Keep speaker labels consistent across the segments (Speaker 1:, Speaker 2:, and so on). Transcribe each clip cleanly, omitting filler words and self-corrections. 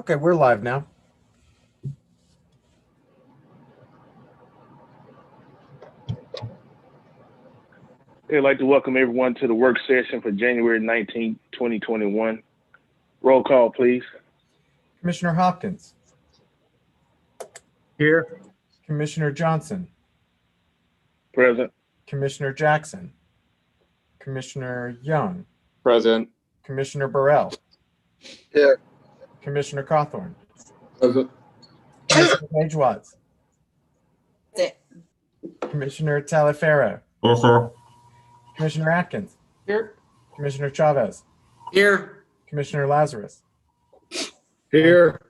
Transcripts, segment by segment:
Speaker 1: Okay, we're live now.
Speaker 2: I'd like to welcome everyone to the work session for January 19, 2021. Roll call, please.
Speaker 1: Commissioner Hopkins.
Speaker 3: Here.
Speaker 1: Commissioner Johnson.
Speaker 2: Present.
Speaker 1: Commissioner Jackson. Commissioner Young.
Speaker 3: Present.
Speaker 1: Commissioner Burrell.
Speaker 3: Here.
Speaker 1: Commissioner Cawthorn.
Speaker 3: Present.
Speaker 1: Commissioner Page Watts. Commissioner Taliaferro.
Speaker 4: Yes, sir.
Speaker 1: Commissioner Atkins.
Speaker 3: Here.
Speaker 1: Commissioner Chavez.
Speaker 3: Here.
Speaker 1: Commissioner Lazarus.
Speaker 3: Here.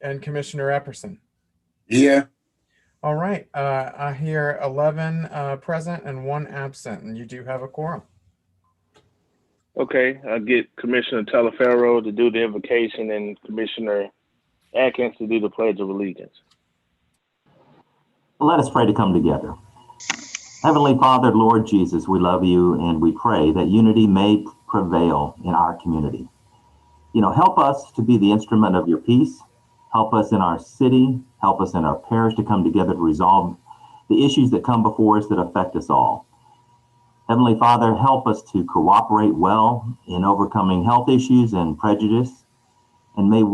Speaker 1: And Commissioner Epperson.
Speaker 3: Here.
Speaker 1: All right. I hear 11 present and 1 absent, and you do have a quorum.
Speaker 2: Okay, I'll get Commissioner Taliaferro to do the invocation and Commissioner Atkins to do the Pledge of Allegiance.
Speaker 4: Let us pray to come together. Heavenly Father, Lord Jesus, we love you and we pray that unity may prevail in our community. Help us to be the instrument of your peace. Help us in our city. Help us in our parish to come together to resolve the issues that come before us that affect us all. Heavenly Father, help us to cooperate well in overcoming health issues and prejudice. And may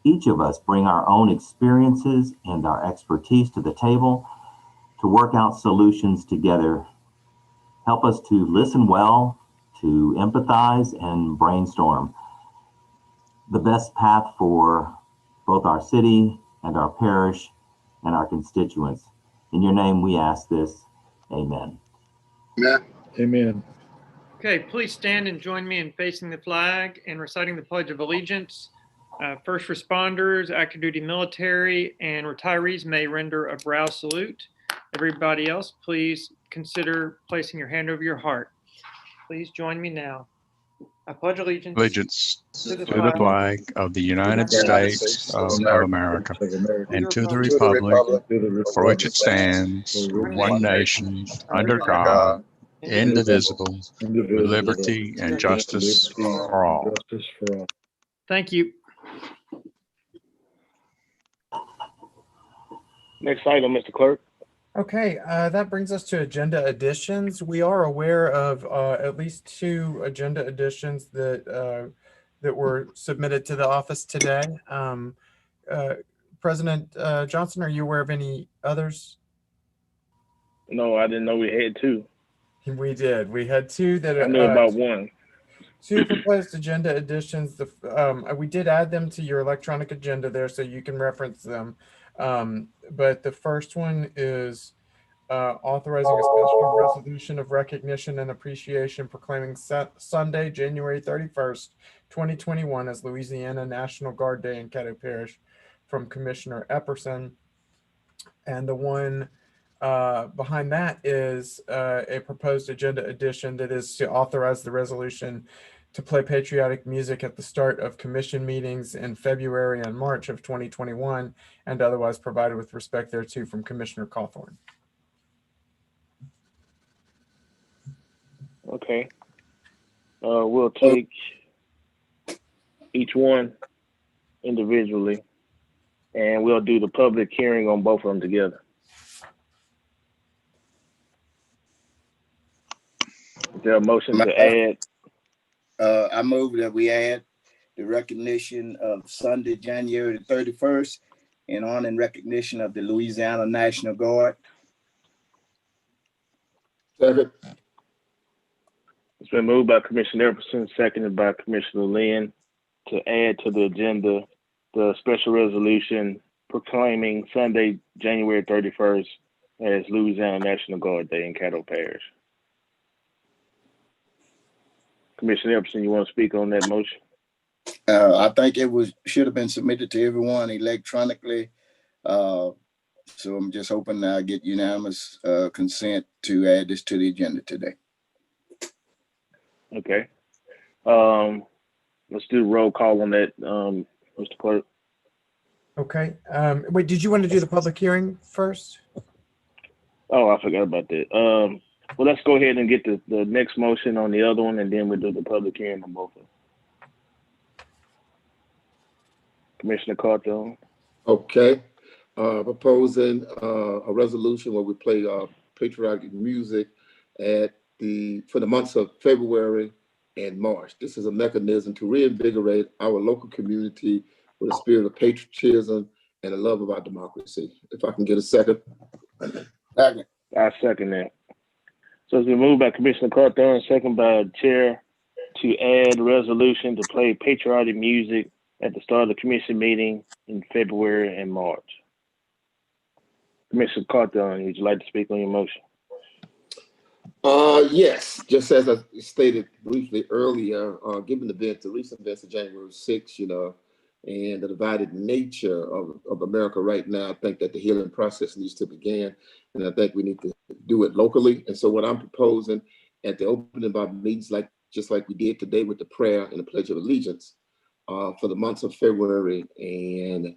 Speaker 4: each of us bring our own experiences and our expertise to the table to work out solutions together. Help us to listen well, to empathize and brainstorm the best path for both our city and our parish and our constituents. In your name we ask this, amen.
Speaker 3: Amen.
Speaker 5: Okay, please stand and join me in facing the flag and reciting the Pledge of Allegiance. First responders, active duty military, and retirees may render a brow salute. Everybody else, please consider placing your hand over your heart. Please join me now. I pledge allegiance
Speaker 6: to the flag of the United States of America and to the republic for which it stands, one nation, under God, indivisible, with liberty and justice for all.
Speaker 5: Thank you.
Speaker 2: Next item, Mr. Clerk.
Speaker 1: Okay, that brings us to agenda additions. We are aware of at least 2 agenda additions that were submitted to the office today. President Johnson, are you aware of any others?
Speaker 2: No, I didn't know we had 2.
Speaker 1: We did. We had 2 that
Speaker 2: I knew about 1.
Speaker 1: 2 proposed agenda additions. We did add them to your electronic agenda there, so you can reference them. But the first one is authorizing a special resolution of recognition and appreciation proclaiming Sunday, January 31st, 2021 as Louisiana National Guard Day in Caddo Parish from Commissioner Epperson. And the one behind that is a proposed agenda addition that is to authorize the resolution to play patriotic music at the start of commission meetings in February and March of 2021 and otherwise provided with respect thereto from Commissioner Cawthorn.
Speaker 2: Okay. We'll take each one individually and we'll do the public hearing on both of them together. Is there a motion to add?
Speaker 7: I move that we add the recognition of Sunday, January 31st, in honor and recognition of the Louisiana National Guard.
Speaker 3: Second.
Speaker 2: It's been moved by Commissioner Epperson, seconded by Commissioner Lynn, to add to the agenda the special resolution proclaiming Sunday, January 31st as Louisiana National Guard Day in Caddo Parish. Commissioner Epperson, you want to speak on that motion?
Speaker 7: I think it should have been submitted to everyone electronically. So I'm just hoping I get unanimous consent to add this to the agenda today.
Speaker 2: Okay. Let's do a roll call on that, Mr. Clerk.
Speaker 1: Okay. Wait, did you want to do the public hearing first?
Speaker 2: Oh, I forgot about that. Well, let's go ahead and get the next motion on the other one, and then we'll do the public hearing on both of them. Commissioner Carthon.
Speaker 3: Okay. Proposing a resolution where we play patriotic music for the months of February and March. This is a mechanism to reinvigorate our local community with a spirit of patriotism and a love of our democracy. If I can get a second.
Speaker 7: Second.
Speaker 2: I second that. So it's been moved by Commissioner Carthon, second by Chair, to add resolution to play patriotic music at the start of the commission meeting in February and March. Commissioner Carthon, would you like to speak on your motion?
Speaker 3: Yes, just as I stated briefly earlier, given the recent events of January 6th, and the divided nature of America right now, I think that the healing process needs to begin, and I think we need to do it locally. And so what I'm proposing at the opening of our meetings, just like we did today with the prayer and the Pledge of Allegiance, for the months of February and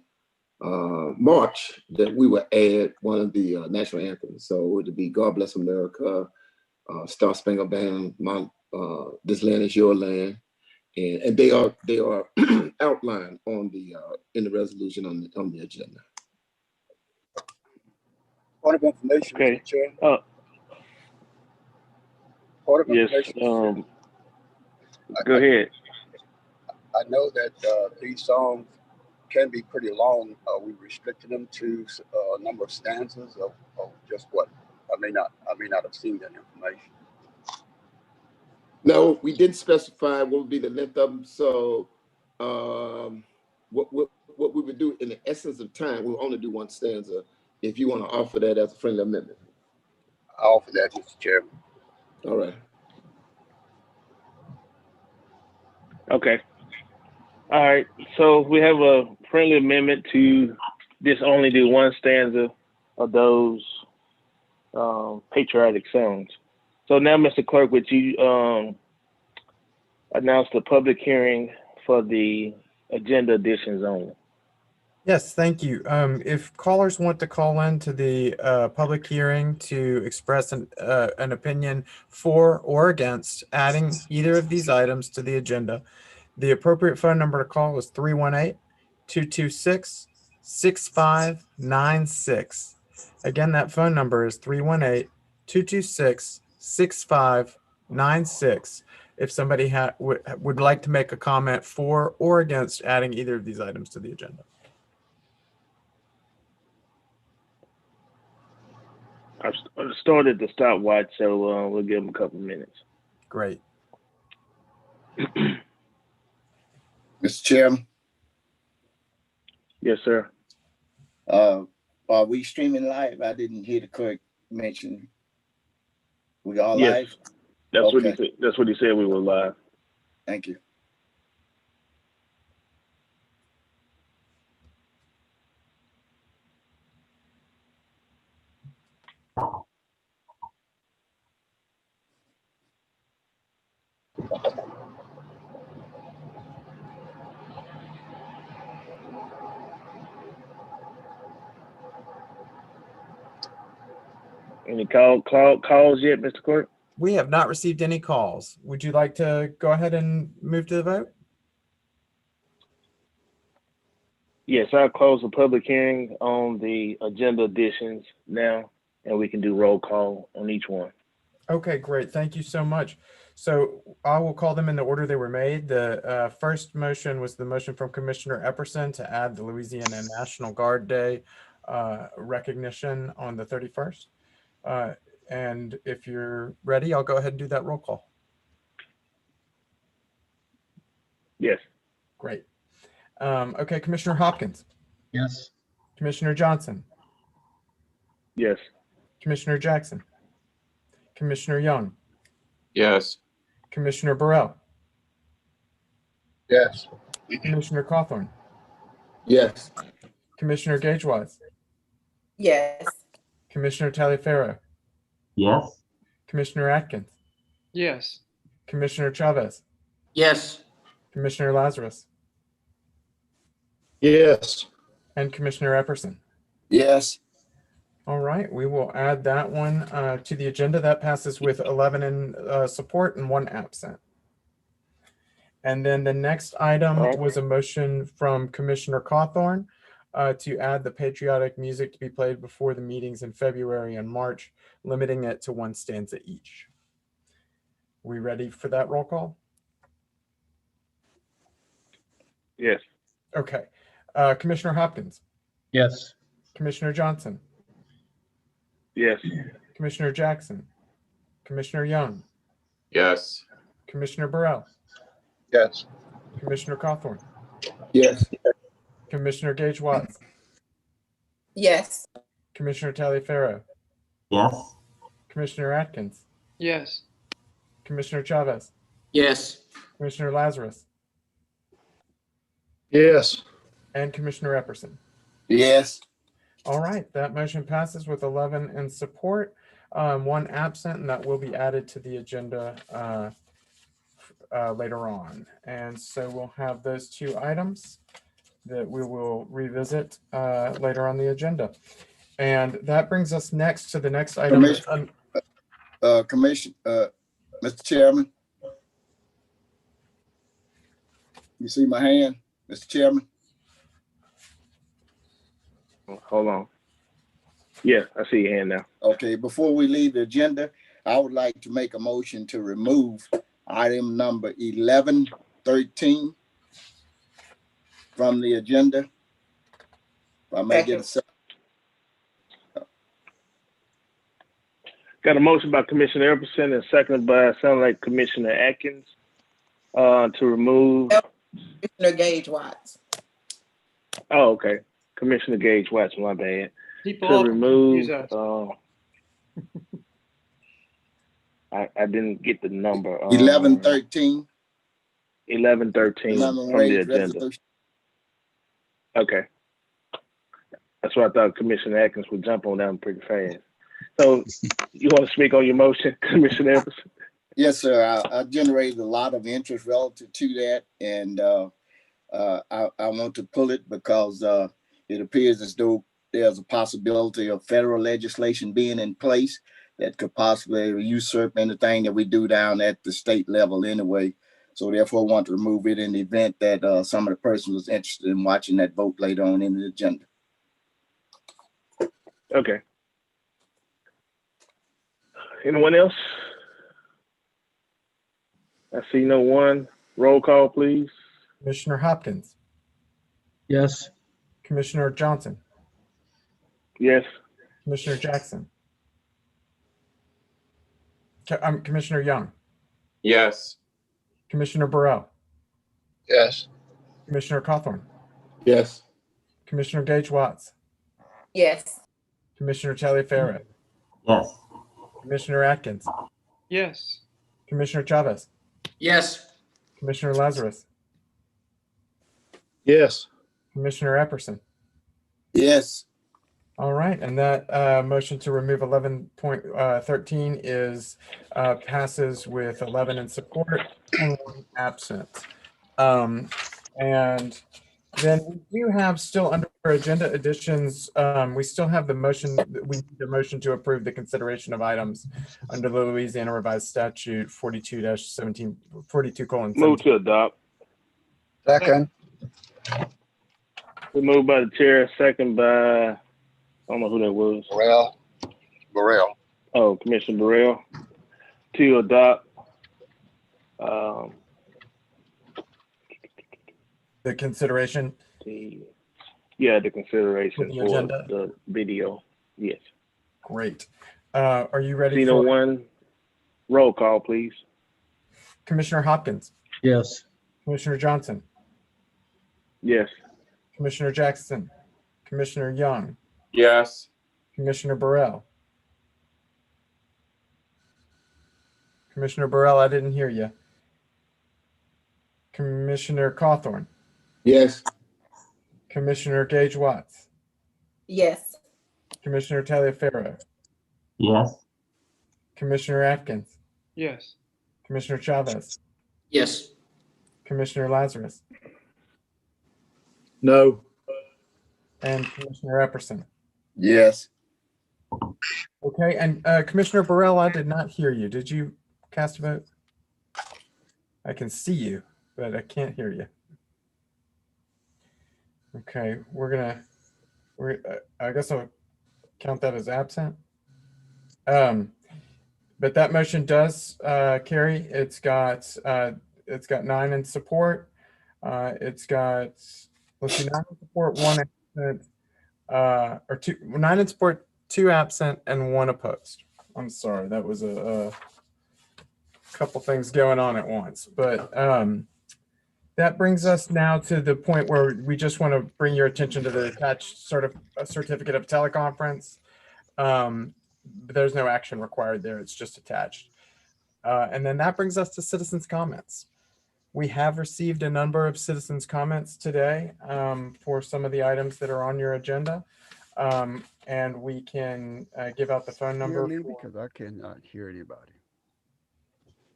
Speaker 3: March, that we will add one of the national anthems. So it would be God Bless America, Star Spangled Banner, This Land Is Your Land, and they are outlined on the in the resolution on the agenda.
Speaker 8: Point of information,
Speaker 2: Okay.
Speaker 8: Mr. Chair.
Speaker 2: Yes. Go ahead.
Speaker 8: I know that these songs can be pretty long. We restricted them to a number of stanzas of just what? I may not have seen that information.
Speaker 3: No, we didn't specify what would be the length of them. So what we would do in the essence of time, we'll only do one stanza. If you want to offer that as a friendly amendment.
Speaker 8: I offer that, Mr. Chairman.
Speaker 3: All right.
Speaker 2: Okay. All right. So we have a friendly amendment to just only do one stanza of those patriotic songs. So now, Mr. Clerk, would you announce the public hearing for the agenda additions only?
Speaker 1: Yes, thank you. If callers want to call in to the public hearing to express an opinion for or against adding either of these items to the agenda, the appropriate phone number to call is 318-226-6596. Again, that phone number is 318-226-6596. If somebody would like to make a comment for or against adding either of these items to the agenda.
Speaker 2: I've started the stopwatch, so we'll give them a couple of minutes.
Speaker 1: Great.
Speaker 7: Mr. Chairman.
Speaker 2: Yes, sir.
Speaker 7: Are we streaming live? I didn't hear the clerk mention. We all
Speaker 2: Yes.
Speaker 7: live?
Speaker 2: That's
Speaker 7: Okay.
Speaker 2: what he said. That's what he said. We were live.
Speaker 7: Thank you.
Speaker 2: Any calls yet, Mr. Clerk?
Speaker 1: We have not received any calls. Would you like to go ahead and move to the vote?
Speaker 2: Yes, I'll close the public hearing on the agenda additions now, and we can do roll call on each one.
Speaker 1: Okay, great. Thank you so much. So I will call them in the order they were made. The first motion was the motion from Commissioner Epperson to add the Louisiana National Guard Day recognition on the 31st. And if you're ready, I'll go ahead and do that roll call.
Speaker 2: Yes.
Speaker 1: Great. Okay, Commissioner Hopkins.
Speaker 3: Yes.
Speaker 1: Commissioner Johnson.
Speaker 2: Yes.
Speaker 1: Commissioner Jackson. Commissioner Young.
Speaker 3: Yes.
Speaker 1: Commissioner Burrell.
Speaker 8: Yes.
Speaker 1: Commissioner Cawthorn.
Speaker 3: Yes.
Speaker 1: Commissioner Gagewise.
Speaker 9: Yes.
Speaker 1: Commissioner Taliaferro.
Speaker 4: Yes.
Speaker 1: Commissioner Atkins.
Speaker 5: Yes.
Speaker 1: Commissioner Chavez.
Speaker 3: Yes.
Speaker 1: Commissioner Lazarus.
Speaker 3: Yes.
Speaker 1: And Commissioner Epperson.
Speaker 7: Yes.
Speaker 1: All right, we will add that one to the agenda. That passes with 11 in support and 1 absent. And then the next item
Speaker 2: All right.
Speaker 1: was a motion from Commissioner Cawthorn to add the patriotic music to be played before the meetings in February and March, limiting it to one stanza each. We ready for that roll call?
Speaker 2: Yes.
Speaker 1: Okay. Commissioner Hopkins,
Speaker 10: Yes.
Speaker 1: Commissioner Johnson,
Speaker 2: Yes.
Speaker 1: Commissioner Jackson, Commissioner Young,
Speaker 11: Yes.
Speaker 1: Commissioner Burrell,
Speaker 8: Yes.
Speaker 1: Commissioner Cawthorn,
Speaker 3: Yes.
Speaker 1: Commissioner Gage Watts,
Speaker 9: Yes.
Speaker 1: Commissioner Taliaferro,
Speaker 4: Yes.
Speaker 1: Commissioner Atkins,
Speaker 5: Yes.
Speaker 1: Commissioner Chavez,
Speaker 11: Yes.
Speaker 1: Commissioner Lazarus,
Speaker 8: Yes.
Speaker 1: and Commissioner Epperson.
Speaker 7: Yes.
Speaker 1: All right, that motion passes with 11 in support, 1 absent, and that will be added to the agenda later on. And so we'll have those 2 items that we will revisit later on the agenda. And that brings us next to the next item.
Speaker 7: Mr. Chairman. You see my hand, Mr. Chairman?
Speaker 2: Hold on. Yeah, I see your hand now.
Speaker 7: Okay, before we leave the agenda, I would like to make a motion to remove item number 1113 from the agenda. If I may get a second.
Speaker 2: Got a motion by Commissioner Epperson and seconded by, sound like Commissioner Atkins, to remove.
Speaker 9: Commissioner Gage Watts.
Speaker 2: Oh, okay. Commissioner Gage Watts, my bad.
Speaker 5: People
Speaker 2: To
Speaker 5: often
Speaker 2: remove,
Speaker 5: confuse us.
Speaker 2: I didn't get the number.
Speaker 7: 1113.
Speaker 2: 1113 from the agenda. Okay. That's why I thought Commissioner Atkins would jump on that pretty fast. So you want to speak on your motion, Commissioner Epperson?
Speaker 7: Yes, sir. I generated a lot of interest relative to that, and I want to pull it because it appears as though there's a possibility of federal legislation being in place that could possibly usurp anything that we do down at the state level anyway. So therefore, I want to remove it in the event that some of the person was interested in watching that vote later on in the agenda.
Speaker 2: Okay. Anyone else? I see no one. Roll call, please.
Speaker 1: Commissioner Hopkins,
Speaker 10: Yes.
Speaker 1: Commissioner Johnson,
Speaker 2: Yes.
Speaker 1: Commissioner Jackson, Commissioner Young,
Speaker 11: Yes.
Speaker 1: Commissioner Burrell,
Speaker 8: Yes.
Speaker 1: Commissioner Cawthorn,
Speaker 3: Yes.
Speaker 1: Commissioner Gage Watts,
Speaker 9: Yes.
Speaker 1: Commissioner Taliaferro,
Speaker 4: Yes.
Speaker 1: Commissioner Atkins,
Speaker 5: Yes.
Speaker 1: Commissioner Chavez,
Speaker 11: Yes.
Speaker 1: Commissioner Lazarus,
Speaker 8: Yes.
Speaker 1: Commissioner Epperson.
Speaker 7: Yes.
Speaker 1: All right, and that motion to remove 11.13 is passes with 11 in support and 1 absent. And then we do have still under agenda additions, we still have the motion, we need the motion to approve the consideration of items under the Louisiana Revised Statute 42-17, 42:17.
Speaker 2: Move to adopt.
Speaker 8: Second.
Speaker 2: We moved by the chair, second by, I don't know who that was.
Speaker 8: Burrell.
Speaker 2: Oh, Commissioner Burrell. To adopt.
Speaker 1: The consideration.
Speaker 2: The consideration
Speaker 1: With the
Speaker 2: for
Speaker 1: agenda?
Speaker 2: the video. Yes.
Speaker 1: Great. Are you ready
Speaker 2: See no
Speaker 1: for
Speaker 2: one? Roll call, please.
Speaker 1: Commissioner Hopkins,
Speaker 10: Yes.
Speaker 1: Commissioner Johnson,
Speaker 2: Yes.
Speaker 1: Commissioner Jackson, Commissioner Young,
Speaker 11: Yes.
Speaker 1: Commissioner Burrell? Commissioner Burrell, I didn't hear you. Commissioner Cawthorn,
Speaker 3: Yes.
Speaker 1: Commissioner Gage Watts,
Speaker 9: Yes.
Speaker 1: Commissioner Taliaferro,
Speaker 4: Yes.
Speaker 1: Commissioner Atkins,
Speaker 5: Yes.
Speaker 1: Commissioner Chavez,
Speaker 11: Yes.
Speaker 1: Commissioner Lazarus,
Speaker 8: No.
Speaker 1: and Commissioner Epperson.
Speaker 7: Yes.
Speaker 1: Okay, and Commissioner Burrell, I did not hear you. Did you cast a vote? I can see you. but I can't hear you. Okay, I guess I'll count that as absent. But that motion does carry. It's got 9 in support. It's got, let's see, 9 in support, 1 absent, or 9 in support, 2 absent, and 1 opposed. I'm sorry, that was a couple things going on at once. But that brings us now to the point where we just want to bring your attention to the attached sort of a certificate of teleconference. There's no action required there. It's just attached. And then that brings us to citizens' comments. We have received a number of citizens' comments today for some of the items that are on your agenda. And we can give out the phone number.
Speaker 12: Because I cannot hear anybody.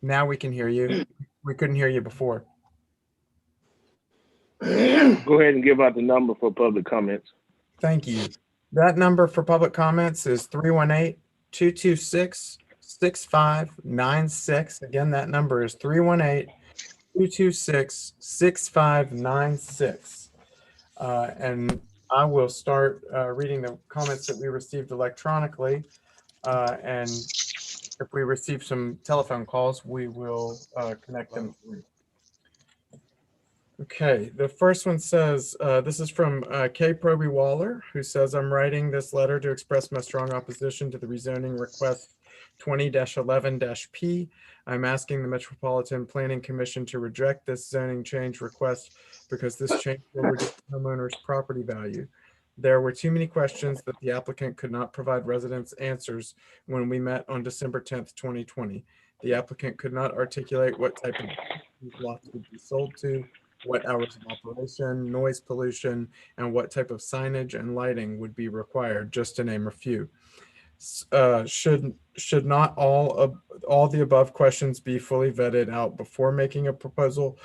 Speaker 1: Now we can hear you. We couldn't hear you before.
Speaker 2: Go ahead and give out the number for public comments.
Speaker 1: Thank you. That number for public comments is 318-226-6596. Again, that number is 318-226-6596. And I will start reading the comments that we received electronically. And if we receive some telephone calls, we will connect them through. Okay, the first one says, this is from K. Proby Waller, who says, I'm writing this letter to express my strong opposition to the rezoning request 20-11-P. I'm asking the Metropolitan Planning Commission to reject this zoning change request because this change will reduce homeowners' property value. There were too many questions that the applicant could not provide residents answers when we met on December 10th, 2020. The applicant could not articulate what type of lots would be sold to, what hours of operation, noise pollution, and what type of signage and lighting would be required, just to name a few. Should not all the above questions be fully vetted out before making a proposal?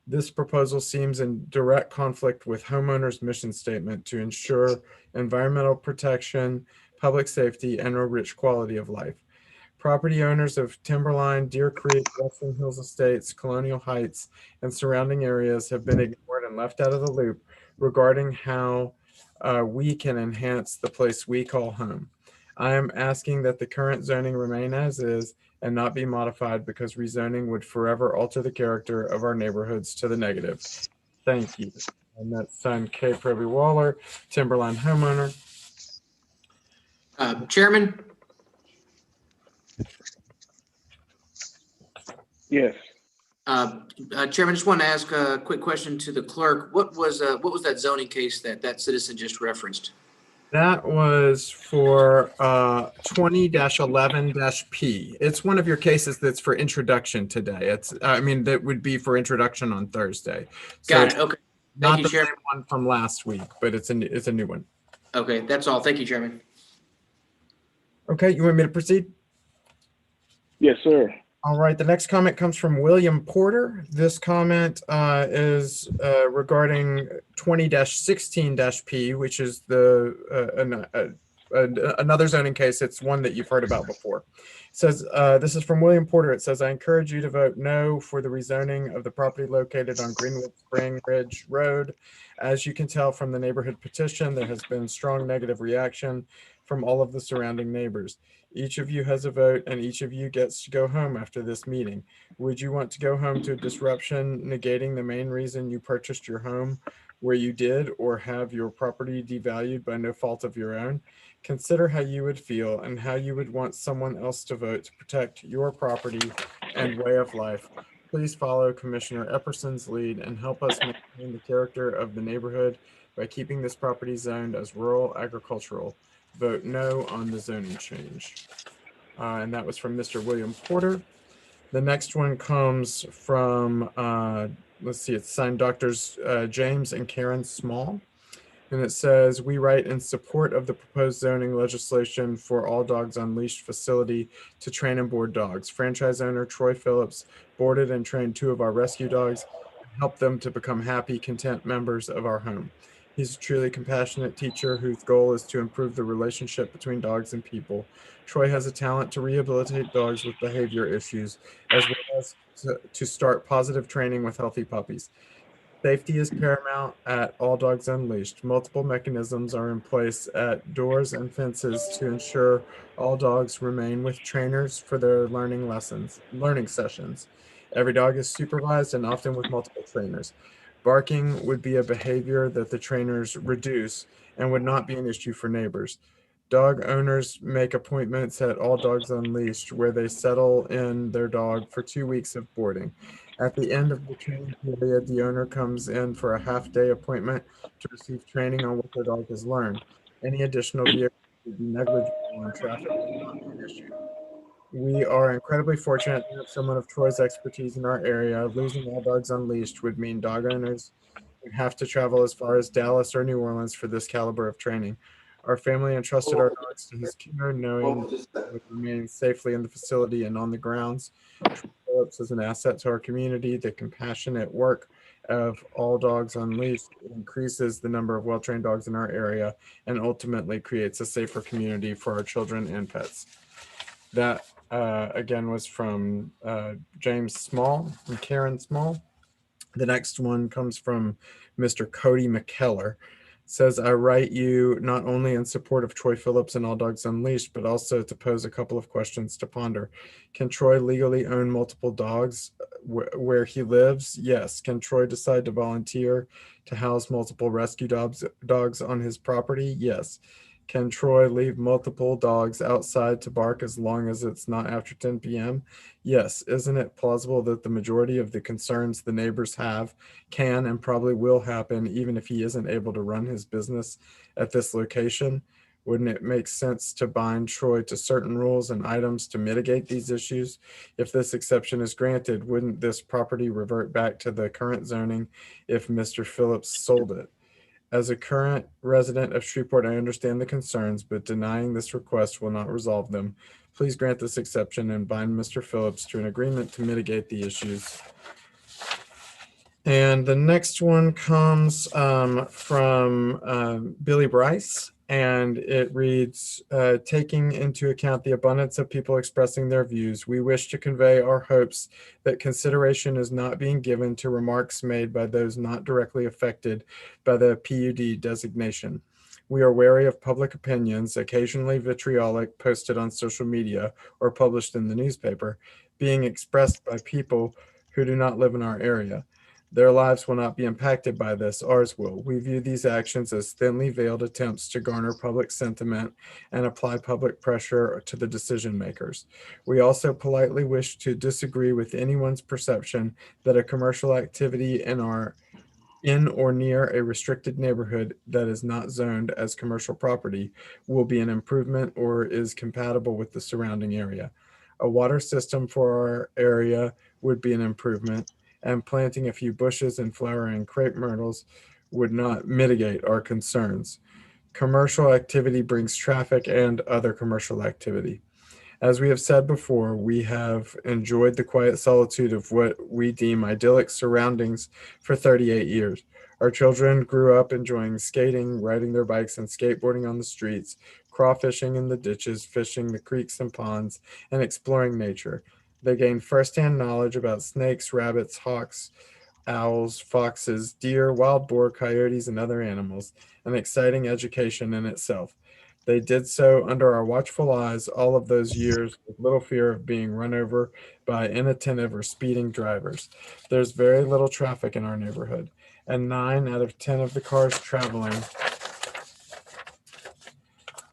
Speaker 1: This proposal seems in direct conflict with homeowners' mission statement to ensure environmental protection, public safety, and a rich quality of life. Property owners of Timberline, Deer Creek, Western Hills Estates, Colonial Heights, and surrounding areas have been ignored and left out of the loop regarding how we can enhance the place we call home. I am asking that the current zoning remain as is and not be modified because rezoning would forever alter the character of our neighborhoods to the negative. Thank you. And that's signed K. Proby Waller, Timberline homeowner.
Speaker 11: Chairman?
Speaker 2: Yes.
Speaker 11: Chairman, just want to ask a quick question to the clerk. What was that zoning case that citizen just referenced?
Speaker 1: That was for 20-11-P. It's one of your cases that's for introduction today. That would be for introduction on Thursday.
Speaker 11: Got it. Okay.
Speaker 1: Not
Speaker 11: Thank you,
Speaker 1: the
Speaker 11: Chairman.
Speaker 1: same one from last week, but it's a new one.
Speaker 11: Okay, that's all. Thank you, Chairman.
Speaker 1: Okay, you want me to proceed?
Speaker 2: Yes, sir.
Speaker 1: All right, the next comment comes from William Porter. This comment is regarding 20-16-P, which is another zoning case. It's one that you've heard about before. It says, this is from William Porter. It says, I encourage you to vote no for the rezoning of the property located on Greenwood Spring Ridge Road. As you can tell from the neighborhood petition, there has been strong negative reaction from all of the surrounding neighbors. Each of you has a vote and each of you gets to go home after this meeting. Would you want to go home to a disruption negating the main reason you purchased your home where you did, or have your property devalued by no fault of your own? Consider how you would feel and how you would want someone else to vote to protect your property and way of life. Please follow Commissioner Epperson's lead and help us maintain the character of the neighborhood by keeping this property zoned as rural agricultural. Vote no on the zoning change. And that was from Mr. William Porter. The next one comes from, let's see, it's signed Drs. James and Karen Small. And it says, we write in support of the proposed zoning legislation for all dogs unleashed facility to train and board dogs. Franchise owner Troy Phillips boarded and trained 2 of our rescue dogs and helped them to become happy, content members of our home. He's a truly compassionate teacher whose goal is to improve the relationship between dogs and people. Troy has a talent to rehabilitate dogs with behavior issues, as well us to start positive training with healthy puppies. Safety is paramount at All Dogs Unleashed. Multiple mechanisms are in place at doors and fences to ensure all dogs remain with trainers for their learning sessions. Every dog is supervised and often with multiple trainers. Barking would be a behavior that the trainers reduce and would not be an issue for neighbors. Dog owners make appointments at All Dogs Unleashed where they settle in their dog for 2 weeks of boarding. At the end of the training period, the owner comes in for a half-day appointment to receive training on what their dog has learned. Any additional vehicles would be negligible and traffic would not be an issue. We are incredibly fortunate to have someone of Troy's expertise in our area. Losing All Dogs Unleashed would mean dog owners would have to travel as far as Dallas or New Orleans for this caliber of training. Our family entrusted our dogs to his care, knowing they would remain safely in the facility and on the grounds. Troy Phillips is an asset to our community. The compassionate work of All Dogs Unleashed increases the number of well-trained dogs in our area and ultimately creates a safer community for our children and pets. That again was from James Small and Karen Small. The next one comes from Mr. Cody McKellar. Says, I write you not only in support of Troy Phillips and All Dogs Unleashed, but also to pose a couple of questions to ponder. Can Troy legally own multiple dogs where he lives? Yes. Can Troy decide to volunteer to house multiple rescue dogs on his property? Yes. Can Troy leave multiple dogs outside to bark as long as it's not after 10 p.m.? Yes. Isn't it plausible that the majority of the concerns the neighbors have can and probably will happen even if he isn't able to run his business at this location? Wouldn't it make sense to bind Troy to certain rules and items to mitigate these issues? If this exception is granted, wouldn't this property revert back to the current zoning if Mr. Phillips sold it? As a current resident of Shreveport, I understand the concerns, but denying this request will not resolve them. Please grant this exception and bind Mr. Phillips to an agreement to mitigate the issues. And the next one comes from Billy Bryce, and it reads, taking into account the abundance of people expressing their views, we wish to convey our hopes that consideration is not being given to remarks made by those not directly affected by the PUD designation. We are wary of public opinions, occasionally vitriolic, posted on social media or published in the newspaper, being expressed by people who do not live in our area. Their lives will not be impacted by this, ours will. We view these actions as thinly veiled attempts to garner public sentiment and apply public pressure to the decision makers. We also politely wish to disagree with anyone's perception that a commercial activity in or near a restricted neighborhood that is not zoned as commercial property will be an improvement or is compatible with the surrounding area. A water system for our area would be an improvement, and planting a few bushes and flowering crepe myrtles would not mitigate our concerns. Commercial activity brings traffic and other commercial activity. As we have said before, we have enjoyed the quiet solitude of what we deem idyllic surroundings for 38 years. Our children grew up enjoying skating, riding their bikes, and skateboarding on the streets, crawfishing in the ditches, fishing the creeks and ponds, and exploring nature. They gained firsthand knowledge about snakes, rabbits, hawks, owls, foxes, deer, wild boar, coyotes, and other animals, an exciting education in itself. They did so under our watchful eyes all of those years with little fear of being run over by inattentive or speeding drivers. There's very little traffic in our neighborhood, and 9 out of 10 of the cars traveling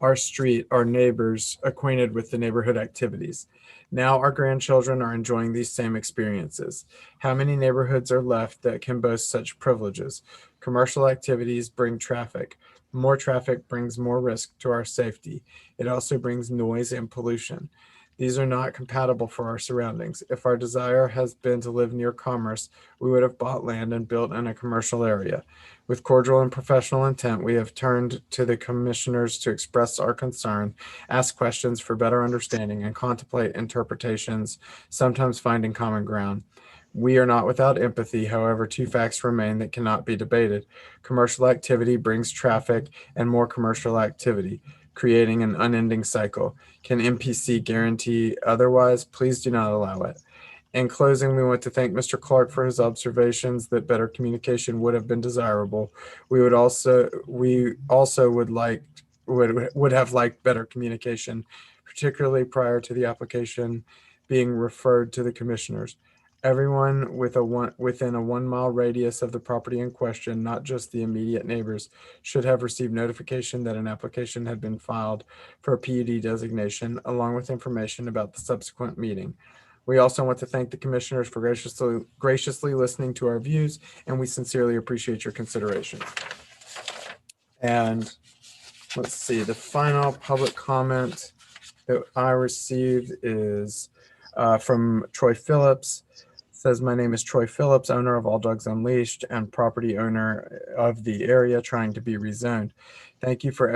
Speaker 1: our street are neighbors acquainted with the neighborhood activities. Now our grandchildren are enjoying these same experiences. How many neighborhoods are left that can boast such privileges? Commercial activities bring traffic. More traffic brings more risk to our safety. It also brings noise and pollution. These are not compatible for our surroundings. If our desire has been to live near commerce, we would have bought land and built in a commercial area. With cordial and professional intent, we have turned to the commissioners to express our concern, ask questions for better understanding, and contemplate interpretations, sometimes finding common ground. We are not without empathy, however, 2 facts remain that cannot be debated. Commercial activity brings traffic and more commercial activity, creating an unending cycle. Can MPC guarantee otherwise? Please do not allow it. In closing, we want to thank Mr. Clark for his observations that better communication would have been desirable. We also would have liked better communication, particularly prior to the application being referred to the commissioners. Everyone within a 1 mile radius of the property in question, not just the immediate neighbors, should have received notification that an application had been filed for a PUD designation, along with information about the subsequent meeting. We also want to thank the commissioners for graciously listening to our views, and we sincerely appreciate your consideration. And let's see, the final public comment that I received is from Troy Phillips. It says, my name is Troy Phillips, owner of All Dogs Unleashed and property owner of the area trying to be rezoned. Thank you for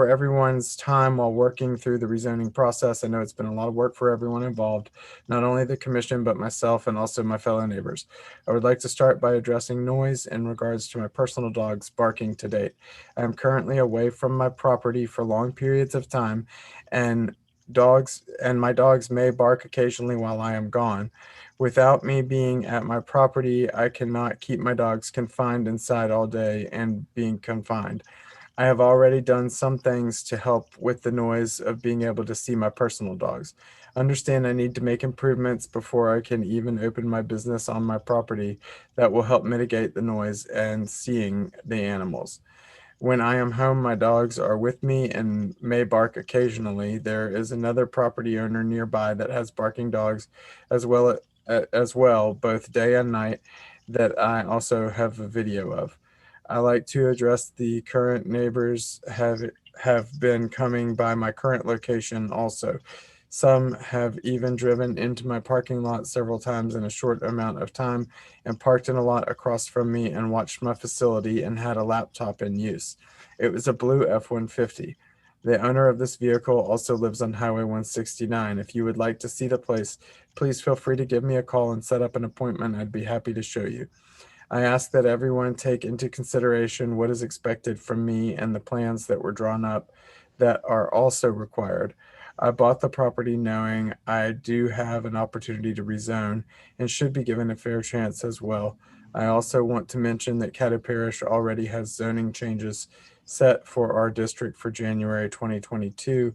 Speaker 1: everyone's time while working through the rezoning process. I know it's been a lot of work for everyone involved, not only the commission, but myself and also my fellow neighbors. I would like to start by addressing noise in regards to my personal dogs barking to date. I am currently away from my property for long periods of time, and my dogs may bark occasionally while I am gone. Without me being at my property, I cannot keep my dogs confined inside all day and being confined. I have already done some things to help with the noise of being able to see my personal dogs. Understand I need to make improvements before I can even open my business on my property that will help mitigate the noise and seeing the animals. When I am home, my dogs are with me and may bark occasionally. There is another property owner nearby that has barking dogs as well, both day and night, that I also have a video of. I like to address the current neighbors have been coming by my current location also. Some have even driven into my parking lot several times in a short amount of time and parked in a lot across from me and watched my facility and had a laptop in use. It was a blue F-150. The owner of this vehicle also lives on Highway 169. If you would like to see the place, please feel free to give me a call and set up an appointment. I'd be happy to show you. I ask that everyone take into consideration what is expected from me and the plans that were drawn up that are also required. I bought the property knowing I do have an opportunity to rezone and should be given a fair chance as well. I also want to mention that Caddo Parish already has zoning changes set for our district for January 2022.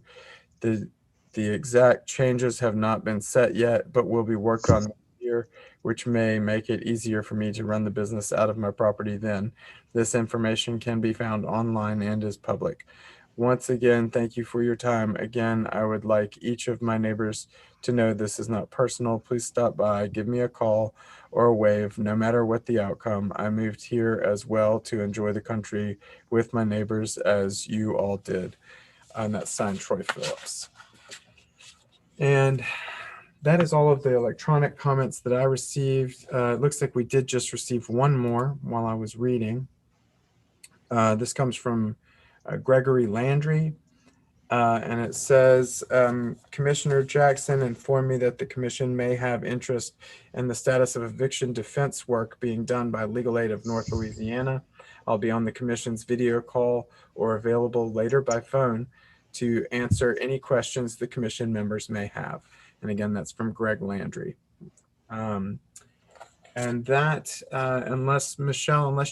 Speaker 1: The exact changes have not been set yet, but will be worked on this year, which may make it easier for me to run the business out of my property then. This information can be found online and is public. Once again, thank you for your time. Again, I would like each of my neighbors to know this is not personal. Please stop by, give me a call or a wave, no matter what the outcome. I moved here as well to enjoy the country with my neighbors as you all did. And that's signed Troy Phillips. And that is all of the electronic comments that I received. It looks like we did just receive one more while I was reading. This comes from Gregory Landry, and it says, Commissioner Jackson informed me that the commission may have interest in the status of eviction defense work being done by Legal Aid of North Louisiana. I'll be on the commission's video call or available later by phone to answer any questions the commission members may have. And again, that's from Greg Landry. And that, unless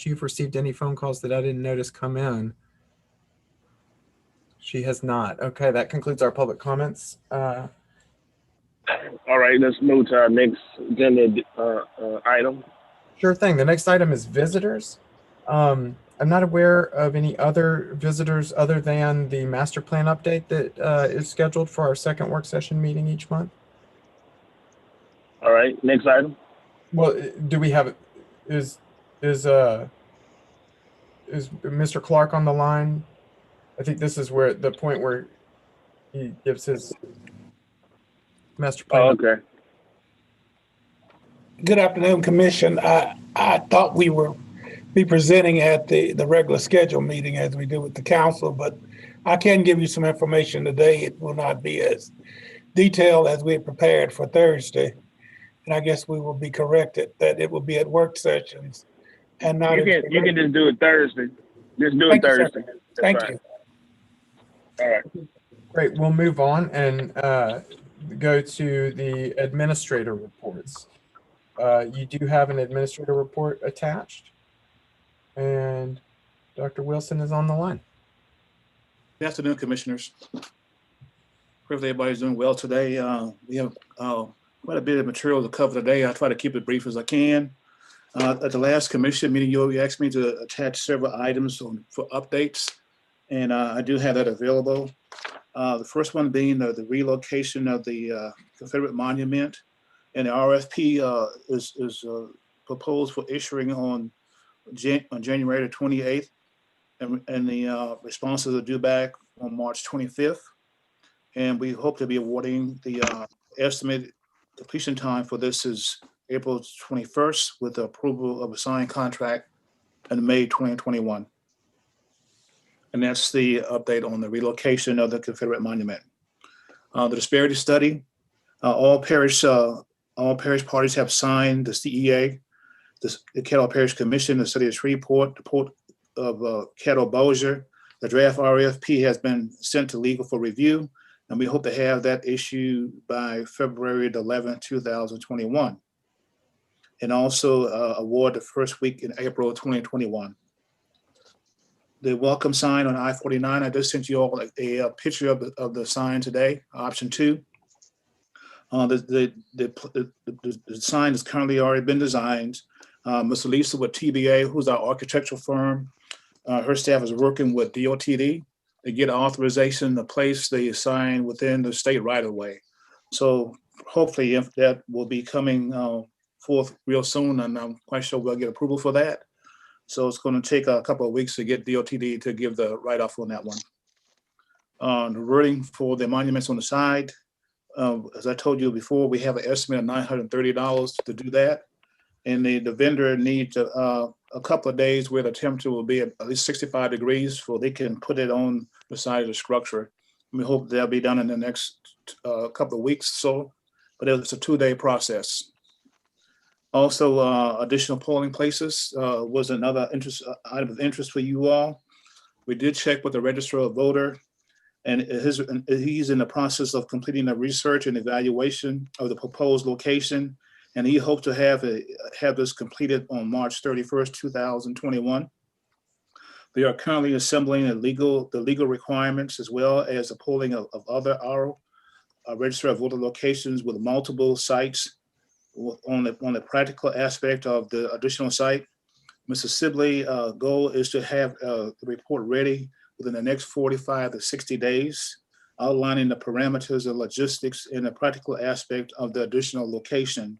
Speaker 1: you've received any phone calls that I didn't notice come in. She has not. Okay, that concludes our public comments.
Speaker 2: All right, let's move to our next agenda item.
Speaker 1: Sure thing. The next item is visitors. I'm not aware of any other visitors other than the master plan update that is scheduled for our second work session meeting each month.
Speaker 2: All right, next item.
Speaker 1: Well, do we have, is Mr. Clark on the line? I think this is where the point where he gives his master plan.
Speaker 2: Oh, okay.
Speaker 13: Good afternoon, Commission. I thought we were be presenting at the regular schedule meeting as we do with the council, but I can give you some information today. It will not be as detailed as we had prepared for Thursday. And I guess we will be corrected that it will be at work sessions and not.
Speaker 2: You can just do it Thursday. Just do it Thursday.
Speaker 13: Thank you.
Speaker 2: All right.
Speaker 1: Great. We'll move on and go to the administrator reports. You do have an administrator report attached, and Dr. Wilson is on the line.
Speaker 14: Good afternoon, commissioners. Hopefully everybody's doing well today. We have quite a bit of material to cover today. I'll try to keep it brief as I can. At the last commission meeting, you asked me to attach several items for updates, and I do have that available. The first one being the relocation of the Confederate Monument, and the RFP is proposed for issuing on January the 28th, and the responses are due back on March 25th. And we hope to be awarding the estimated completion time for this is April 21st with the approval of a signed contract in May 2021. And that's the update on the relocation of the Confederate Monument. The disparity study, all parish parties have signed the CEA, the Caddo Parish Commission, the City of Shreveport, the Port of Caddo Bossier. The draft RFP has been sent to legal for review, and we hope to have that issued by February the 11th, 2021. And also award the first week in April 2021. The welcome sign on I-49, I just sent you all a picture of the sign today, option 2. The sign has currently already been designed. Ms. Lisa with TBA, who's our architectural firm, her staff is working with DOTD to get authorization to place the sign within the state right of way. So hopefully if that will be coming forth real soon, and I'm quite sure we'll get approval for that. So it's going to take a couple of weeks to get DOTD to give the write-off on that one. The wording for the monuments on the side, as I told you before, we have an estimate of $930 to do that. And the vendor needs a couple of days where the temperature will be at least 65 degrees so they can put it on the side of the structure. We hope that'll be done in the next couple of weeks or so, but it's a 2-day process. Also, additional polling places was another item of interest for you all. We did check with the Register of Voter, and he's in the process of completing the research and evaluation of the proposed location, and he hopes to have this completed on March 31st, 2021. They are currently assembling the legal requirements as well as the polling of other Register of Voter locations with multiple sites on the practical aspect of the additional site. Mr. Sibley, goal is to have the report ready within the next 45 to 60 days, outlining the parameters and logistics and the practical aspect of the additional location,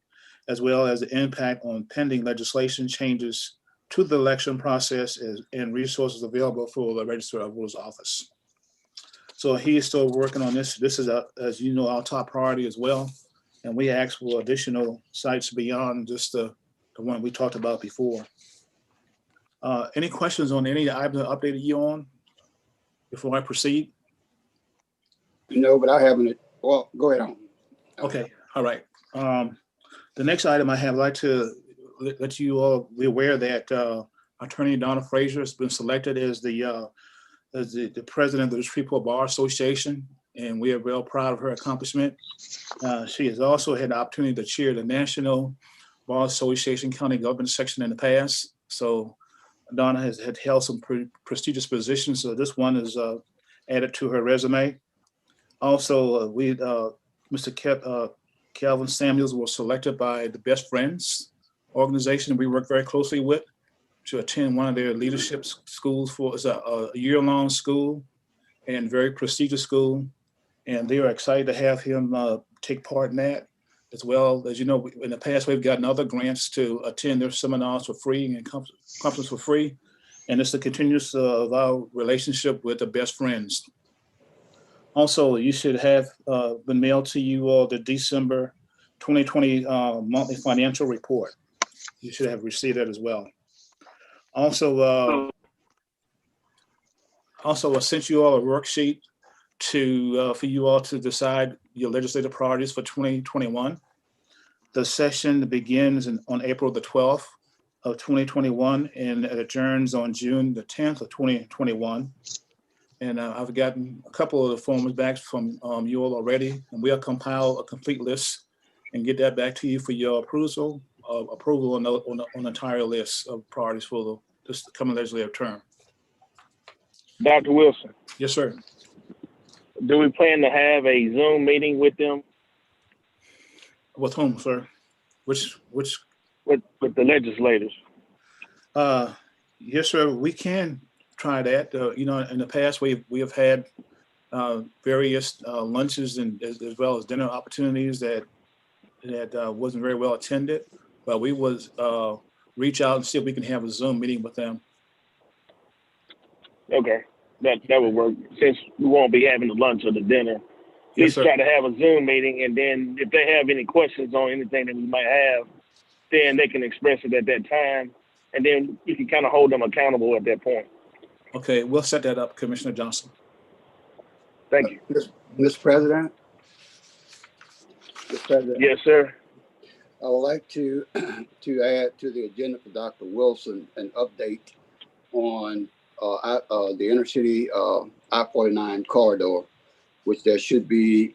Speaker 14: as well as the impact on pending legislation changes to the election process and resources available for the Register of Voters office. So he is still working on this. This is, as you know, our top priority as well. And we asked for additional sites beyond just the one we talked about before. Any questions on any items I updated you on before I proceed?
Speaker 8: No, but I haven't. Well, go ahead on.
Speaker 14: Okay, all right. The next item I have, I'd like to let you all be aware that Attorney Donna Frazier has been selected as the president of the Shreveport Bar Association, and we are real proud of her accomplishment. She has also had the opportunity to chair the National Bar Association County Government section in the past. So Donna has held some prestigious positions. So this one is added to her resume. Also, Mr. Calvin Samuels was selected by the Best Friends organization we work very closely with to attend one of their leadership schools. It's a year-long school and very prestigious school. And they are excited to have him take part in that. As well as, you know, in the past, we've gotten other grants to attend their seminars for free and conferences for free. And it's the continuous of our relationship with the Best Friends. Also, you should have been mailed to you all the December 2020 monthly financial report. You should have received that as well. Also, I sent you all a worksheet for you all to decide your legislative priorities for 2021. The session begins on April the 12th of 2021 and it adjourns on June the 10th of 2021. And I've gotten a couple of the forms back from you all already, and we'll compile a complete list and get that back to you for your approval on the entire list of priorities for this coming legislative term.
Speaker 2: Dr. Wilson,
Speaker 14: Yes, sir.
Speaker 2: do we plan to have a Zoom meeting with them?
Speaker 14: With whom, sir? Which?
Speaker 2: With the legislators?
Speaker 14: Yes, sir. We can try that. You know, in the past, we have had various lunches and as well as dinner opportunities that wasn't very well attended. But we was reach out and see if we can have a Zoom meeting with them.
Speaker 2: Okay, that would work. Since we won't be having the lunch or the dinner, at
Speaker 14: Yes,
Speaker 2: least
Speaker 14: sir.
Speaker 2: try to have a Zoom meeting, and then if they have any questions on anything that we might have, then they can express it at that time, and then you can kind of hold them accountable at that point.
Speaker 14: Okay, we'll set that up, Commissioner Johnson.
Speaker 2: Thank you.
Speaker 8: Mr. President? Mr. President?
Speaker 2: Yes, sir.
Speaker 8: I would like to add to the agenda for Dr. Wilson an update on the inner city I-49 corridor, which there should be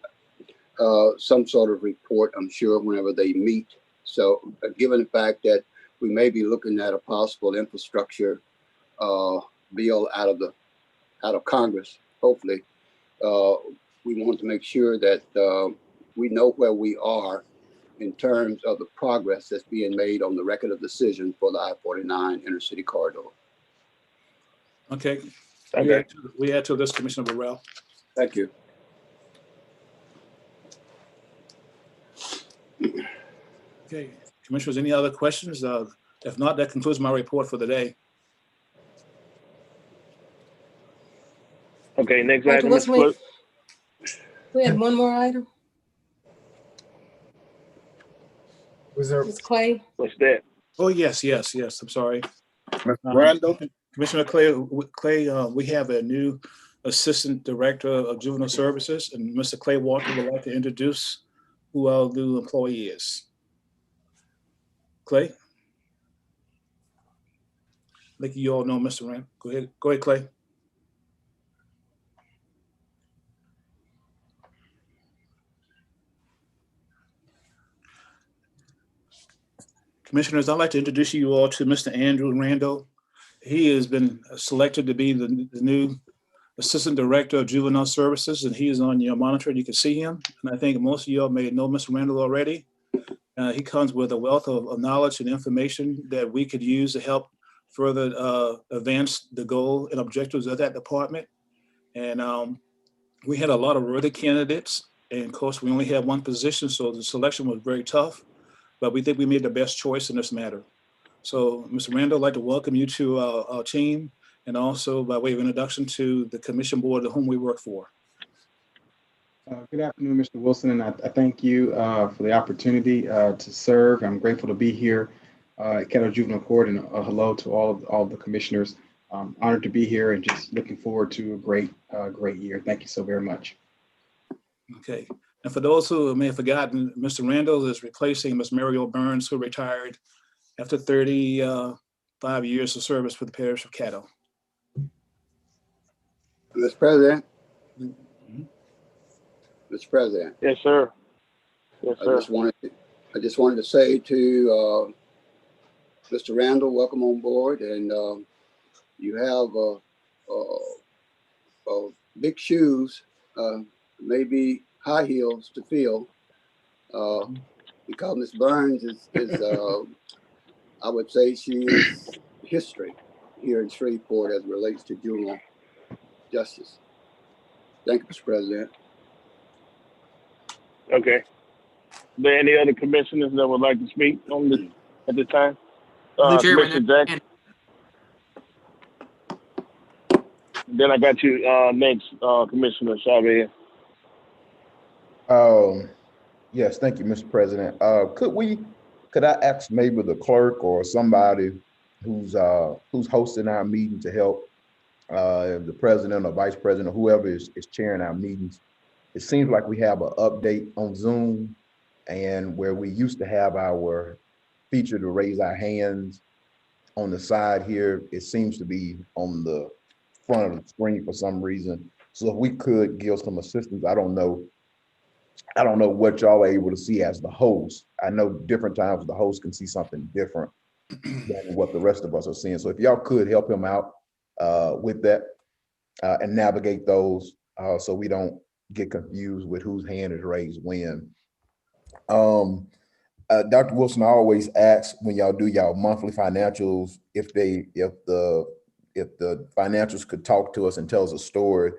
Speaker 8: some sort of report, I'm sure, whenever they meet. So given the fact that we may be looking at a possible infrastructure bill out of Congress, hopefully, we want to make sure that we know where we are in terms of the progress that's being made on the record of decision for the I-49 inner city corridor.
Speaker 14: Okay.
Speaker 2: Okay.
Speaker 14: We add to this, Commissioner Burrell.
Speaker 8: Thank you.
Speaker 14: Okay, Commissioners, any other questions? If not, that concludes my report for the day.
Speaker 2: Okay, next
Speaker 9: Dr.
Speaker 2: item,
Speaker 9: Wilson,
Speaker 2: Mr. Clerk.
Speaker 9: we had one more item.
Speaker 1: Was there?
Speaker 9: Ms. Clay?
Speaker 2: What's that?
Speaker 14: Oh, yes. I'm sorry.
Speaker 7: Randall?
Speaker 14: Commissioner Clay, we have a new Assistant Director of Juvenile Services, and Mr. Clay Walker would like to introduce who our new employee is. Clay? I think you all know Mr. Rand. Go ahead, Clay. Commissioners, I'd like to introduce you all to Mr. Andrew Randall. He has been selected to be the new Assistant Director of Juvenile Services, and he is on your monitor, and you can see him. And I think most of you all may know Mr. Randall already. He comes with a wealth of knowledge and information that we could use to help further advance the goal and objectives of that department. And we had a lot of worthy candidates, and of course, we only had one position, so the selection was very tough, but we think we made the best choice in this matter. So, Mr. Randall, I'd like to welcome you to our team, and also by way of introduction to the commission board to whom we work for.
Speaker 15: Good afternoon, Mr. Wilson, and I thank you for the opportunity to serve. I'm grateful to be here at Caddo Juvenile Court, and hello to all of the commissioners. Honored to be here and just looking forward to a great year. Thank you so very much.
Speaker 14: Okay, and for those who may have forgotten, Mr. Randall is replacing Ms. Mariel Burns, who retired after 35 years of service for the parish of Caddo.
Speaker 8: Mr. President. Mr. President.
Speaker 2: Yes, sir. Yes, sir.
Speaker 8: I just wanted to say to Mr. Randall, welcome on board, and you have big shoes, maybe high heels to fill, because Ms. Burns is I would say she is history here in Shreveport as it relates to juvenile justice. Thank you, Mr. President.
Speaker 2: Okay. Are there any other commissioners that would like to speak on this at this time? Commissioner Jackson. Then I got you next, Commissioner Chavez.
Speaker 16: Yes, thank you, Mr. President. Could I ask maybe the clerk or somebody who's hosting our meeting to help the president or vice president or whoever is chairing our meetings? It seems like we have an update on Zoom, and where we used to have our feature to raise our hands on the side here, it seems to be on the front of the screen for some reason. So if we could give some assistance, I don't know what y'all are able to see as the host. I know different times the host can see something different than what the rest of us are seeing. So if y'all could help him out with that and navigate those so we don't get confused with whose hand is raised when. Dr. Wilson, I always ask when y'all do y'all monthly financials, if the financials could talk to us and tell us a story,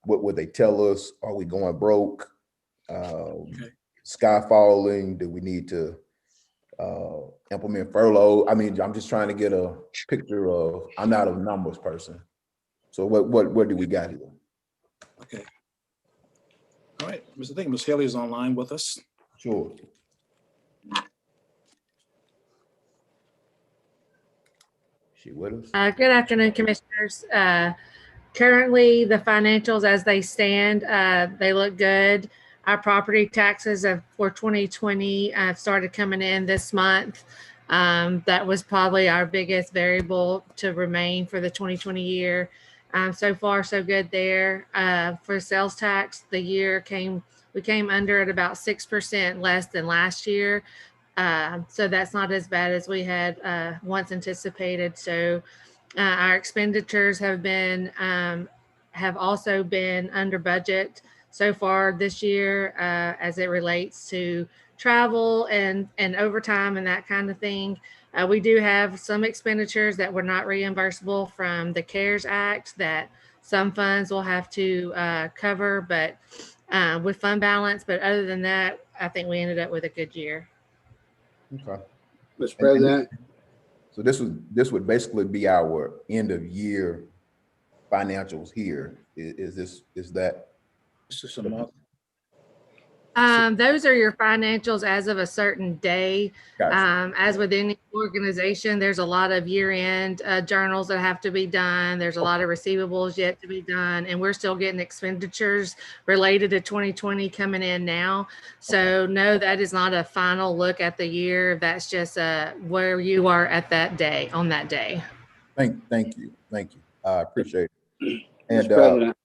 Speaker 16: what would they tell us? Are we going broke? Sky falling? Do we need to implement furlough? I mean, I'm just trying to get a picture of, I'm not a numbers person. So what do we got here?
Speaker 14: Okay. All right, I think Ms. Haley is online with us.
Speaker 16: Sure. She with us?
Speaker 17: Good afternoon, Commissioners. Currently, the financials as they stand, they look good. Our property taxes for 2020 started coming in this month. That was probably our biggest variable to remain for the 2020 year. So far, so good there. For sales tax, the year we came under at about 6% less than last year. So that's not as bad as we had once anticipated. So our expenditures have also been under budget so far this year as it relates to travel and overtime and that kind of thing. We do have some expenditures that were not reimbursable from the CARES Act that some funds will have to cover, but with fund balance. But other than that, I think we ended up with a good year.
Speaker 16: Okay.
Speaker 8: Mr. President.
Speaker 16: So this would basically be our end of year financials here. Is that?
Speaker 14: It's just a month.
Speaker 17: Those are your financials as of a certain day.
Speaker 16: Gotcha.
Speaker 17: As with any organization, there's a lot of year-end journals that have to be done. There's a lot of receivables yet to be done, and we're still getting expenditures related to 2020 coming in now. So no, that is not a final look at the year. That's just where you are at that day, on that day.
Speaker 16: Thank you. I appreciate it. And
Speaker 8: Mr. President.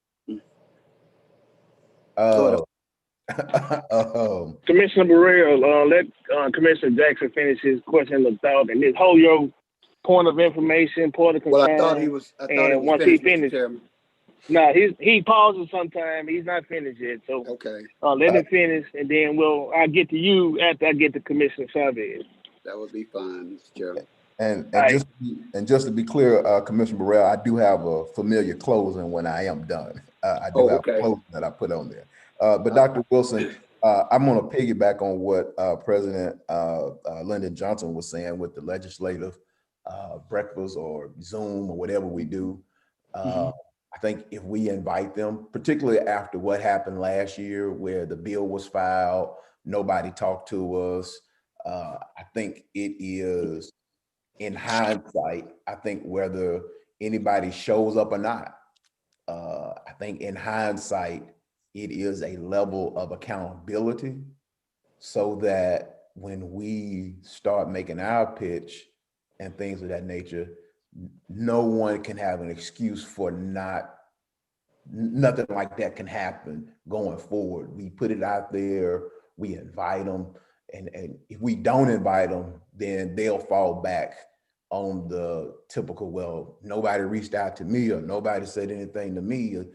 Speaker 2: Commissioner Burrell, let Commissioner Jackson finish his question of thought, and just hold your point of information, point of concern.
Speaker 8: Well, I thought he was
Speaker 2: once
Speaker 8: finished,
Speaker 2: he finished, no, he pauses sometime. He's not finished yet, so
Speaker 8: okay.
Speaker 2: Let him finish, and then I'll get to you after I get to Commissioner Chavez.
Speaker 8: That would be fine, Mr. Chairman.
Speaker 16: And just to be clear, Commissioner Burrell, I do have a familiar closing when I am done. I do have a closing that I put on there. But Dr. Wilson, I'm going to piggyback on what President Lyndon Johnson was saying with the legislative breakfast or Zoom or whatever we do. I think if we invite them, particularly after what happened last year where the bill was filed, nobody talked to us. I think it is, in hindsight, I think whether anybody shows up or not, I think in hindsight, it is a level of accountability so that when we start making our pitch and things of that nature, no one can have an excuse for nothing like that can happen going forward. We put it out there, we invite them, and if we don't invite them, then they'll fall back on the typical, well, nobody reached out to me or nobody said anything to me or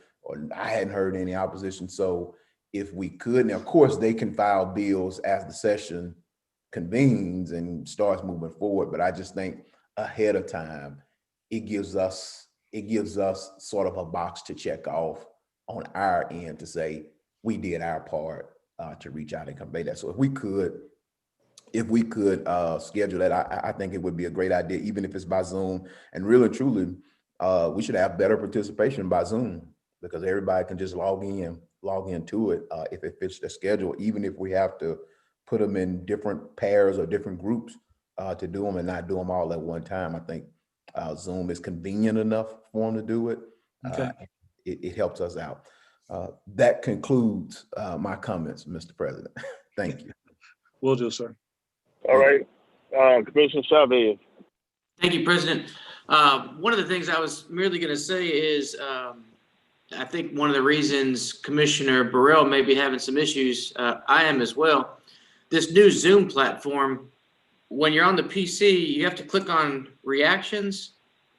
Speaker 16: I hadn't heard any opposition. So if we could, and of course they can file bills as the session convenes and starts moving forward, but I just think ahead of time, it gives us sort of a box to check off on our end to say we did our part to reach out and convey that. So if we could schedule that, I think it would be a great idea, even if it's by Zoom. And really, truly, we should have better participation by Zoom because everybody can just log into it if it fits their schedule, even if we have to put them in different pairs or different groups to do them and not do them all at one time. I think Zoom is convenient enough for them to do it.
Speaker 14: Okay.
Speaker 16: It helps us out. That concludes my comments, Mr. President. Thank you.
Speaker 14: Will do, sir.
Speaker 2: All right. Commissioner Chavez.
Speaker 11: Thank you, President. One of the things I was merely going to say is I think one of the reasons Commissioner Burrell may be having some issues, I am as well. This new Zoom platform, when you're on the PC, you have to click on reactions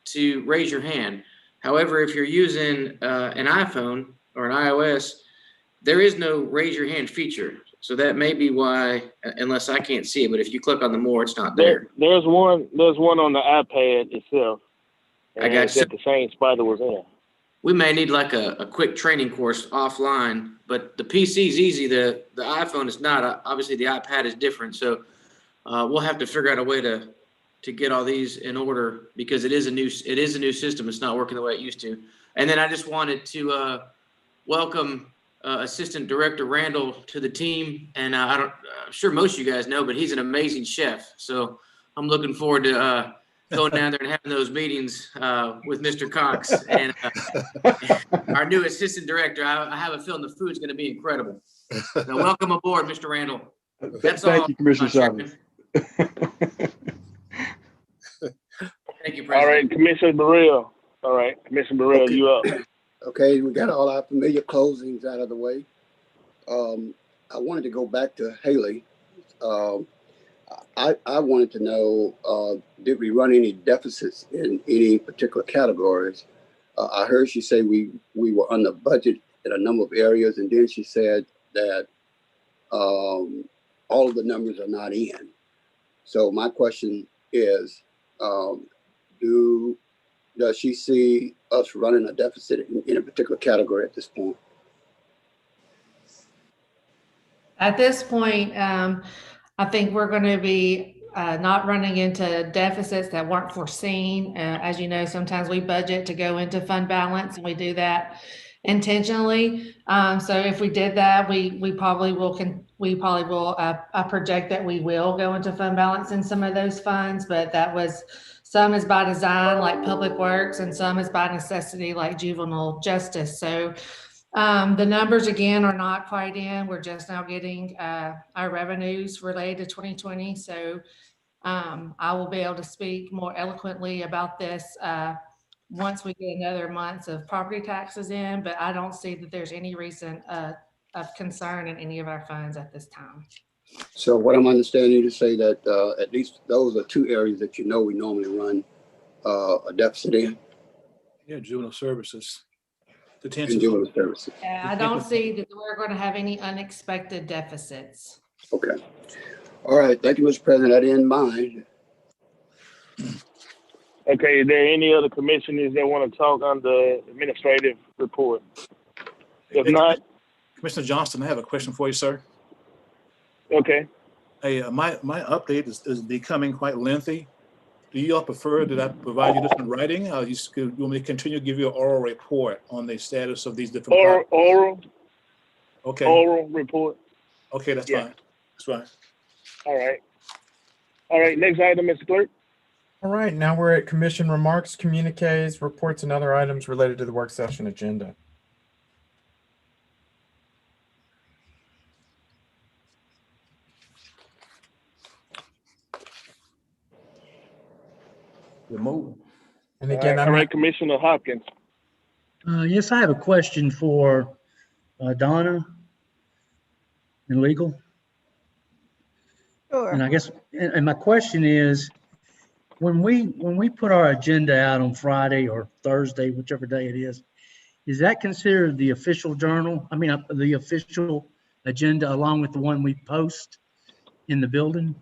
Speaker 11: to raise your hand. However, if you're using an iPhone or an iOS, there is no raise your hand feature. So that may be why, unless I can't see it, but if you click on the more, it's not there.
Speaker 2: There's one on the iPad itself.
Speaker 11: I got
Speaker 2: it's at the same spot it was in.
Speaker 11: We may need like a quick training course offline, but the PC is easy. The iPhone is not. Obviously, the iPad is different. So we'll have to figure out a way to get all these in order because it is a new system. It's not working the way it used to. And then I just wanted to welcome Assistant Director Randall to the team. And I'm sure most of you guys know, but he's an amazing chef. So I'm looking forward to going down there and having those meetings with Mr. Cox and our new assistant director. I have a feeling the food's going to be incredible. So welcome aboard, Mr. Randall. That's
Speaker 15: Thank
Speaker 11: all.
Speaker 15: you, Commissioner Chavez.
Speaker 11: Thank you, President.
Speaker 2: All right, Commissioner Burrell. All right, Commissioner Burrell,
Speaker 8: Okay.
Speaker 2: you up.
Speaker 8: Okay, we got all our familiar closings out of the way. I wanted to go back to Haley. I wanted to know, did we run any deficits in any particular categories? I heard she say we were under budget in a number of areas, and then she said that all of the numbers are not in. So my question is, does she see us running a deficit in a particular category at this point?
Speaker 17: At this point, I think we're going to be not running into deficits that weren't foreseen. As you know, sometimes we budget to go into fund balance, and we do that intentionally. So if we did that, we probably will. I project that we will go into fund balance in some of those funds, but some is by design, like Public Works, and some is by necessity, like Juvenile Justice. So the numbers again are not quite in. We're just now getting our revenues related to 2020. So I will be able to speak more eloquently about this once we get another month of property taxes in, but I don't see that there's any reason of concern in any of our funds at this time.
Speaker 8: So what I'm understanding you to say that at least those are two areas that we normally run a deficit in.
Speaker 14: Yeah, juvenile services.
Speaker 8: Detention. Juvenile services.
Speaker 17: Yeah, I don't see that we're going to have any unexpected deficits.
Speaker 8: Okay. All right. Thank you, Mr. President. I didn't mind.
Speaker 2: Okay, is there any other commissioners that want to talk on the administrative report? If not,
Speaker 14: Commissioner Johnston, I have a question for you, sir.
Speaker 2: Okay.
Speaker 14: Hey, my update is becoming quite lengthy. Do you all prefer that I provide you this in writing? Or you want me to continue to give you an oral report on the status of these different
Speaker 2: oral?
Speaker 14: Okay.
Speaker 2: Oral report.
Speaker 14: Okay, that's fine. That's fine.
Speaker 2: All right. All right, next item, Mr. Clerk.
Speaker 1: All right, now we're at commission remarks, communiques, reports, and other items related to the work session agenda. And again,
Speaker 2: all right, Commissioner Hopkins.
Speaker 10: Yes, I have a question for Donna in legal.
Speaker 18: Sure.
Speaker 10: And I guess, and my question is, when we put our agenda out on Friday or Thursday, whichever day it is that considered the official journal? I mean, the official agenda along with the one we post in the building?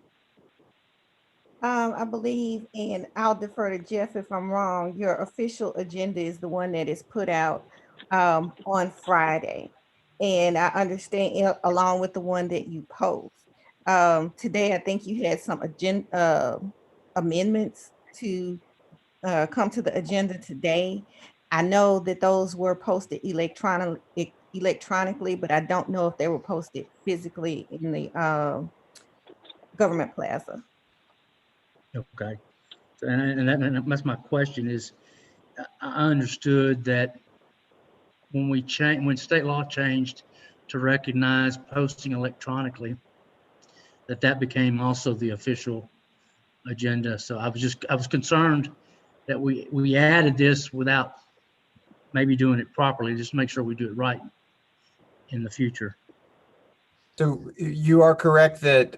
Speaker 18: I believe, and I'll defer to Jeff if I'm wrong, your official agenda is the one that is put out on Friday. And I understand along with the one that you post. Today, I think you had some agenda amendments to come to the agenda today. I know that those were posted electronically, but I don't know if they were posted physically in the government plaza.
Speaker 10: Okay. And that's my question is, I understood that when state law changed to recognize posting electronically, that became also the official agenda. So I was concerned that we added this without maybe doing it properly. Just make sure we do it right in the future.
Speaker 1: So you are correct that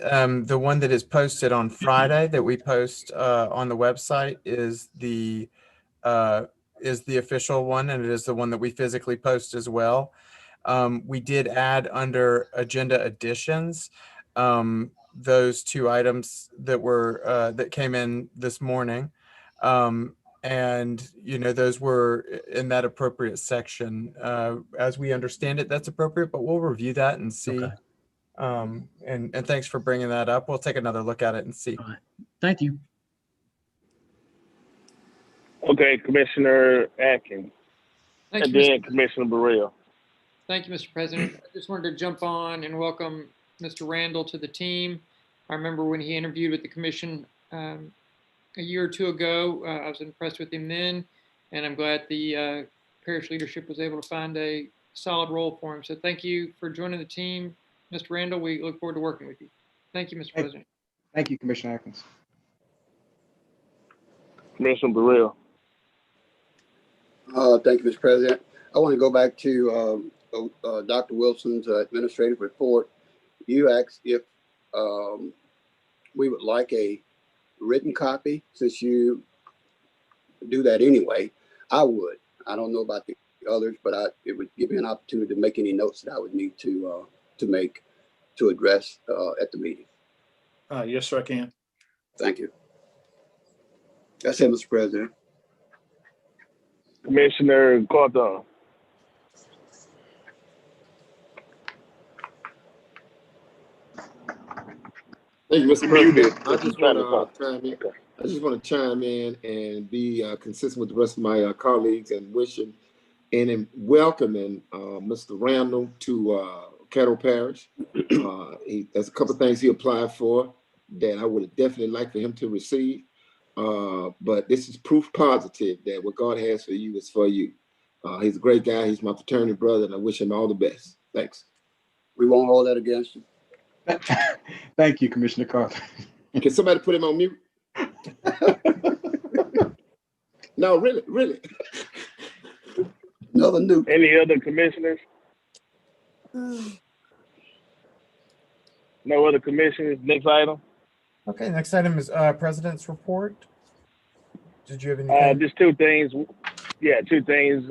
Speaker 1: the one that is posted on Friday that we post on the website is the official one, and it is the one that we physically post as well. We did add under agenda additions those two items that were that came in this morning, and those were in that appropriate section. As we understand it, that's appropriate, but we'll review that and see.
Speaker 10: Okay.
Speaker 1: And thanks for bringing that up. We'll take another look at it and see.
Speaker 10: All right. Thank you.
Speaker 2: Okay, Commissioner Atkins,
Speaker 5: Thank
Speaker 2: and
Speaker 5: you,
Speaker 2: then Commissioner Burrell.
Speaker 5: Thank you, Mr. President. I just wanted to jump on and welcome Mr. Randall to the team. I remember when he interviewed with the commission a year or two ago. I was impressed with him then, and I'm glad the parish leadership was able to find a solid role for him. So thank you for joining the team, Mr. Randall. We look forward to working with you. Thank you, Mr. President.
Speaker 15: Thank you, Commissioner Atkins.
Speaker 2: Commissioner Burrell.
Speaker 8: Thank you, Mr. President. I want to go back to Dr. Wilson's administrative report. You asked if we would like a written copy. Since you do that anyway, I would. I don't know about the others, but it would give me an opportunity to make any notes that I would need to make to address at the meeting.
Speaker 14: Yes, sir, I can.
Speaker 8: Thank you. That's it, Mr. President.
Speaker 2: Commissioner Cordon.
Speaker 3: Thank you, Mr. President. I
Speaker 2: just
Speaker 3: want to chime in and be consistent with the rest of my colleagues and wishing and welcoming Mr. Randall to Caddo Parish. There's a couple of things he applied for that I would have definitely liked for him to receive. But this is proof positive that what God has for you is for you. He's a great guy. He's my fraternity brother, and I wish him all the best. Thanks.
Speaker 8: We won't hold that against you.
Speaker 15: Thank you, Commissioner Carter.
Speaker 3: Can somebody put him on mute? No, really.
Speaker 8: Another new.
Speaker 2: Any other commissioners? No other commissioners. Next item.
Speaker 1: Okay, next item is President's report. Did you have anything?
Speaker 2: Just two things. Yeah, two things.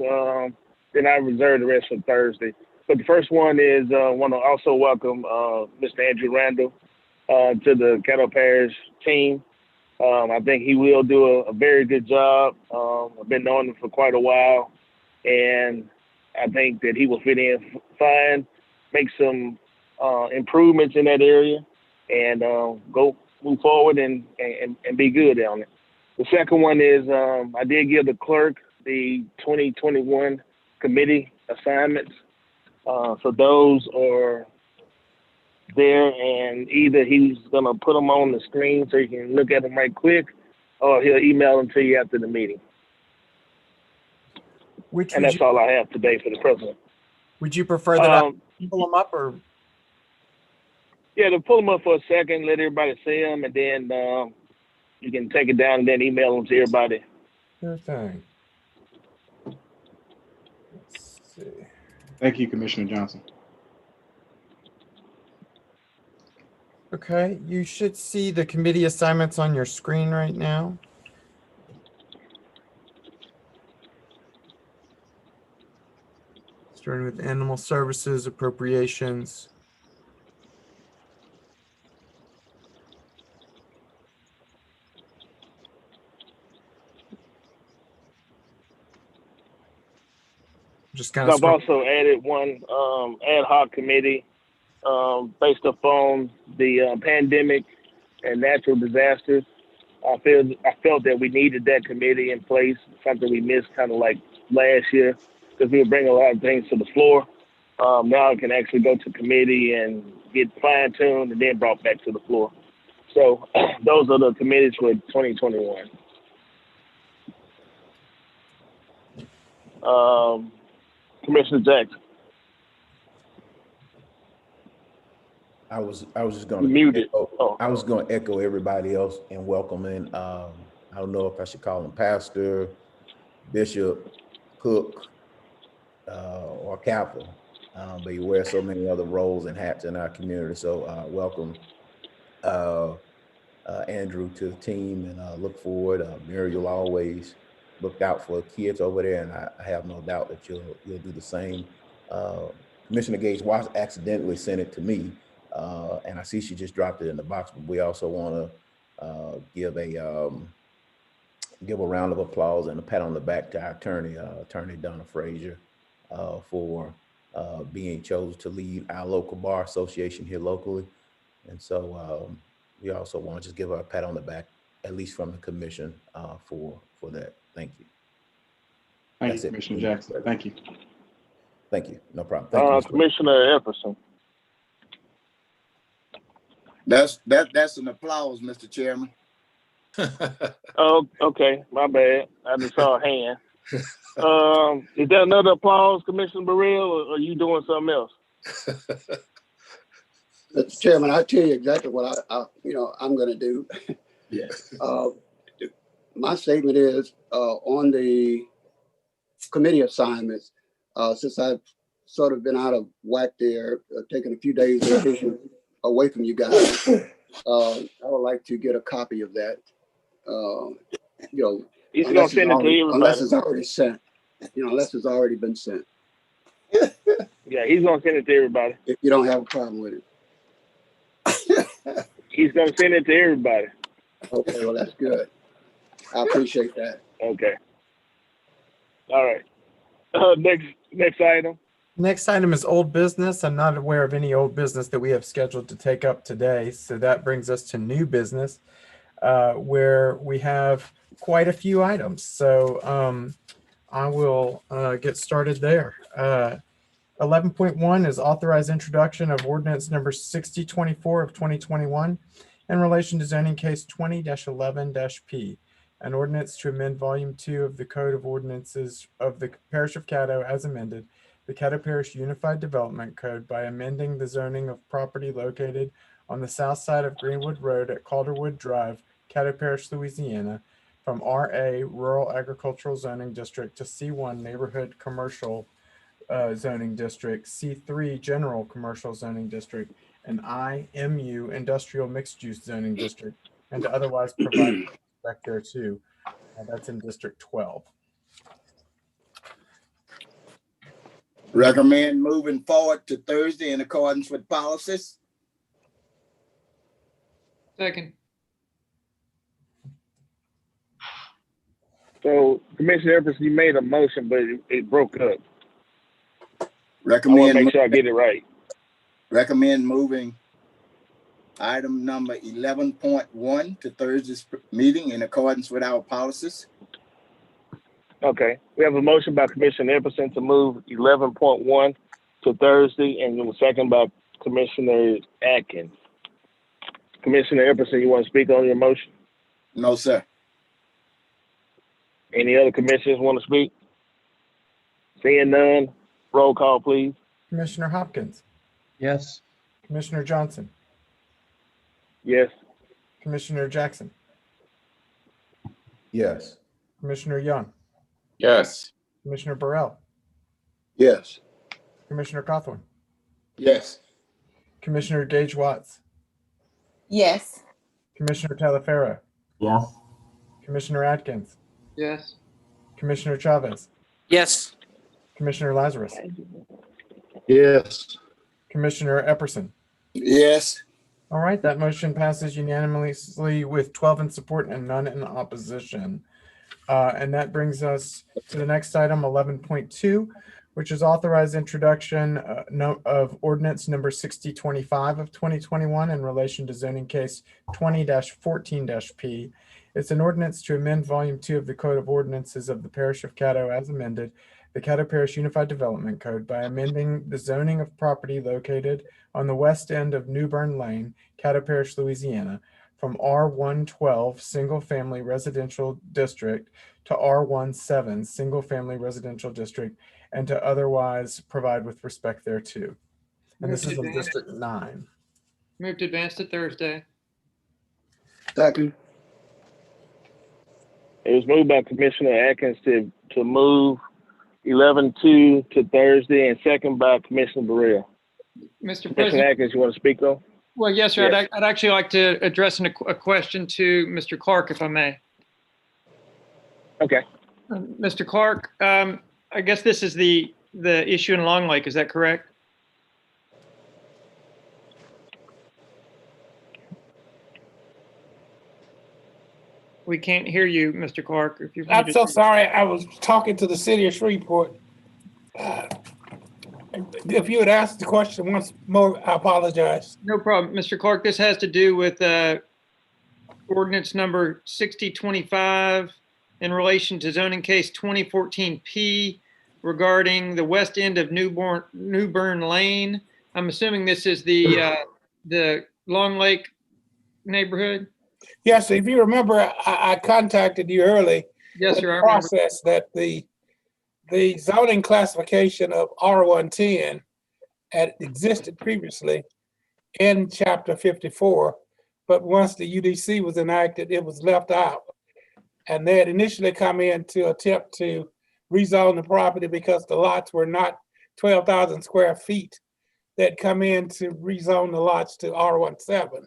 Speaker 2: Then I reserve the rest for Thursday. But the first one is I want to also welcome Mr. Andrew Randall to the Caddo Parish team. I think he will do a very good job. I've been knowing him for quite a while, and I think that he will fit in fine, make some improvements in that area, and go move forward and be good on it. The second one is I did give the clerk the 2021 committee assignments. So those are there, and either he's going to put them on the screen so you can look at them right quick, or he'll email them to you after the meeting. And that's all I have today for the president.
Speaker 1: Would you prefer that I pull them up, or?
Speaker 2: Yeah, to pull them up for a second, let everybody see them, and then you can take it down and then email them to everybody.
Speaker 1: Sure thing. Let's see.
Speaker 15: Thank you, Commissioner Johnson.
Speaker 1: Okay, you should see the committee assignments on your screen right now. Starting with Animal Services, Appropriations. Just kind of.
Speaker 2: I've also added one ad hoc committee based upon the pandemic and natural disasters. I felt that we needed that committee in place, something we missed kind of like last year, because we were bringing a lot of things to the floor. Now it can actually go to committee and get fine-tuned and then brought back to the floor. So those are the committees for 2021. Commissioner Jackson.
Speaker 16: I was just going to
Speaker 2: muted.
Speaker 16: I was going to echo everybody else in welcoming. I I don't know if I should call him pastor, bishop, cook, or captain, but he wears so many other roles and hats in our community. So welcome, Andrew, to the team, and look forward. Muriel always looked out for kids over there, and I have no doubt that you'll do the same. Commissioner Gates Watts accidentally sent it to me, and I see she just dropped it in the box. But we also want to give a round of applause and a pat on the back to our attorney Donna Frazier, for being chosen to lead our local bar association here locally. And so we also want to just give her a pat on the back, at least from the commission, for that. Thank you.
Speaker 15: Thank you, Commissioner Jackson. Thank you.
Speaker 16: Thank you. No problem. Thank you, Mr.
Speaker 2: Commissioner Epperson.
Speaker 7: That's an applause, Mr. Chairman.
Speaker 2: Oh, okay. My bad. I just saw a hand. Is there another applause, Commissioner Burrell, or are you doing something else?
Speaker 8: Mr. Chairman, I tell you exactly what I'm going to do.
Speaker 7: Yeah.
Speaker 8: My statement is on the committee assignments, since I've sort of been out of whack there, taking a few days vacation away from you guys, I would like to get a copy of that.
Speaker 2: He's going to send it to everybody.
Speaker 8: Unless it's already sent, unless it's already been sent.
Speaker 2: Yeah, he's going to send it to everybody.
Speaker 8: If you don't have a problem with it.
Speaker 2: He's going to send it to everybody.
Speaker 8: Okay, well, that's good. I appreciate that.
Speaker 2: Okay. All right. Next item.
Speaker 1: Next item is old business. I'm not aware of any old business that we have scheduled to take up today. So that brings us to new business, where we have quite a few items. So I will get started there. 11.1 is authorized introduction of ordinance number 6024 of 2021 in relation to zoning case 20-11-P, an ordinance to amend volume 2 of the Code of Ordinances of the Parish of Caddo as amended, the Caddo Parish Unified Development Code, by amending the zoning of property located on the south side of Greenwood Road at Calderwood Drive, Caddo Parish, Louisiana, from RA Rural Agricultural Zoning District to C1 Neighborhood Commercial Zoning District, C3 General Commercial Zoning District, and IMU Industrial Mixed Use Zoning District, and to otherwise provide respect thereto. That's in District 12.
Speaker 7: Recommend moving forward to Thursday in accordance with policies.
Speaker 5: Second.
Speaker 2: So, Commissioner Epperson, you made a motion, but it broke up. I want
Speaker 7: Recommend
Speaker 2: to make sure I get it right.
Speaker 7: Recommend moving item number 11.1 to Thursday's meeting in accordance with our policies.
Speaker 2: Okay. We have a motion by Commissioner Epperson to move 11.1 to Thursday, and a second by Commissioner Atkins. Commissioner Epperson, you want to speak on your motion?
Speaker 7: No, sir.
Speaker 2: Any other commissioners want to speak? Seeing none, roll call, please.
Speaker 1: Commissioner Hopkins,
Speaker 10: Yes.
Speaker 1: Commissioner Johnson,
Speaker 2: Yes.
Speaker 1: Commissioner Jackson,
Speaker 16: Yes.
Speaker 1: Commissioner Young,
Speaker 12: Yes.
Speaker 1: Commissioner Burrell,
Speaker 8: Yes.
Speaker 1: Commissioner Cawthorn,
Speaker 7: Yes.
Speaker 1: Commissioner Gage Watts,
Speaker 9: Yes.
Speaker 1: Commissioner Talaferro,
Speaker 4: Yes.
Speaker 1: Commissioner Atkins,
Speaker 5: Yes.
Speaker 1: Commissioner Chavez,
Speaker 11: Yes.
Speaker 1: Commissioner Lazarus,
Speaker 8: Yes.
Speaker 1: Commissioner Epperson.
Speaker 7: Yes.
Speaker 1: All right, that motion passes unanimously with 12 in support and none in opposition. And that brings us to the next item, 11.2, which is authorized introduction of ordinance number 6025 of 2021 in relation to zoning case 20-14-P. It's an ordinance to amend volume 2 of the Code of Ordinances of the Parish of Caddo as amended, the Caddo Parish Unified Development Code, by amending the zoning of property located on the west end of New Bern Lane, Caddo Parish, Louisiana, from R112 Single Family Residential District to R17 Single Family Residential District, and to otherwise provide with respect thereto. And this is in District 9.
Speaker 5: Move to advance to Thursday.
Speaker 8: Second.
Speaker 2: It was moved by Commissioner Atkins to move 11-2 to Thursday, and second by Commissioner Burrell.
Speaker 5: Mr.
Speaker 2: Commissioner
Speaker 5: President.
Speaker 2: Atkins, you want to speak though?
Speaker 5: Well, yes, sir.
Speaker 2: Yes.
Speaker 5: I'd actually like to address a question to Mr. Clark, if I may.
Speaker 2: Okay.
Speaker 5: Mr. Clark, I guess this is the issue in Long Lake. Is that correct? We can't hear you, Mr. Clark. If you
Speaker 13: I'm so sorry. I was talking to the city of Shreveport. If you had asked the question once more, I apologize.
Speaker 5: No problem. Mr. Clark, this has to do with ordinance number 6025 in relation to zoning case 2014P regarding the west end of New Bern Lane. I'm assuming this is the Long Lake neighborhood?
Speaker 13: Yes, if you remember, I contacted you early.
Speaker 5: Yes,
Speaker 13: in
Speaker 5: sir.
Speaker 13: the process that the zoning classification of R110 had existed previously in chapter 54, but once the UDC was enacted, it was left out. And they had initially come in to attempt to rezone the property because the lots were not 12,000 square feet. They'd come in to rezone the lots to R17.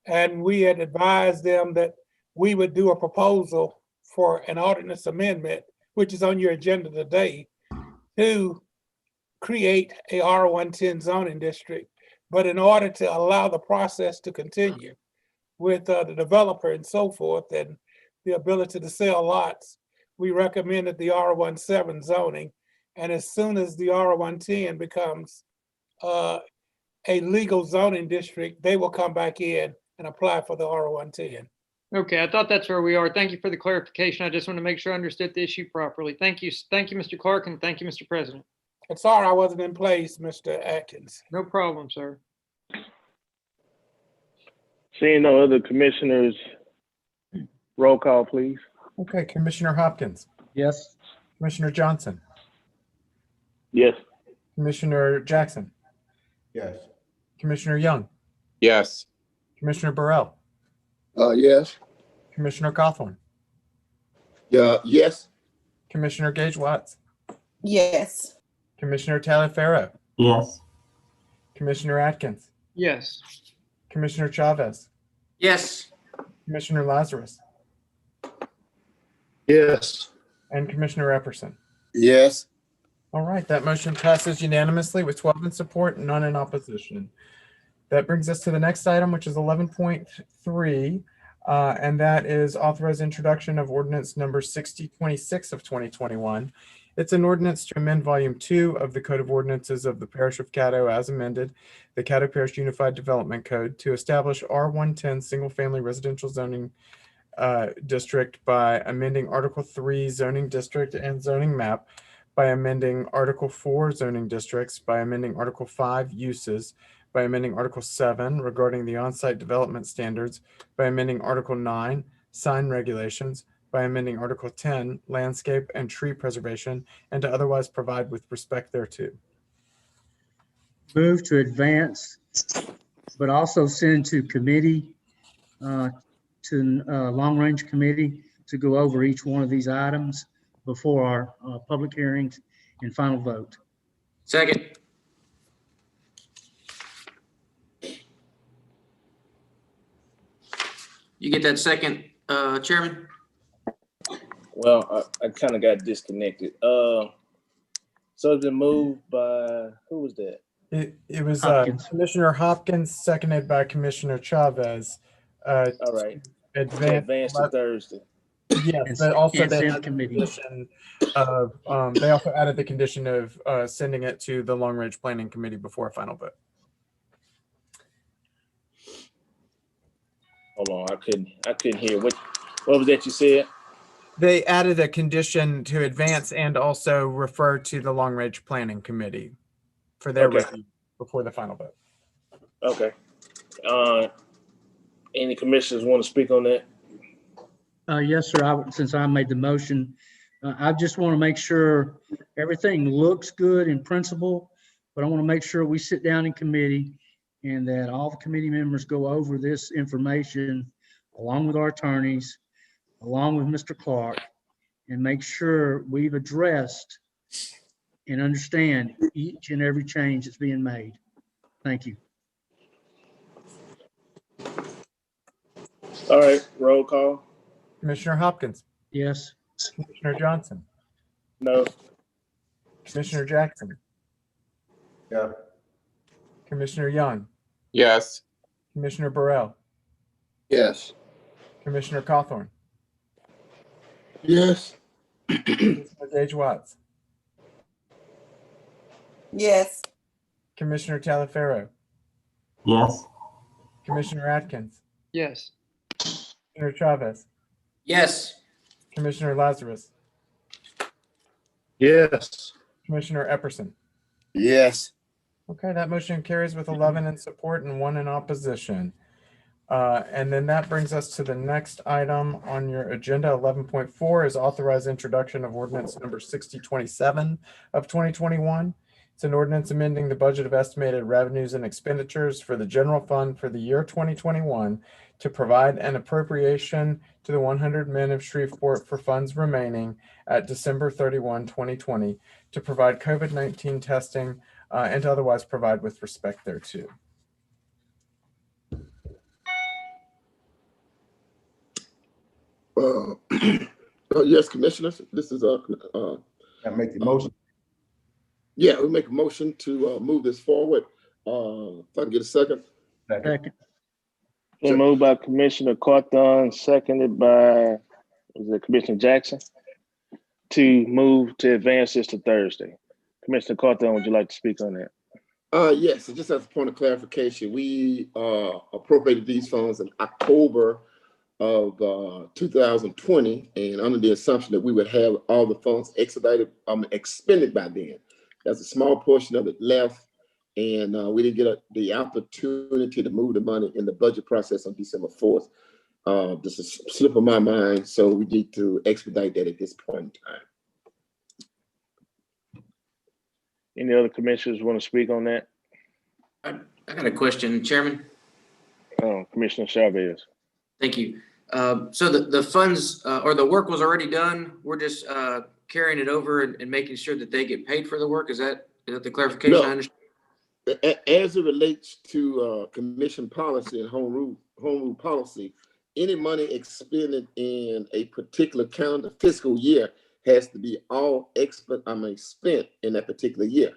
Speaker 13: And we had advised them that we would do a proposal for an ordinance amendment, which is on your agenda today, to create a R110 zoning district. But in order to allow the process to continue with the developer and so forth, and the ability to sell lots, we recommended the R17 zoning. And as soon as the R110 becomes a legal zoning district, they will come back in and apply for the R110.
Speaker 5: Okay, I thought that's where we are. Thank you for the clarification. I just want to make sure I understood the issue properly. Thank you, Mr. Clark, and thank you, Mr. President.
Speaker 13: I'm sorry I wasn't in place, Mr. Atkins.
Speaker 5: No problem, sir.
Speaker 2: Seeing no other commissioners, roll call, please.
Speaker 1: Okay, Commissioner Hopkins,
Speaker 10: Yes.
Speaker 1: Commissioner Johnson,
Speaker 2: Yes.
Speaker 1: Commissioner Jackson,
Speaker 16: Yes.
Speaker 1: Commissioner Young,
Speaker 12: Yes.
Speaker 1: Commissioner Burrell,
Speaker 8: Yes.
Speaker 1: Commissioner Cawthorn,
Speaker 3: Yes.
Speaker 1: Commissioner Gage Watts,
Speaker 9: Yes.
Speaker 1: Commissioner Taliaferro,
Speaker 4: Yes.
Speaker 1: Commissioner Atkins,
Speaker 5: Yes.
Speaker 1: Commissioner Chavez,
Speaker 11: Yes.
Speaker 1: Commissioner Lazarus,
Speaker 8: Yes.
Speaker 1: and Commissioner Epperson.
Speaker 7: Yes.
Speaker 1: All right, that motion passes unanimously with 12 in support and none in opposition. That brings us to the next item, which is 11.3, and that is authorized introduction of ordinance number 6026 of 2021. It's an ordinance to amend Volume 2 of the Code of Ordinances of the Parish of Caddo as amended, the Caddo Parish Unified Development Code, to establish R110 single-family residential zoning district by amending Article 3 zoning district and zoning map, by amending Article 4 zoning districts, by amending Article 5 uses, by amending Article 7 regarding the on-site development standards, by amending Article 9 sign regulations, by amending Article 10 landscape and tree preservation, and to otherwise provide with respect thereto.
Speaker 10: Move to advance, but also send to committee, to long-range committee to go over each one of these items before our public hearings and final vote.
Speaker 11: Second. You get that second, Chairman?
Speaker 2: Well, I kind of got disconnected. So it's been moved by, who was that?
Speaker 1: It was
Speaker 10: Hopkins.
Speaker 1: Commissioner Hopkins, seconded by Commissioner Chavez.
Speaker 2: All right. Advance to Thursday.
Speaker 1: Yes, but also
Speaker 10: And
Speaker 1: they
Speaker 10: send
Speaker 1: had the
Speaker 10: committee.
Speaker 1: condition of, they also added the condition of sending it to the Long Range Planning Committee before a final vote.
Speaker 2: Hold on, I couldn't hear. What was that you said?
Speaker 1: They added a condition to advance and also refer to the Long Range Planning Committee for their
Speaker 2: Okay.
Speaker 1: review before the final vote.
Speaker 2: Okay. Any commissioners want to speak on that?
Speaker 10: Yes, sir. Since I made the motion, I just want to make sure everything looks good in principle, but I want to make sure we sit down in committee and that all the committee members go over this information along with our attorneys along with Mr. Clark, and make sure we've addressed and understand each and every change that's being made. Thank you.
Speaker 2: All right, roll call.
Speaker 1: Commissioner Hopkins,
Speaker 10: Yes.
Speaker 1: Commissioner Johnson,
Speaker 2: No.
Speaker 1: Commissioner Jackson,
Speaker 16: Yeah.
Speaker 1: Commissioner Young,
Speaker 19: Yes.
Speaker 1: Commissioner Burrell,
Speaker 8: Yes.
Speaker 1: Commissioner Cawthorn,
Speaker 8: Yes.
Speaker 1: Commissioner Gage Watts,
Speaker 9: Yes.
Speaker 1: Commissioner Talaferro,
Speaker 4: Yes.
Speaker 1: Commissioner Atkins,
Speaker 5: Yes.
Speaker 1: Commissioner Chavez,
Speaker 11: Yes.
Speaker 1: Commissioner Lazarus,
Speaker 2: Yes.
Speaker 1: Commissioner Epperson.
Speaker 7: Yes.
Speaker 1: Okay, that motion carries with 11 in support and 1 in opposition. And then that brings us to the next item on your agenda. 11.4 is authorized introduction of ordinance number 6027 of 2021. It's an ordinance amending the budget of estimated revenues and expenditures for the general fund for the year 2021 to provide an appropriation to the 100 men of Shreveport for funds remaining at December 31, 2020 to provide COVID-19 testing and to otherwise provide with respect thereto.
Speaker 3: Yes, commissioners, this is
Speaker 16: I make the motion.
Speaker 3: Yeah, we make a motion to move this forward. If I can get a second.
Speaker 10: Second.
Speaker 2: Been moved by Commissioner Cawthorn, seconded by Commissioner Jackson to move to advance this to Thursday. Commissioner Cawthorn, would you like to speak on that?
Speaker 3: Yes, so just as a point of clarification, we appropriated these funds in October of 2020, and under the assumption that we would have all the funds expended by then. There's a small portion of it left, and we didn't get the opportunity to move the money in the budget process on December 4th. This is a slip of my mind, so we need to expedite that at this point in time.
Speaker 2: Any other commissioners want to speak on that?
Speaker 11: I got a question, Chairman.
Speaker 2: Commissioner Chavez.
Speaker 11: Thank you. So the funds or the work was already done. We're just carrying it over and making sure that they get paid for the work. Is that the clarification?
Speaker 3: No.
Speaker 11: I understand?
Speaker 3: As it relates to commission policy and home rule policy, any money expended in a particular calendar fiscal year has to be all spent in that particular year.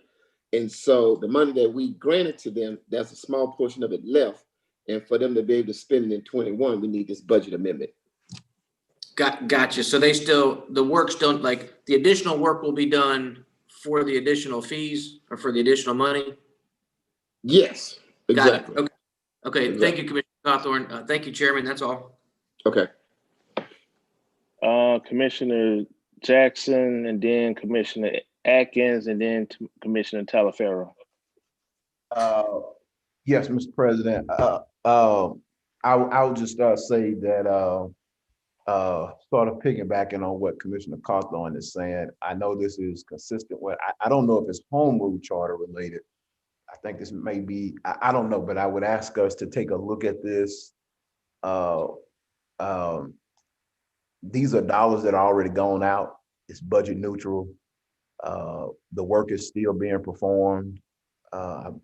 Speaker 3: And so the money that we granted to them, there's a small portion of it left. And for them to be able to spend it in 21, we need this budget amendment.
Speaker 11: Gotcha. So the work's done, like the additional work will be done for the additional fees or for the additional money?
Speaker 3: Yes, exactly.
Speaker 11: Got it. Okay.
Speaker 3: Exactly.
Speaker 11: Thank you, Commissioner Cawthorn. Thank you, Chairman. That's all.
Speaker 3: Okay.
Speaker 2: Commissioner Jackson, and then Commissioner Atkins, and then Commissioner Talaferro.
Speaker 16: Yes, Mr. President. I'll just say that sort of piggybacking on what Commissioner Cawthorn is saying. I know this is consistent with, I don't know if it's home rule charter related. I think this may be, I don't know, but I would ask us to take a look at this. These are dollars that are already gone out. It's budget neutral. The work is still being performed.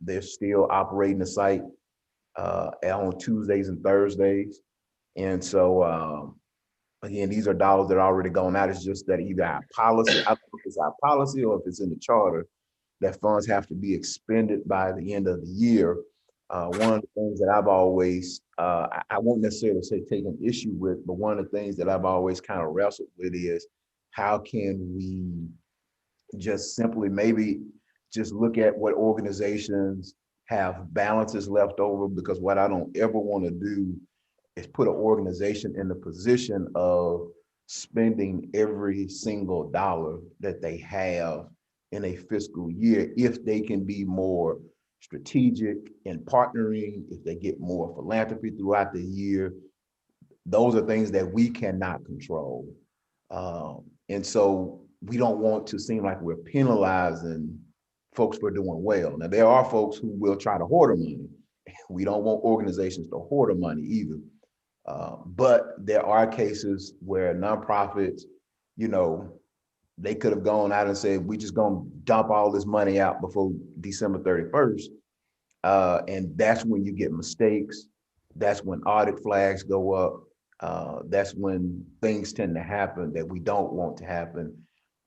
Speaker 16: They're still operating the site on Tuesdays and Thursdays. And so, again, these are dollars that are already gone out. It's just that either our policy, I don't know if it's our policy or if it's in the charter, that funds have to be expended by the end of the year. One of the things that I've always, I won't necessarily say take an issue with, but one of the things that I've always kind of wrestled with is how can we just simply maybe just look at what organizations have balances left over, because what I don't ever want to do is put an organization in the position of spending every single dollar that they have in a fiscal year if they can be more strategic in partnering, if they get more philanthropy throughout the year. Those are things that we cannot control. And so we don't want to seem like we're penalizing folks for doing well. Now, there are folks who will try to hoard our money. We don't want organizations to hoard our money either. But there are cases where nonprofits, you know, they could have gone out and said, we just gonna dump all this money out before December 31st. And that's when you get mistakes. That's when audit flags go up. That's when things tend to happen that we don't want to happen.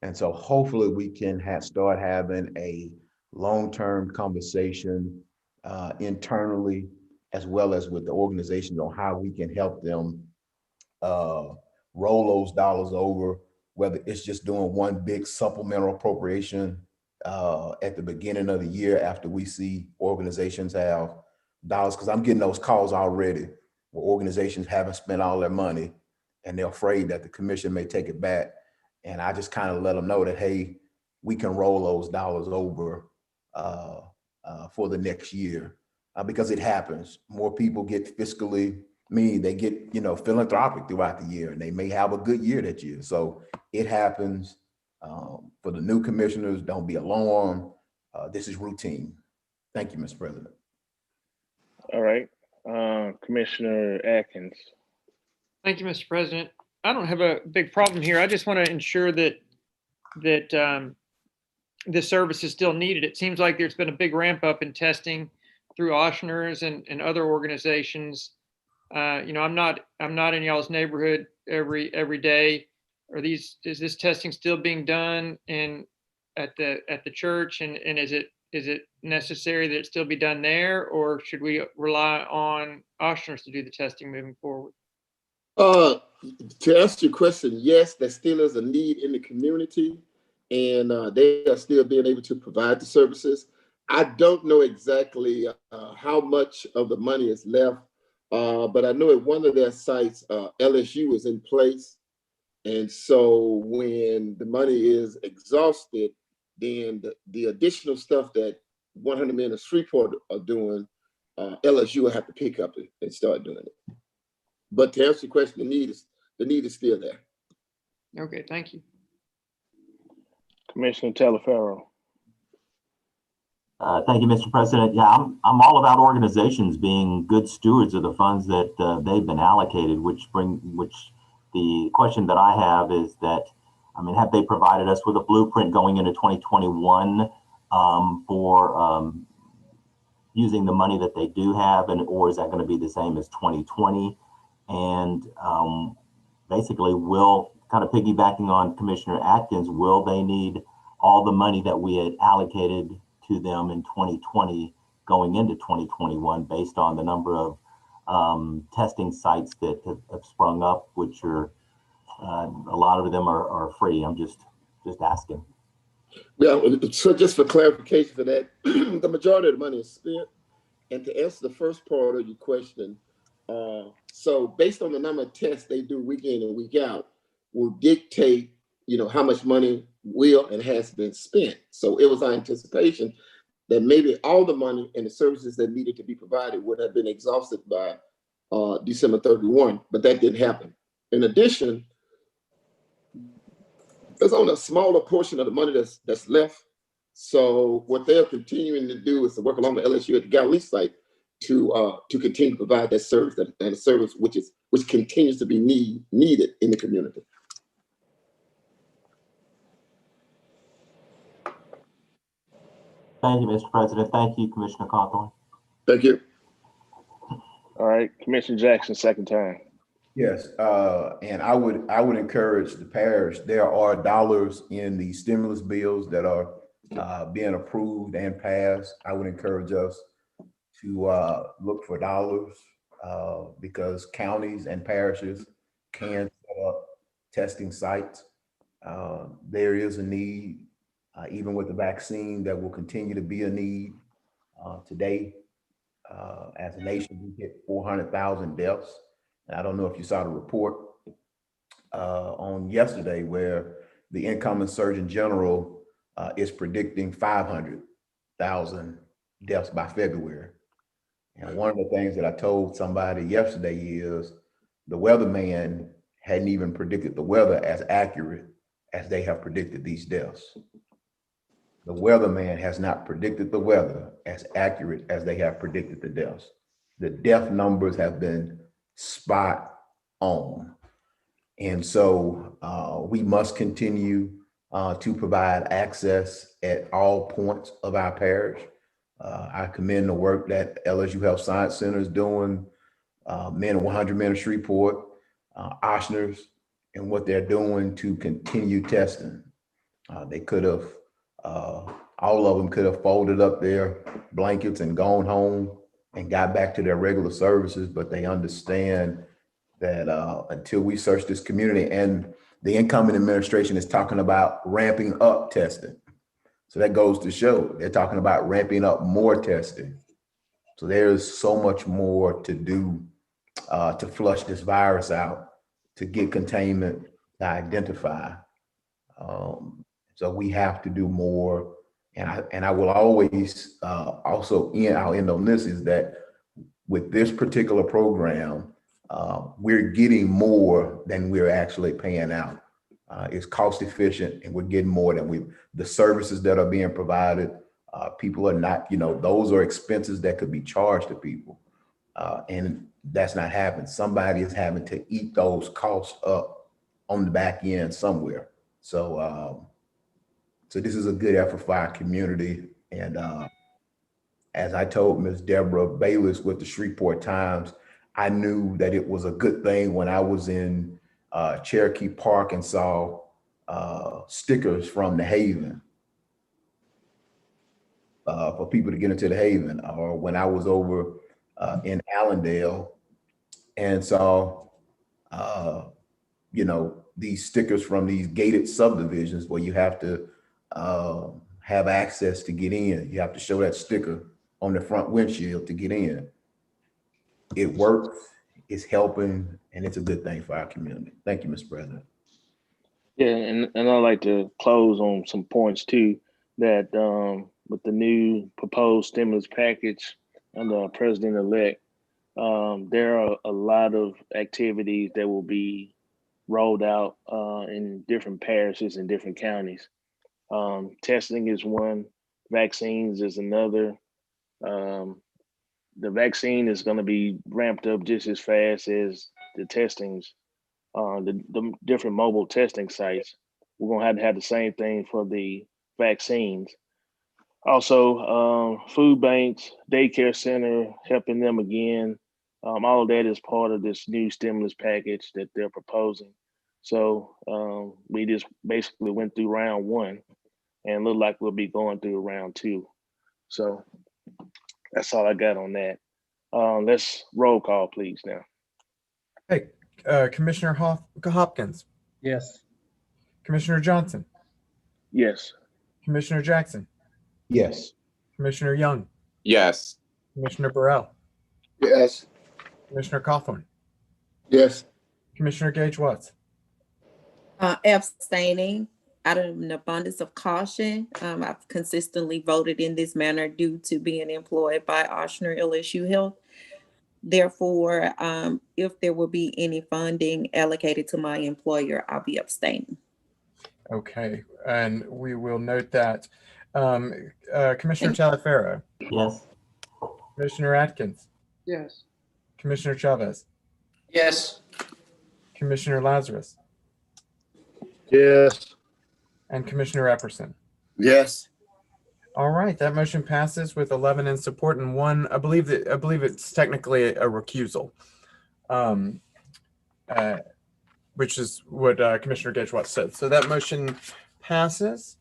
Speaker 16: And so hopefully we can start having a long-term conversation internally, as well as with the organizations, on how we can help them roll those dollars over, whether it's just doing one big supplemental appropriation at the beginning of the year after we see organizations have dollars, because I'm getting those calls already where organizations haven't spent all their money and they're afraid that the commission may take it back. And I just kind of let them know that, hey, we can roll those dollars over for the next year because it happens. More people get fiscally, meaning they get, you know, philanthropic throughout the year, and they may have a good year that year. So it happens. For the new commissioners, don't be alarmed. This is routine. Thank you, Mr. President.
Speaker 2: All right, Commissioner Atkins.
Speaker 5: Thank you, Mr. President. I don't have a big problem here. I just want to ensure that this service is still needed. It seems like there's been a big ramp up in testing through Oshner's and other organizations. You know, I'm not in y'all's neighborhood every day. Is this testing still being done at the church, and is it necessary that it still be done there, or should we rely on Oshner's to do the testing moving forward?
Speaker 3: To answer your question, yes, there still is a need in the community, and they are still being able to provide the services. I don't know exactly how much of the money is left, but I know at one of their sites, LSU is in place. And so when the money is exhausted, then the additional stuff that 100 Men of Shreveport are doing, LSU will have to pick up and start doing it. But to answer your question, the need is still there.
Speaker 5: Okay, thank you.
Speaker 2: Commissioner Talaferro.
Speaker 4: Thank you, Mr. President. Yeah, I'm all about organizations being good stewards of the funds that they've been allocated, which the question that I have is that, I mean, have they provided us with a blueprint going into 2021 for using the money that they do have, or is that going to be the same as 2020? And basically, kind of piggybacking on Commissioner Atkins, will they need all the money that we had allocated to them in 2020 going into 2021 based on the number of testing sites that have sprung up, which are a lot of them are free? I'm just asking.
Speaker 3: Yeah, so just for clarification for that, the majority of the money is spent. And to answer the first part of your question, so based on the number of tests they do week in and week out will dictate, you know, how much money will and has been spent. So it was our anticipation that maybe all the money and the services that needed to be provided would have been exhausted by December 31, but that didn't happen. In addition, there's only a smaller portion of the money that's left. So what they're continuing to do is to work along the LSU at the Galilee site to continue to provide that service, and a service which continues to be needed in the community.
Speaker 4: Thank you, Mr. President. Thank you, Commissioner Cawthorn.
Speaker 3: Thank you.
Speaker 2: All right, Commissioner Jackson, second time.
Speaker 16: Yes, and I would encourage the parish. There are dollars in the stimulus bills that are being approved and passed. I would encourage us to look for dollars because counties and parishes can set up testing sites. There is a need, even with the vaccine, there will continue to be a need. Today, as a nation, we hit 400,000 deaths. And I don't know if you saw the report on yesterday where the incoming Surgeon General is predicting 500,000 deaths by February. And one of the things that I told somebody yesterday is the weatherman hadn't even predicted the weather as accurate as they have predicted these deaths. The weatherman has not predicted the weather as accurate as they have predicted the deaths. The death numbers have been spot on. And so we must continue to provide access at all points of our parish. I commend the work that LSU Health Science Center is doing, Men of 100 Men of Shreveport, Oshners, and what they're doing to continue testing. They could have, all of them could have folded up their blankets and gone home and got back to their regular services, but they understand that until we search this community, and the incoming administration is talking about ramping up testing. So that goes to show they're talking about ramping up more testing. So there's so much more to do to flush this virus out, to get containment, to identify. So we have to do more. And I will always also I'll end on this, is that with this particular program, we're getting more than we're actually paying out. It's cost efficient, and we're getting more than the services that are being provided. People are not, those are expenses that could be charged to people. And that's not happening. Somebody is having to eat those costs up on the back end somewhere. So, so this is a good effort for our community. And as I told Ms. Deborah Bayless with the Shreveport Times, I knew that it was a good thing when I was in Cherokee Park and saw stickers from the Haven for people to get into the Haven, or when I was over in Allendale and saw, these stickers from these gated subdivisions where you have to have access to get in. You have to show that sticker on the front windshield to get in. It works, it's helping, and it's a good thing for our community. Thank you, Mr. President.
Speaker 2: Yeah, and I'd like to close on some points too, that with the new proposed stimulus package under President-elect, there are a lot of activities that will be rolled out in different parishes and different counties. Testing is one, vaccines is another. The vaccine is going to be ramped up just as fast as the testings, the different mobile testing sites. We're going to have the same thing for the vaccines. Also, food banks, daycare center, helping them again. All of that is part of this new stimulus package that they're proposing. So we just basically went through round one, and look like we'll be going through round two. So that's all I got on that. Let's roll call, please, now.
Speaker 1: Hey, Commissioner Hopkins.
Speaker 10: Yes.
Speaker 1: Commissioner Johnson.
Speaker 2: Yes.
Speaker 1: Commissioner Jackson.
Speaker 16: Yes.
Speaker 1: Commissioner Young.
Speaker 19: Yes.
Speaker 1: Commissioner Burrell.
Speaker 8: Yes.
Speaker 1: Commissioner Cawthorn.
Speaker 8: Yes.
Speaker 1: Commissioner Gage Watts.
Speaker 9: Abstaining out of an abundance of caution. I've consistently voted in this manner due to being employed by Ochsner LSU Health. Therefore, if there will be any funding allocated to my employer, I'll be abstaining.
Speaker 1: Okay, and we will note that. Commissioner Talaferro.
Speaker 4: Yes.
Speaker 1: Commissioner Atkins.
Speaker 5: Yes.
Speaker 1: Commissioner Chavez.
Speaker 11: Yes.
Speaker 1: Commissioner Lazarus.
Speaker 8: Yes.
Speaker 1: And Commissioner Epperson.
Speaker 8: Yes.
Speaker 1: All right, that motion passes with 11 in support and one. I believe it's technically a recusal, which is what Commissioner Gage Watts said. So that motion passes,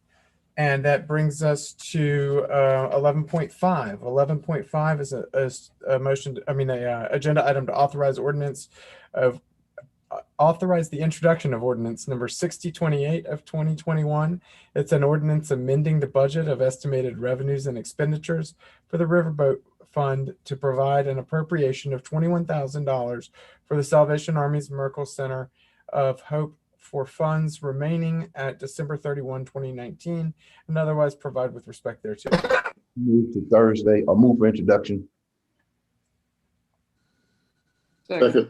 Speaker 1: and that brings us to 11.5. 11.5 is a motion. Agenda item to authorize the introduction of ordinance number 6028 of 2021. It's an ordinance amending the budget of estimated revenues and expenditures for the Riverboat Fund to provide an appropriation of $21,000 for the Salvation Army's Miracle Center of Hope for funds remaining at December 31, 2019, and otherwise provide with respect thereto.
Speaker 16: Move to Thursday, or move for introduction.
Speaker 2: Second.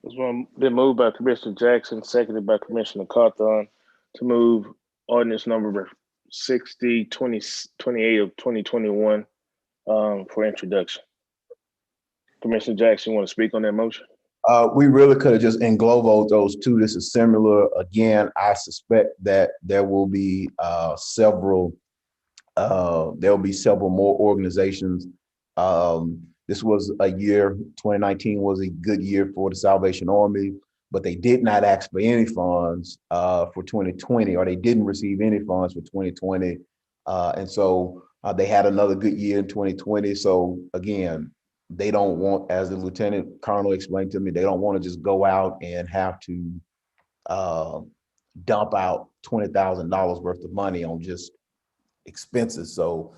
Speaker 2: It's been moved by Commissioner Jackson, seconded by Commissioner Cawthorn, to move ordinance number 6028 of 2021 for introduction. Commissioner Jackson, you want to speak on that motion?
Speaker 16: We really could have just engloboed those two. This is similar. Again, I suspect that there will be several more organizations. This was a year, 2019 was a good year for the Salvation Army, but they did not ask for any funds for 2020, or they didn't receive any funds for 2020. And so they had another good year in 2020. So again, they don't want, as the Lieutenant Colonel explained to me, they don't want to just go out and have to dump out $20,000 worth of money on just expenses. So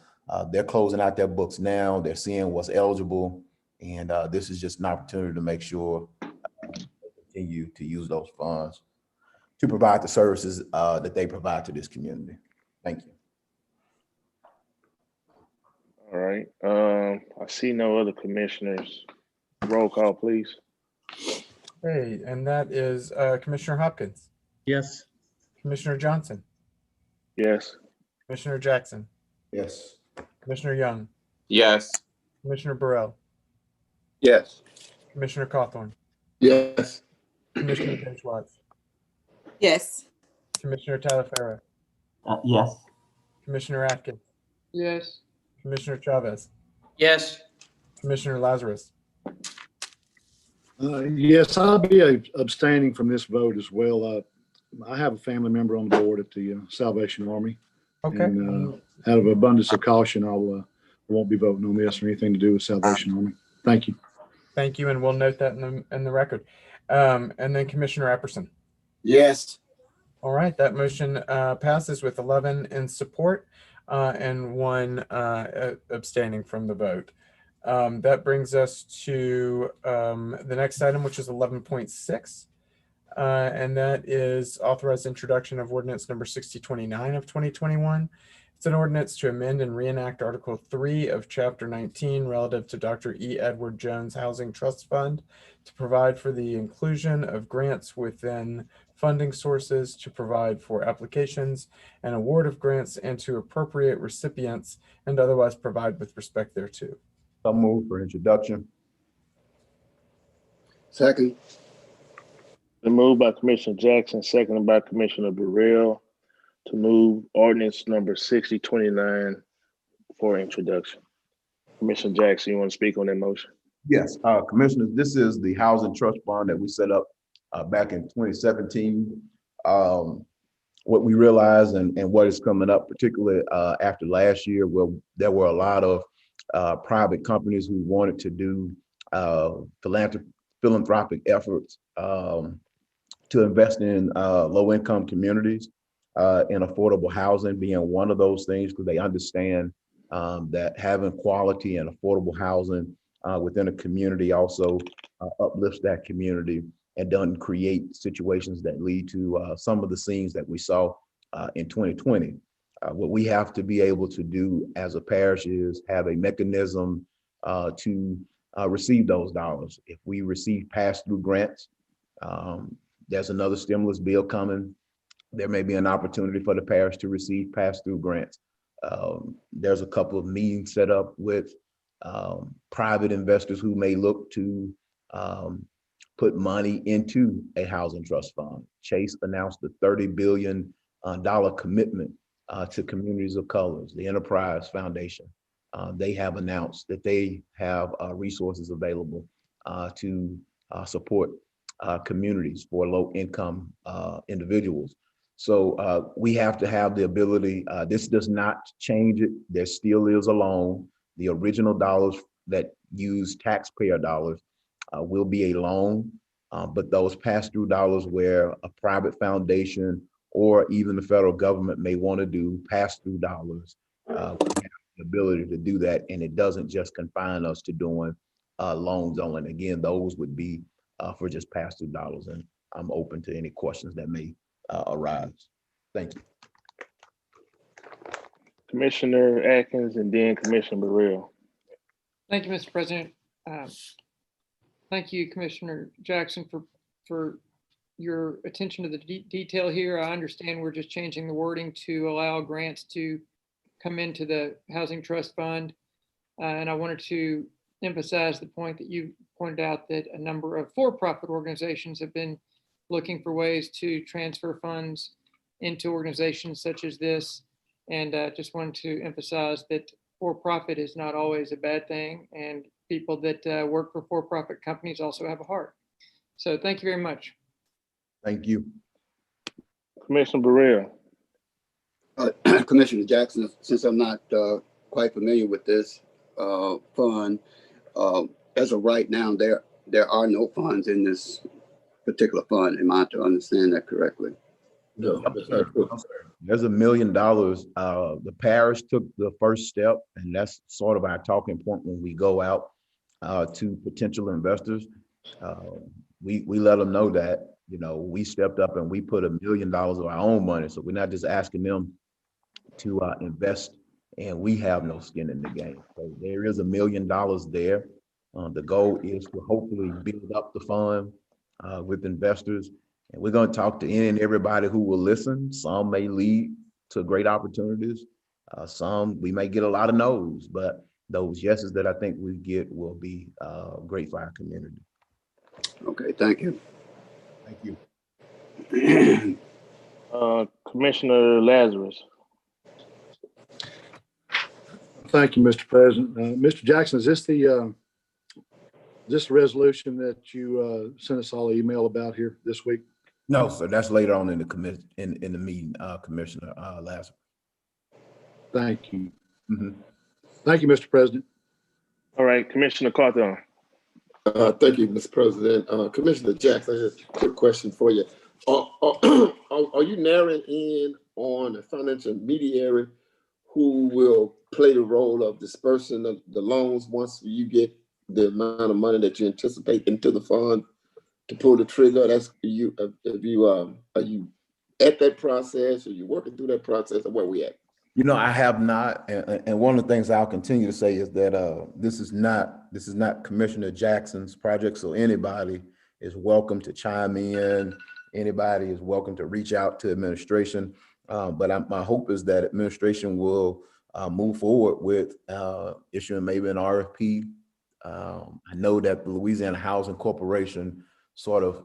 Speaker 16: they're closing out their books now. They're seeing what's eligible. And this is just an opportunity to make sure they continue to use those funds to provide the services that they provide to this community. Thank you.
Speaker 2: All right. I see no other commissioners. Roll call, please.
Speaker 1: Okay, and that is Commissioner Hopkins,
Speaker 10: Yes.
Speaker 1: Commissioner Johnson,
Speaker 2: Yes.
Speaker 1: Commissioner Jackson,
Speaker 3: Yes.
Speaker 1: Commissioner Young,
Speaker 19: Yes.
Speaker 1: Commissioner Burrell,
Speaker 8: Yes.
Speaker 1: Commissioner Cawthorn,
Speaker 8: Yes.
Speaker 1: Commissioner Benchwatts,
Speaker 9: Yes.
Speaker 1: Commissioner Talaferro,
Speaker 4: Yes.
Speaker 1: Commissioner Atkins,
Speaker 5: Yes.
Speaker 1: Commissioner Chavez,
Speaker 11: Yes.
Speaker 1: Commissioner Lazarus.
Speaker 20: Yes, I'll be abstaining from this vote as well. I have a family member on the board at the Salvation Army.
Speaker 1: Okay.
Speaker 20: And out of abundance of caution, I won't be voting on this or anything to do with Salvation Army. Thank you.
Speaker 1: Thank you, and we'll note that in the record. And then Commissioner Epperson.
Speaker 7: Yes.
Speaker 1: All right, that motion passes with 11 in support and 1 abstaining from the vote. That brings us to the next item, which is 11.6. And that is authorized introduction of ordinance number 6029 of 2021. It's an ordinance to amend and reenact Article 3 of Chapter 19 relative to Dr. E. Edward Jones Housing Trust Fund to provide for the inclusion of grants within funding sources, to provide for applications and award of grants, and to appropriate recipients and otherwise provide with respect thereto.
Speaker 16: So move for introduction.
Speaker 8: Second.
Speaker 2: The move by Commissioner Jackson, seconded by Commissioner Burrell to move ordinance number 6029 for introduction. Commissioner Jackson, you want to speak on that motion?
Speaker 16: Yes, Commissioners, this is the housing trust fund that we set up back in 2017. What we realized and what is coming up, particularly after last year, where there were a lot of private companies who wanted to do philanthropic efforts to invest in low-income communities and affordable housing being one of those things, because they understand that having quality and affordable housing within a community also uplifts that community and doesn't create situations that lead to some of the scenes that we saw in 2020. What we have to be able to do as a parish is have a mechanism to receive those dollars. If we receive pass-through grants, there's another stimulus bill coming. There may be an opportunity for the parish to receive pass-through grants. There's a couple of meetings set up with private investors who may look to put money into a housing trust fund. Chase announced the $30 billion commitment to communities of colors. The Enterprise Foundation, they have announced that they have resources available to support communities for low-income individuals. So we have to have the ability, this does not change it. There still is a loan. The original dollars that use taxpayer dollars will be a loan, but those pass-through dollars where a private foundation or even the federal government may want to do pass-through dollars, we have the ability to do that, and it doesn't just confine us to doing loans only. And again, those would be for just pass-through dollars, and I'm open to any questions that may arise. Thank you.
Speaker 2: Commissioner Atkins and then Commissioner Burrell.
Speaker 5: Thank you, Mr. President. Thank you, Commissioner Jackson, for your attention to the detail here. I understand we're just changing the wording to allow grants to come into the Housing Trust Fund. And I wanted to emphasize the point that you pointed out, that a number of for-profit organizations have been looking for ways to transfer funds into organizations such as this. And just wanted to emphasize that for-profit is not always a bad thing, and people that work for for-profit companies also have a heart. So thank you very much.
Speaker 16: Thank you.
Speaker 2: Commissioner Burrell.
Speaker 8: Commissioner Jackson, since I'm not quite familiar with this fund, as of right now, there are no funds in this particular fund. Am I to understand that correctly?
Speaker 16: No, there's $1 million. The parish took the first step, and that's sort of our talking point when we go out to potential investors. We let them know that, you know, we stepped up and we put $1 million of our own money. So we're not just asking them to invest, and we have no skin in the game. So there is $1 million there. The goal is to hopefully build up the fund with investors. And we're going to talk to any and everybody who will listen. Some may lead to great opportunities. Some we may get a lot of no's, but those yeses that I think we get will be great for our community.
Speaker 8: Okay, thank you.
Speaker 16: Thank you.
Speaker 2: Commissioner Lazarus.
Speaker 20: Thank you, Mr. President. Mr. Jackson, is this the resolution that you sent us all an email about here this week?
Speaker 16: No, sir. That's later on in the in the meeting, Commissioner Lazarus.
Speaker 20: Thank you.
Speaker 16: Mm-hmm.
Speaker 20: Thank you, Mr. President.
Speaker 2: All right, Commissioner Carthon.
Speaker 3: Thank you, Mr. President. Commissioner Jackson, I have a quick question for you. Are you narrowing in on a financial intermediary who will play the role of dispersing of the loans once you get the amount of money that you anticipate into the fund to pull the trigger? That's you. Are you at that process? Are you working through that process, or where we at?
Speaker 16: You know, I have not, and one of the things I'll continue to say is that this is not Commissioner Jackson's project, so anybody is welcome to chime in. Anybody is welcome to reach out to administration, but my hope is that administration will move forward with issuing maybe an RFP. I know that the Louisiana Housing Corporation sort of,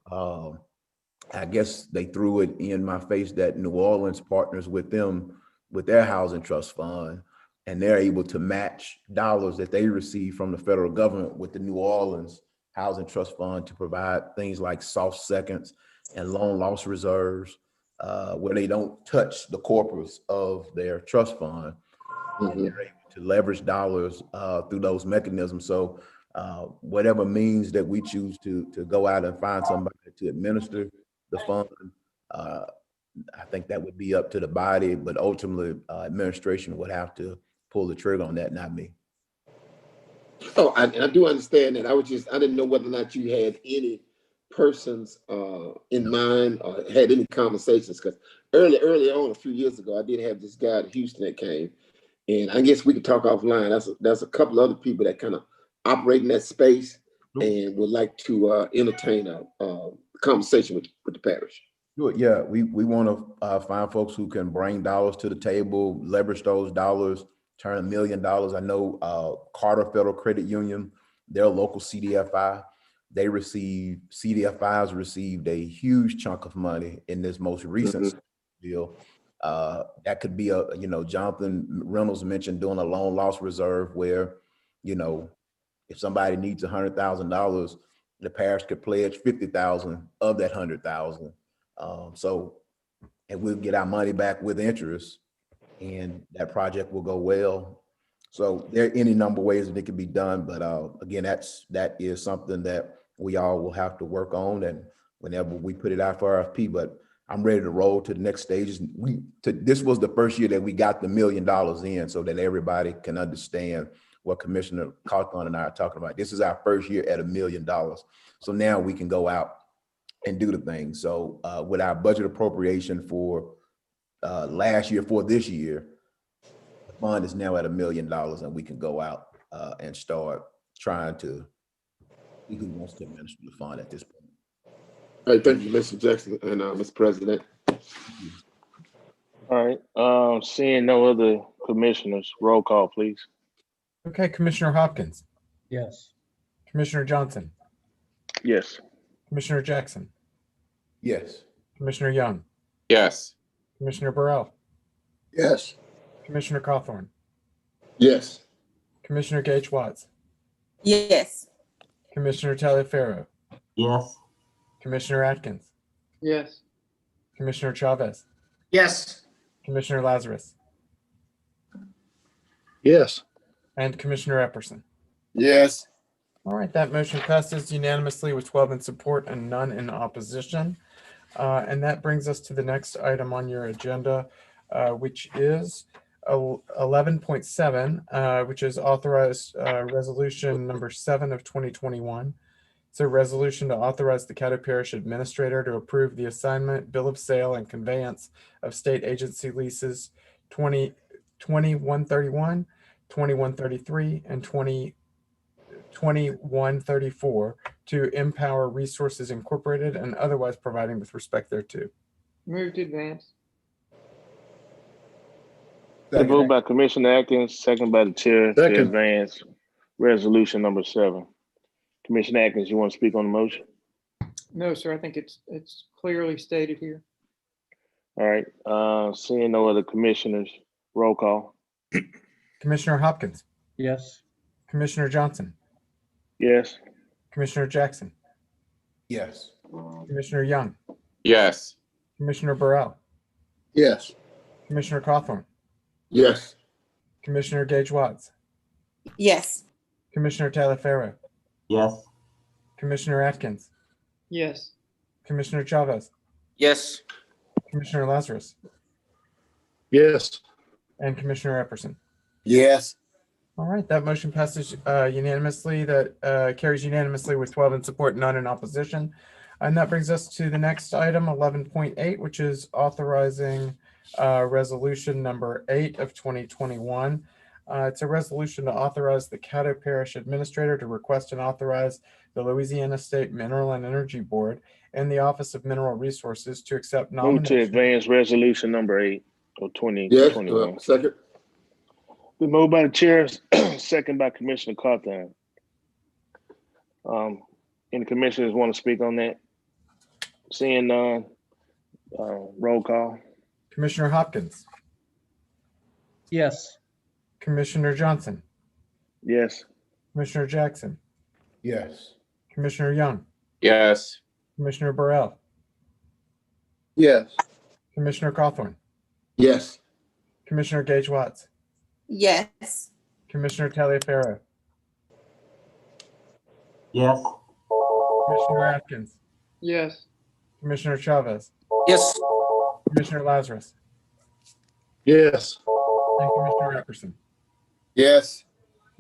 Speaker 16: I guess they threw it in my face that New Orleans partners with them with their housing trust fund, and they're able to match dollars that they receive from the federal government with the New Orleans housing trust fund to provide things like soft seconds and loan loss reserves, where they don't touch the corpus of their trust fund. And they're able to leverage dollars through those mechanisms. So whatever means that we choose to go out and find somebody to administer the fund, I think that would be up to the body, but ultimately administration would have to pull the trigger on that, not me.
Speaker 3: Oh, I do understand that. I didn't know whether or not you had any persons in mind or had any conversations, because early on, a few years ago, I did have this guy in Houston that came, and I guess we could talk offline. That's a couple other people that kind of operate in that space and would like to entertain a conversation with the parish.
Speaker 16: Sure. Yeah, we want to find folks who can bring dollars to the table, leverage those dollars, turn $1 million. I know Carter Federal Credit Union, their local CDFI, CDFIs received a huge chunk of money in this most recent deal. That could be Jonathan Reynolds mentioned doing a loan loss reserve where, if somebody needs $100,000, the parish could pledge $50,000 of that $100,000. And we'll get our money back with interest, and that project will go well. So there are any number of ways that it can be done, but again, that is something that we all will have to work on, and whenever we put it out for RFP. But I'm ready to roll to the next stages. This was the first year that we got the $1 million in, so that everybody can understand what Commissioner Carthon and I are talking about. This is our first year at $1 million, so now we can go out and do the thing. So with our budget appropriation for last year for this year, the fund is now at $1 million, and we can go out and start trying to see who wants to administer the fund at this point.
Speaker 3: All right, thank you, Mr. Jackson and Mr. President.
Speaker 2: All right, seeing no other commissioners, roll call, please.
Speaker 1: Okay, Commissioner Hopkins.
Speaker 10: Yes.
Speaker 1: Commissioner Johnson,
Speaker 2: Yes.
Speaker 1: Commissioner Jackson,
Speaker 16: Yes.
Speaker 1: Commissioner Young,
Speaker 19: Yes.
Speaker 1: Commissioner Burrell,
Speaker 8: Yes.
Speaker 1: Commissioner Cawthorn,
Speaker 3: Yes.
Speaker 1: Commissioner Gage Watts,
Speaker 9: Yes.
Speaker 1: Commissioner Taliaferro,
Speaker 4: Yes.
Speaker 1: Commissioner Atkins,
Speaker 5: Yes.
Speaker 1: Commissioner Chavez,
Speaker 11: Yes.
Speaker 1: Commissioner Lazarus,
Speaker 20: Yes.
Speaker 1: and Commissioner Epperson.
Speaker 3: Yes.
Speaker 1: All right, that motion passes unanimously with 12 in support and none in opposition. And that brings us to the next item on your agenda, which is 11.7, which is authorized resolution number 7 of 2021. It's a resolution to authorize the Caddo Parish Administrator to approve the assignment, bill of sale, and conveyance of state agency leases 2131, 2133, and 2134 to Empower Resources Incorporated and otherwise providing with respect thereto.
Speaker 5: Move to advance.
Speaker 2: The moved by Commissioner Atkins, second by the chair to
Speaker 20: Second.
Speaker 2: advance resolution number 7. Commissioner Atkins, you want to speak on the motion?
Speaker 5: No, sir. I think it's clearly stated here.
Speaker 2: All right. Seeing no other commissioners, roll call.
Speaker 1: Commissioner Hopkins,
Speaker 10: Yes.
Speaker 1: Commissioner Johnson,
Speaker 2: Yes.
Speaker 1: Commissioner Jackson,
Speaker 16: Yes.
Speaker 1: Commissioner Young,
Speaker 19: Yes.
Speaker 1: Commissioner Burrell,
Speaker 3: Yes.
Speaker 1: Commissioner Cawthorn,
Speaker 3: Yes.
Speaker 1: Commissioner Gage Watts,
Speaker 9: Yes.
Speaker 1: Commissioner Taliaferro,
Speaker 4: Yes.
Speaker 1: Commissioner Atkins,
Speaker 5: Yes.
Speaker 1: Commissioner Chavez,
Speaker 11: Yes.
Speaker 1: Commissioner Lazarus,
Speaker 20: Yes.
Speaker 1: and Commissioner Epperson.
Speaker 3: Yes.
Speaker 1: All right, that motion passes unanimously. That carries unanimously with 12 in support, none in opposition. And that brings us to the next item, 11.8, which is authorizing resolution number 8 of 2021. It's a resolution to authorize the Caddo Parish Administrator to request and authorize the Louisiana State Mineral and Energy Board and the Office of Mineral Resources to accept
Speaker 2: Move to
Speaker 1: nominations.
Speaker 2: advance resolution number 8 of
Speaker 3: Yes.
Speaker 2: 2021.
Speaker 3: Second.
Speaker 2: The moved by the chair, second by Commissioner Cawthorn. Any commissioners want to speak on that? Seeing none, roll call.
Speaker 1: Commissioner Hopkins,
Speaker 10: Yes.
Speaker 1: Commissioner Johnson,
Speaker 2: Yes.
Speaker 1: Commissioner Jackson,
Speaker 16: Yes.
Speaker 1: Commissioner Young,
Speaker 19: Yes.
Speaker 1: Commissioner Burrell,
Speaker 3: Yes.
Speaker 1: Commissioner Cawthorn,
Speaker 3: Yes.
Speaker 1: Commissioner Gage Watts,
Speaker 9: Yes.
Speaker 1: Commissioner Taliaferro,
Speaker 4: Yes.
Speaker 1: Commissioner Atkins,
Speaker 5: Yes.
Speaker 1: Commissioner Chavez,
Speaker 11: Yes.
Speaker 1: Commissioner Lazarus,
Speaker 20: Yes.
Speaker 1: and Commissioner Epperson.
Speaker 3: Yes.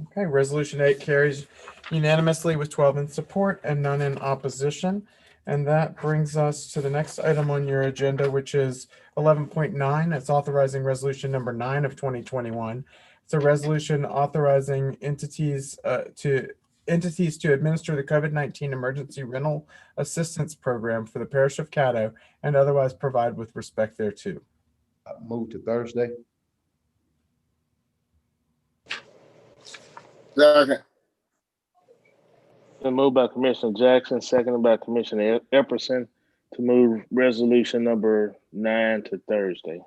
Speaker 1: Okay, resolution 8 carries unanimously with 12 in support and none in opposition. And that brings us to the next item on your agenda, which is 11.9. It's authorizing resolution number 9 of 2021. It's a resolution authorizing entities to administer the COVID-19 emergency rental assistance program for the parish of Caddo and otherwise provide with respect thereto.
Speaker 16: Move to Thursday.
Speaker 3: Second.
Speaker 2: The moved by Commissioner Jackson, seconded by Commissioner Epperson to move resolution number 9 to Thursday.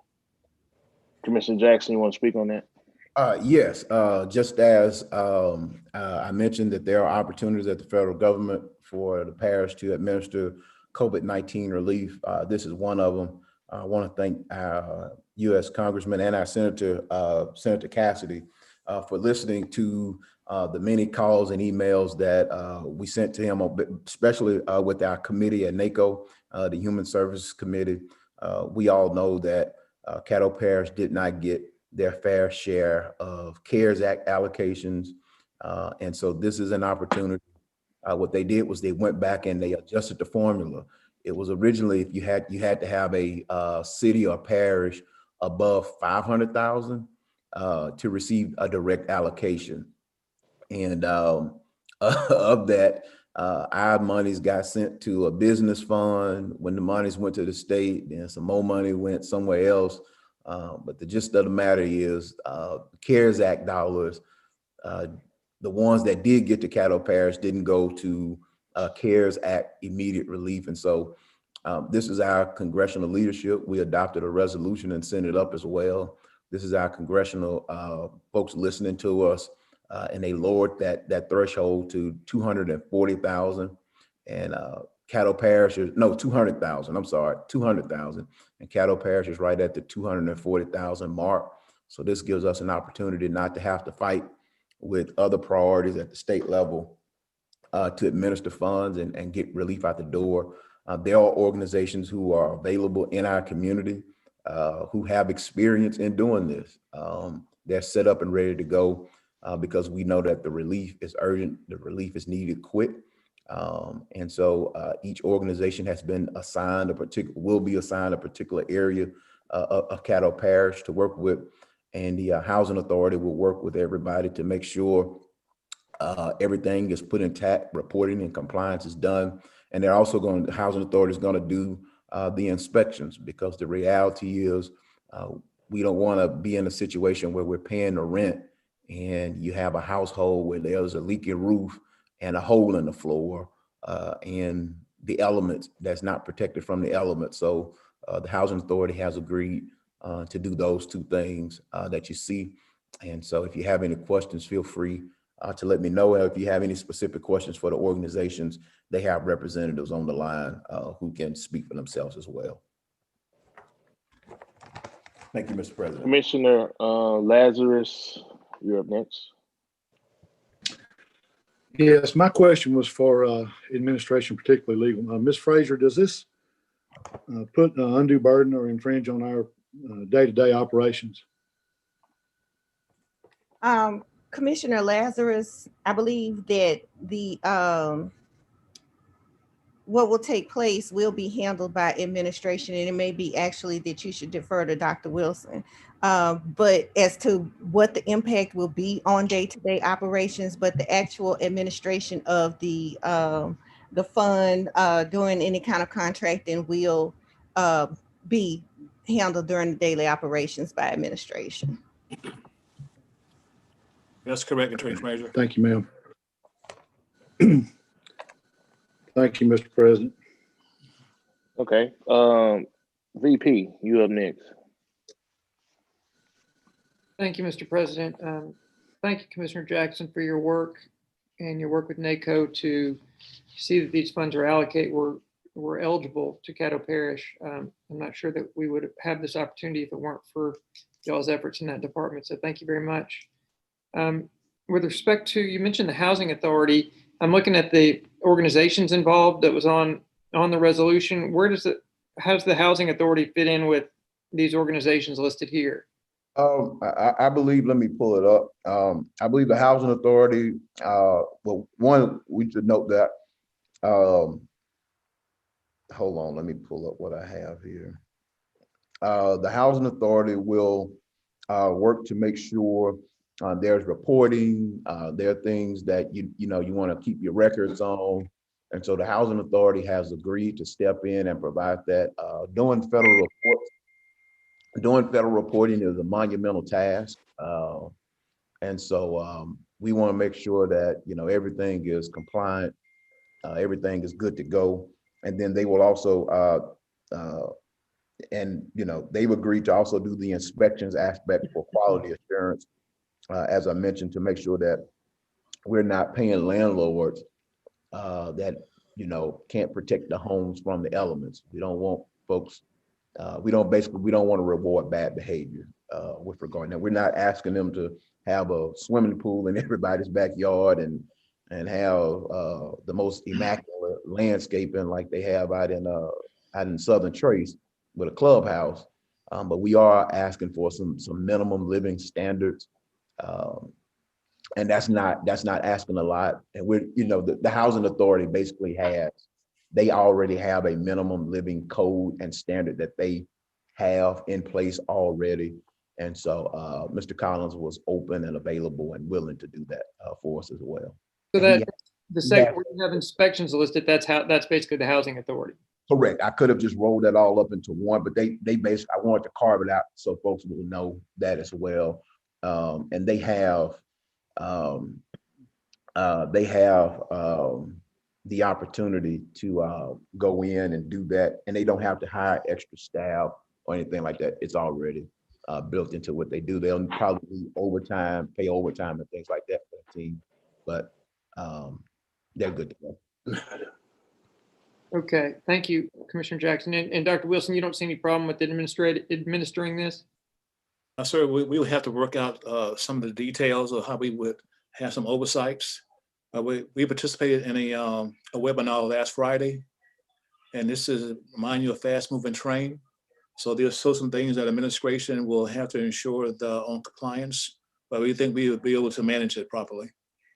Speaker 2: Commissioner Jackson, you want to speak on that?
Speaker 16: Yes, just as I mentioned that there are opportunities at the federal government for the parish to administer COVID-19 relief. This is one of them. I want to thank our U.S. Congressman and our Senator Cassidy for listening to the many calls and emails that we sent to him, especially with our committee at NACO, the Human Services Committee. We all know that Caddo Parish did not get their fair share of CARES Act allocations. And so this is an opportunity. What they did was they went back and they adjusted the formula. It was originally, if you had to have a city or parish above 500,000 to receive a direct allocation. And of that, our monies got sent to a business fund. When the monies went to the state, then some more money went somewhere else. But the gist of the matter is CARES Act dollars the ones that did get to Caddo Parish didn't go to CARES Act immediate relief. And so this is our congressional leadership. We adopted a resolution and sent it up as well. This is our congressional folks listening to us, and they lowered that threshold to 240,000. And Caddo Parish is, no, 200,000, I'm sorry, 200,000. And Caddo Parish is right at the 240,000 mark. So this gives us an opportunity not to have to fight with other priorities at the state level to administer funds and get relief out the door. There are organizations who are available in our community who have experience in doing this. They're set up and ready to go because we know that the relief is urgent, the relief is needed quick. And so each organization has been assigned will be assigned a particular area of Caddo Parish to work with. And the Housing Authority will work with everybody to make sure everything is put intact, reporting and compliance is done. And they're also the Housing Authority is going to do the inspections, because the reality is we don't want to be in a situation where we're paying the rent and you have a household where there's a leaky roof and a hole in the floor and the elements that's not protected from the elements. So the Housing Authority has agreed to do those two things that you see. And so if you have any questions, feel free to let me know. If you have any specific questions for the organizations, they have representatives on the line who can speak for themselves as well. Thank you, Mr. President.
Speaker 2: Commissioner Lazarus, you're up next.
Speaker 20: Yes, my question was for administration, particularly legal. Ms. Frazier, does this put an undue burden or infringe on our day-to-day operations?
Speaker 18: Commissioner Lazarus, I believe that the what will take place will be handled by administration, and it may be actually that you should defer to Dr. Wilson. But as to what the impact will be on day-to-day operations, but the actual administration of the fund doing any kind of contracting will be handled during the daily operations by administration.
Speaker 14: That's correct, Attorney Frazier.
Speaker 20: Thank you, ma'am. Thank you, Mr. President.
Speaker 2: Okay. VP, you up next.
Speaker 5: Thank you, Mr. President. Thank you, Commissioner Jackson, for your work and your work with NACO to see that these funds are allocated. We're eligible to Caddo Parish. I'm not sure that we would have this opportunity if it weren't for y'all's efforts in that department. So thank you very much. With respect to, you mentioned the Housing Authority. I'm looking at the organizations involved that was on the resolution. How does the Housing Authority fit in with these organizations listed here?
Speaker 16: I believe, let me pull it up. I believe the Housing Authority, well, one, we should note that, hold on, let me pull up what I have here. The Housing Authority will work to make sure there's reporting, there are things that you want to keep your records on. And so the Housing Authority has agreed to step in and provide that. Doing federal reporting is a monumental task. And so we want to make sure that, everything is compliant, everything is good to go. And then they will also, they've agreed to also do the inspections aspect for quality assurance, as I mentioned, to make sure that we're not paying landlords that, can't protect the homes from the elements. We don't want folks, we don't want to reward bad behavior with regard. Now, we're not asking them to have a swimming pool in everybody's backyard and have the most immaculate landscaping like they have out in Southern Trace with a clubhouse. But we are asking for some minimum living standards. And that's not asking a lot. And we're, the Housing Authority basically they already have a minimum living code and standard that they have in place already. And so Mr. Collins was open and available and willing to do that for us as well.
Speaker 5: So that the second where you have inspections listed, that's basically the Housing Authority.
Speaker 16: Correct. I could have just rolled that all up into one, but they basically, I wanted to carve it out so folks will know that as well. And they have they have the opportunity to go in and do that, and they don't have to hire extra staff or anything like that. It's already built into what they do. They'll probably do overtime, pay overtime and things like that for the team, but they're good to go.
Speaker 5: Okay, thank you, Commissioner Jackson. And Dr. Wilson, you don't see any problem with administering this?
Speaker 14: Sir, we would have to work out some of the details of how we would have some oversights. We participated in a webinar last Friday, and this is remind you of fast moving train. So there's still some things that administration will have to ensure on compliance, but we think we would be able to manage it properly.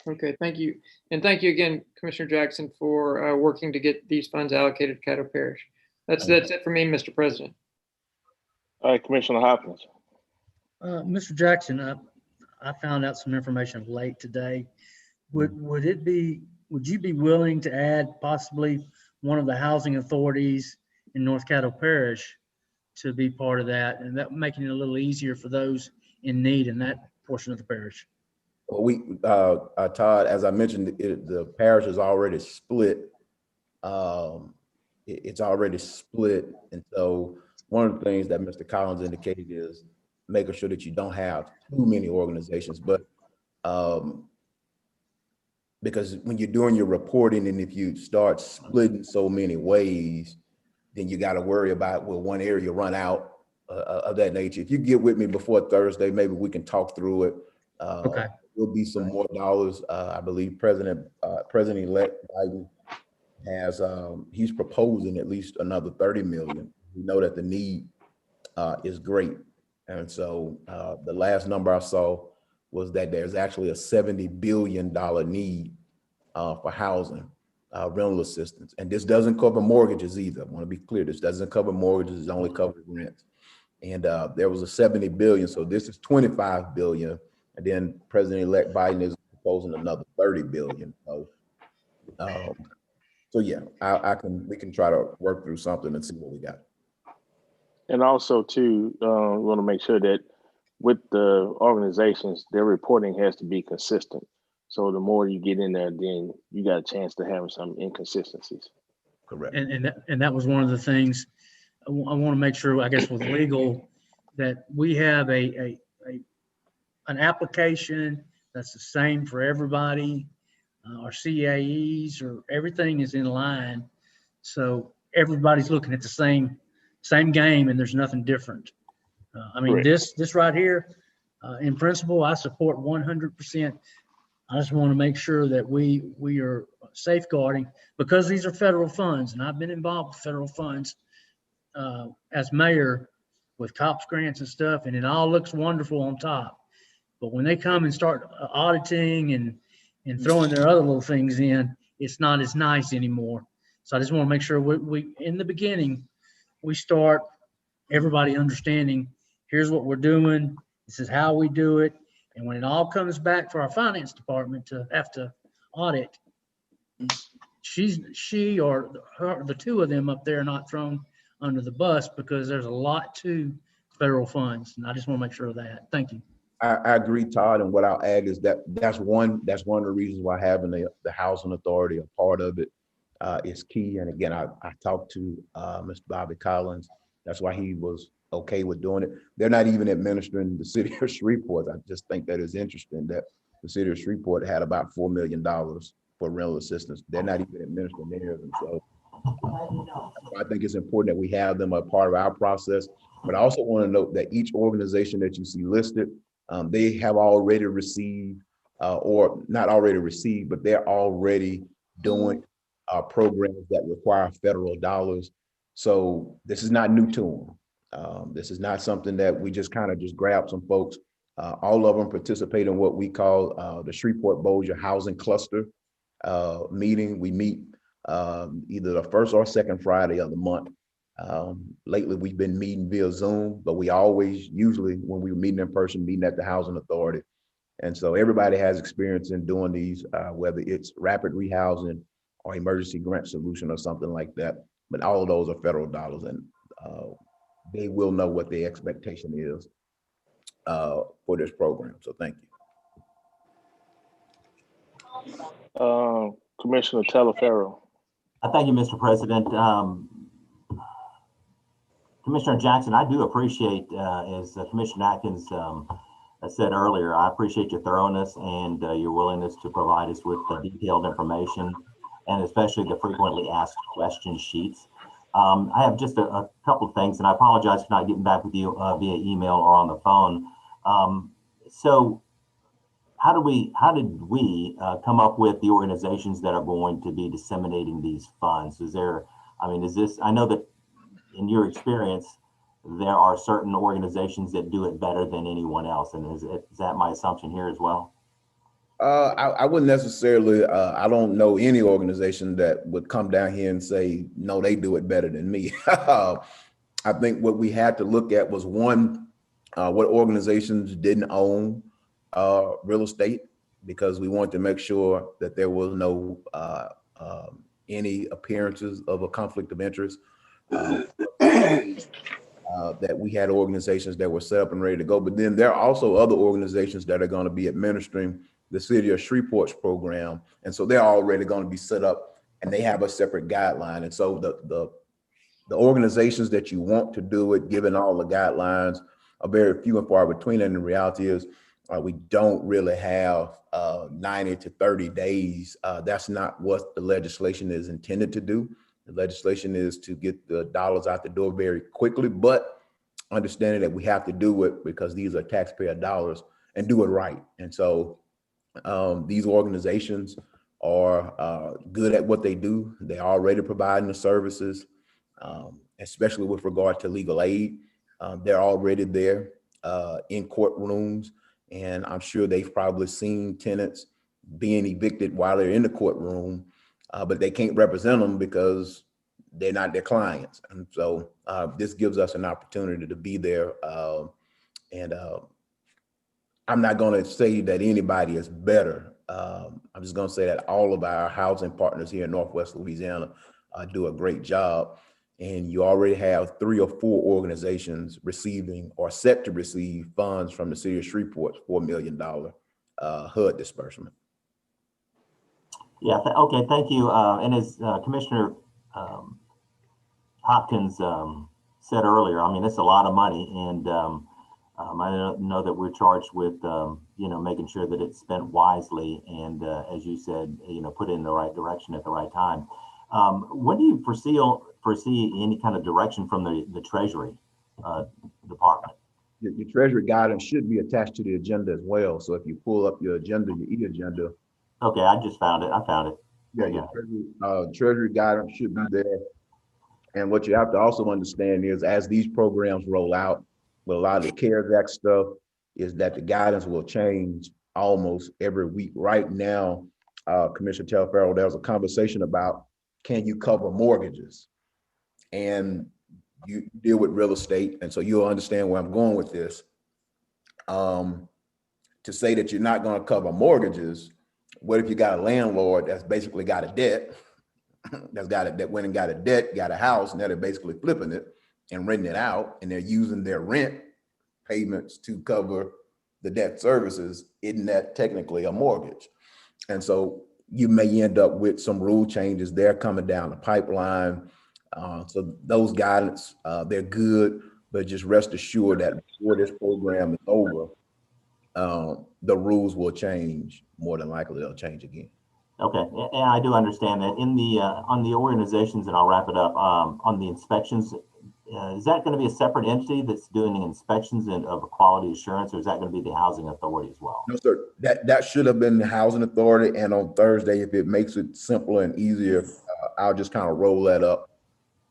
Speaker 5: Okay, thank you. And thank you again, Commissioner Jackson, for working to get these funds allocated to Caddo Parish. That's it for me, Mr. President.
Speaker 2: All right, Commissioner Hopkins.
Speaker 10: Mr. Jackson, I found out some information late today. Would you be willing to add possibly one of the housing authorities in North Caddo Parish to be part of that, and that making it a little easier for those in need in that portion of the parish?
Speaker 16: Well, Todd, as I mentioned, the parish is already split. It's already split, and so one of the things that Mr. Collins indicated is making sure that you don't have too many organizations, but because when you're doing your reporting, and if you start splitting so many ways, then you got to worry about, will one area run out of that nature. If you get with me before Thursday, maybe we can talk through it.
Speaker 10: Okay.
Speaker 16: There'll be some more dollars. I believe President-elect Biden has, he's proposing at least another 30 million. We know that the need is great. And so the last number I saw was that there's actually a $70 billion need for housing, rental assistance. And this doesn't cover mortgages either. I want to be clear, this doesn't cover mortgages, it only covers rents. And there was a 70 billion, so this is 25 billion. And then President-elect Biden is proposing another 30 billion. So yeah, we can try to work through something and see what we got.
Speaker 2: And also too, we want to make sure that with the organizations, their reporting has to be consistent. So the more you get in there, then you got a chance to have some inconsistencies.
Speaker 16: Correct.
Speaker 10: And that was one of the things I want to make sure, I guess, with legal, that we have an application that's the same for everybody. Our CAEs or everything is in line, so everybody's looking at the same game, and there's nothing different. I mean, this right here, in principle, I support 100%. I just want to make sure that we are safeguarding, because these are federal funds, and I've been involved with federal funds as mayor with COPS grants and stuff, and it all looks wonderful on top. But when they come and start auditing and throwing their other little things in, it's not as nice anymore. So I just want to make sure we in the beginning, we start everybody understanding, here's what we're doing, this is how we do it. And when it all comes back for our finance department to have to audit, she or her, the two of them up there are not thrown under the bus, because there's a lot to federal funds. And I just want to make sure of that. Thank you.
Speaker 16: I agree, Todd, and what I'll add is that's one of the reasons why having the housing authority, a part of it, is key. And again, I talked to Mr. Bobby Collins. That's why he was okay with doing it. They're not even administering the city of Shreveport. I just think that is interesting that the city of Shreveport had about $4 million for rental assistance. They're not even administering theirs. And so I think it's important that we have them a part of our process. But I also want to note that each organization that you see listed, they have already received, or not already received, but they're already doing programs that require federal dollars. So this is not new to them. This is not something that we just kind of just grab some folks. All of them participate in what we call the Shreveport-Bossier Housing Cluster meeting. We meet either the first or second Friday of the month. Lately, we've been meeting via Zoom, but we always, usually when we were meeting in person, meeting at the Housing Authority. And so everybody has experience in doing these, whether it's rapid rehousing or emergency grant solution or something like that. But all of those are federal dollars, and they will know what the expectation is for this program. So thank you.
Speaker 2: Commissioner Teleferro.
Speaker 4: Thank you, Mr. President. Commissioner Jackson, I do appreciate, as Commissioner Atkins said earlier, I appreciate your thoroughness and your willingness to provide us with detailed information, and especially the frequently asked question sheets. I have just a couple of things, and I apologize for not getting back with you via email or on the phone. So how did we come up with the organizations that are going to be disseminating these funds? Is there, is this, I know that in your experience, there are certain organizations that do it better than anyone else. And is that my assumption here as well?
Speaker 16: I wouldn't necessarily, I don't know any organization that would come down here and say, no, they do it better than me. I think what we had to look at was one, what organizations didn't own real estate, because we wanted to make sure that there was no any appearances of a conflict of interest. That we had organizations that were set up and ready to go. But then there are also other organizations that are going to be administering the City of Shreveport's program. And so they're already going to be set up and they have a separate guideline. And so the organizations that you want to do it, given all the guidelines, are very few and far between. And the reality is we don't really have 90 to 30 days. That's not what the legislation is intended to do. The legislation is to get the dollars out the door very quickly, but understanding that we have to do it because these are taxpayer dollars and do it right. And so these organizations are good at what they do. They're already providing the services, especially with regard to legal aid. They're already there in courtrooms, and I'm sure they've probably seen tenants being evicted while they're in the courtroom, but they can't represent them because they're not their clients. And so this gives us an opportunity to be there. And I'm not going to say that anybody is better. I'm just going to say that all of our housing partners here in Northwest Louisiana do a great job. And you already have 3 or 4 organizations receiving or set to receive funds from the City of Shreveport's $4 million HUD disbursement.
Speaker 4: Yeah, okay, thank you. And as Commissioner Hopkins said earlier, it's a lot of money, and I know that we're charged with making sure that it's spent wisely, and as you said, put it in the right direction at the right time. When do you foresee any kind of direction from the Treasury Department?
Speaker 16: Your Treasury guidance should be attached to the agenda as well. So if you pull up your agenda, your e-agenda.
Speaker 4: Okay, I just found it. I found it.
Speaker 16: Yeah, your Treasury guidance should be there. And what you have to also understand is, as these programs roll out, with a lot of the CARES Act stuff, is that the guidance will change almost every week. Right now, Commissioner Telfair, there was a conversation about, can you cover mortgages? And you deal with real estate, and so you'll understand where I'm going with this. To say that you're not going to cover mortgages, what if you got a landlord that's basically got a debt, that went and got a debt, got a house, and now they're basically flipping it and renting it out, and they're using their rent payments to cover the debt services? Isn't that technically a mortgage? And so you may end up with some rule changes there coming down the pipeline. So those guidance, they're good, but just rest assured that before this program is over, the rules will change. More than likely, they'll change again.
Speaker 4: Okay, and I do understand that. In the on the organizations, and I'll wrap it up, on the inspections, is that going to be a separate entity that's doing the inspections of quality assurance, or is that going to be the housing authority as well?
Speaker 16: No, sir. That should have been the housing authority. And on Thursday, if it makes it simpler and easier, I'll just kind of roll that up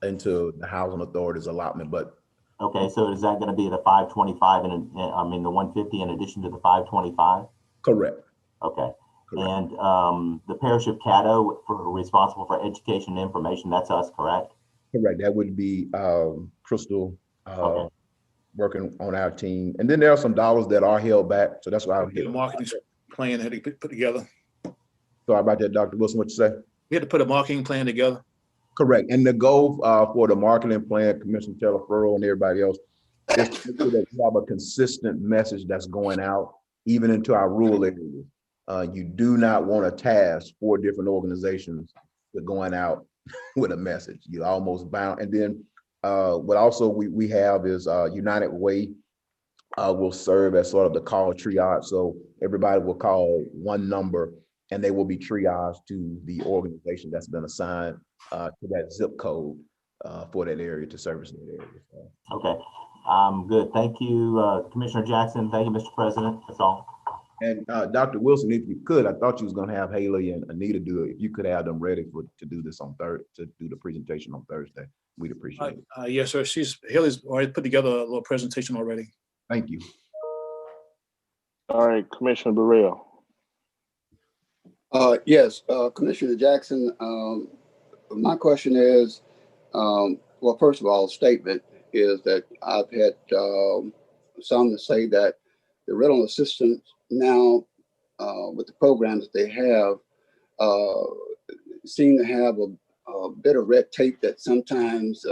Speaker 16: into the housing authority's allotment. But
Speaker 4: okay, so is that going to be the 525 and the 150 in addition to the 525?
Speaker 16: Correct.
Speaker 4: Okay. Correct. And the parish of Caddo, responsible for education and information, that's us, correct?
Speaker 16: Correct. That would be Crystal
Speaker 4: okay.
Speaker 16: Working on our team. And then there are some dollars that are held back. So that's why I
Speaker 14: get a marketing plan that he put together.
Speaker 16: Sorry about that, Dr. Wilson, what you say?
Speaker 14: We had to put a marketing plan together.
Speaker 16: Correct. And the goal for the marketing plan, Commissioner Telefero and everybody else, is to make sure that we have a consistent message that's going out, even into our rural areas. You do not want to task 4 different organizations with going out with a message. You're almost bound. And then what also we have is United Way will serve as sort of the call triage. So everybody will call one number and they will be triaged to the organization that's been assigned to that zip code for that area, to service that area. So.
Speaker 4: Okay, good. Thank you, Commissioner Jackson. Thank you, Mr. President. That's all.
Speaker 16: And Dr. Wilson, if you could, I thought you was going to have Haley and Anita do it. If you could have them ready to do this on to do the presentation on Thursday, we'd appreciate it.
Speaker 14: Yes, sir. Haley's already put together a little presentation already.
Speaker 16: Thank you.
Speaker 2: All right, Commissioner Burrell.
Speaker 8: Yes, Commissioner Jackson, my question is, well, first of all, statement is that I've had some to say that the rental assistance now, with the programs that they have, seem to have a bit of red tape that sometimes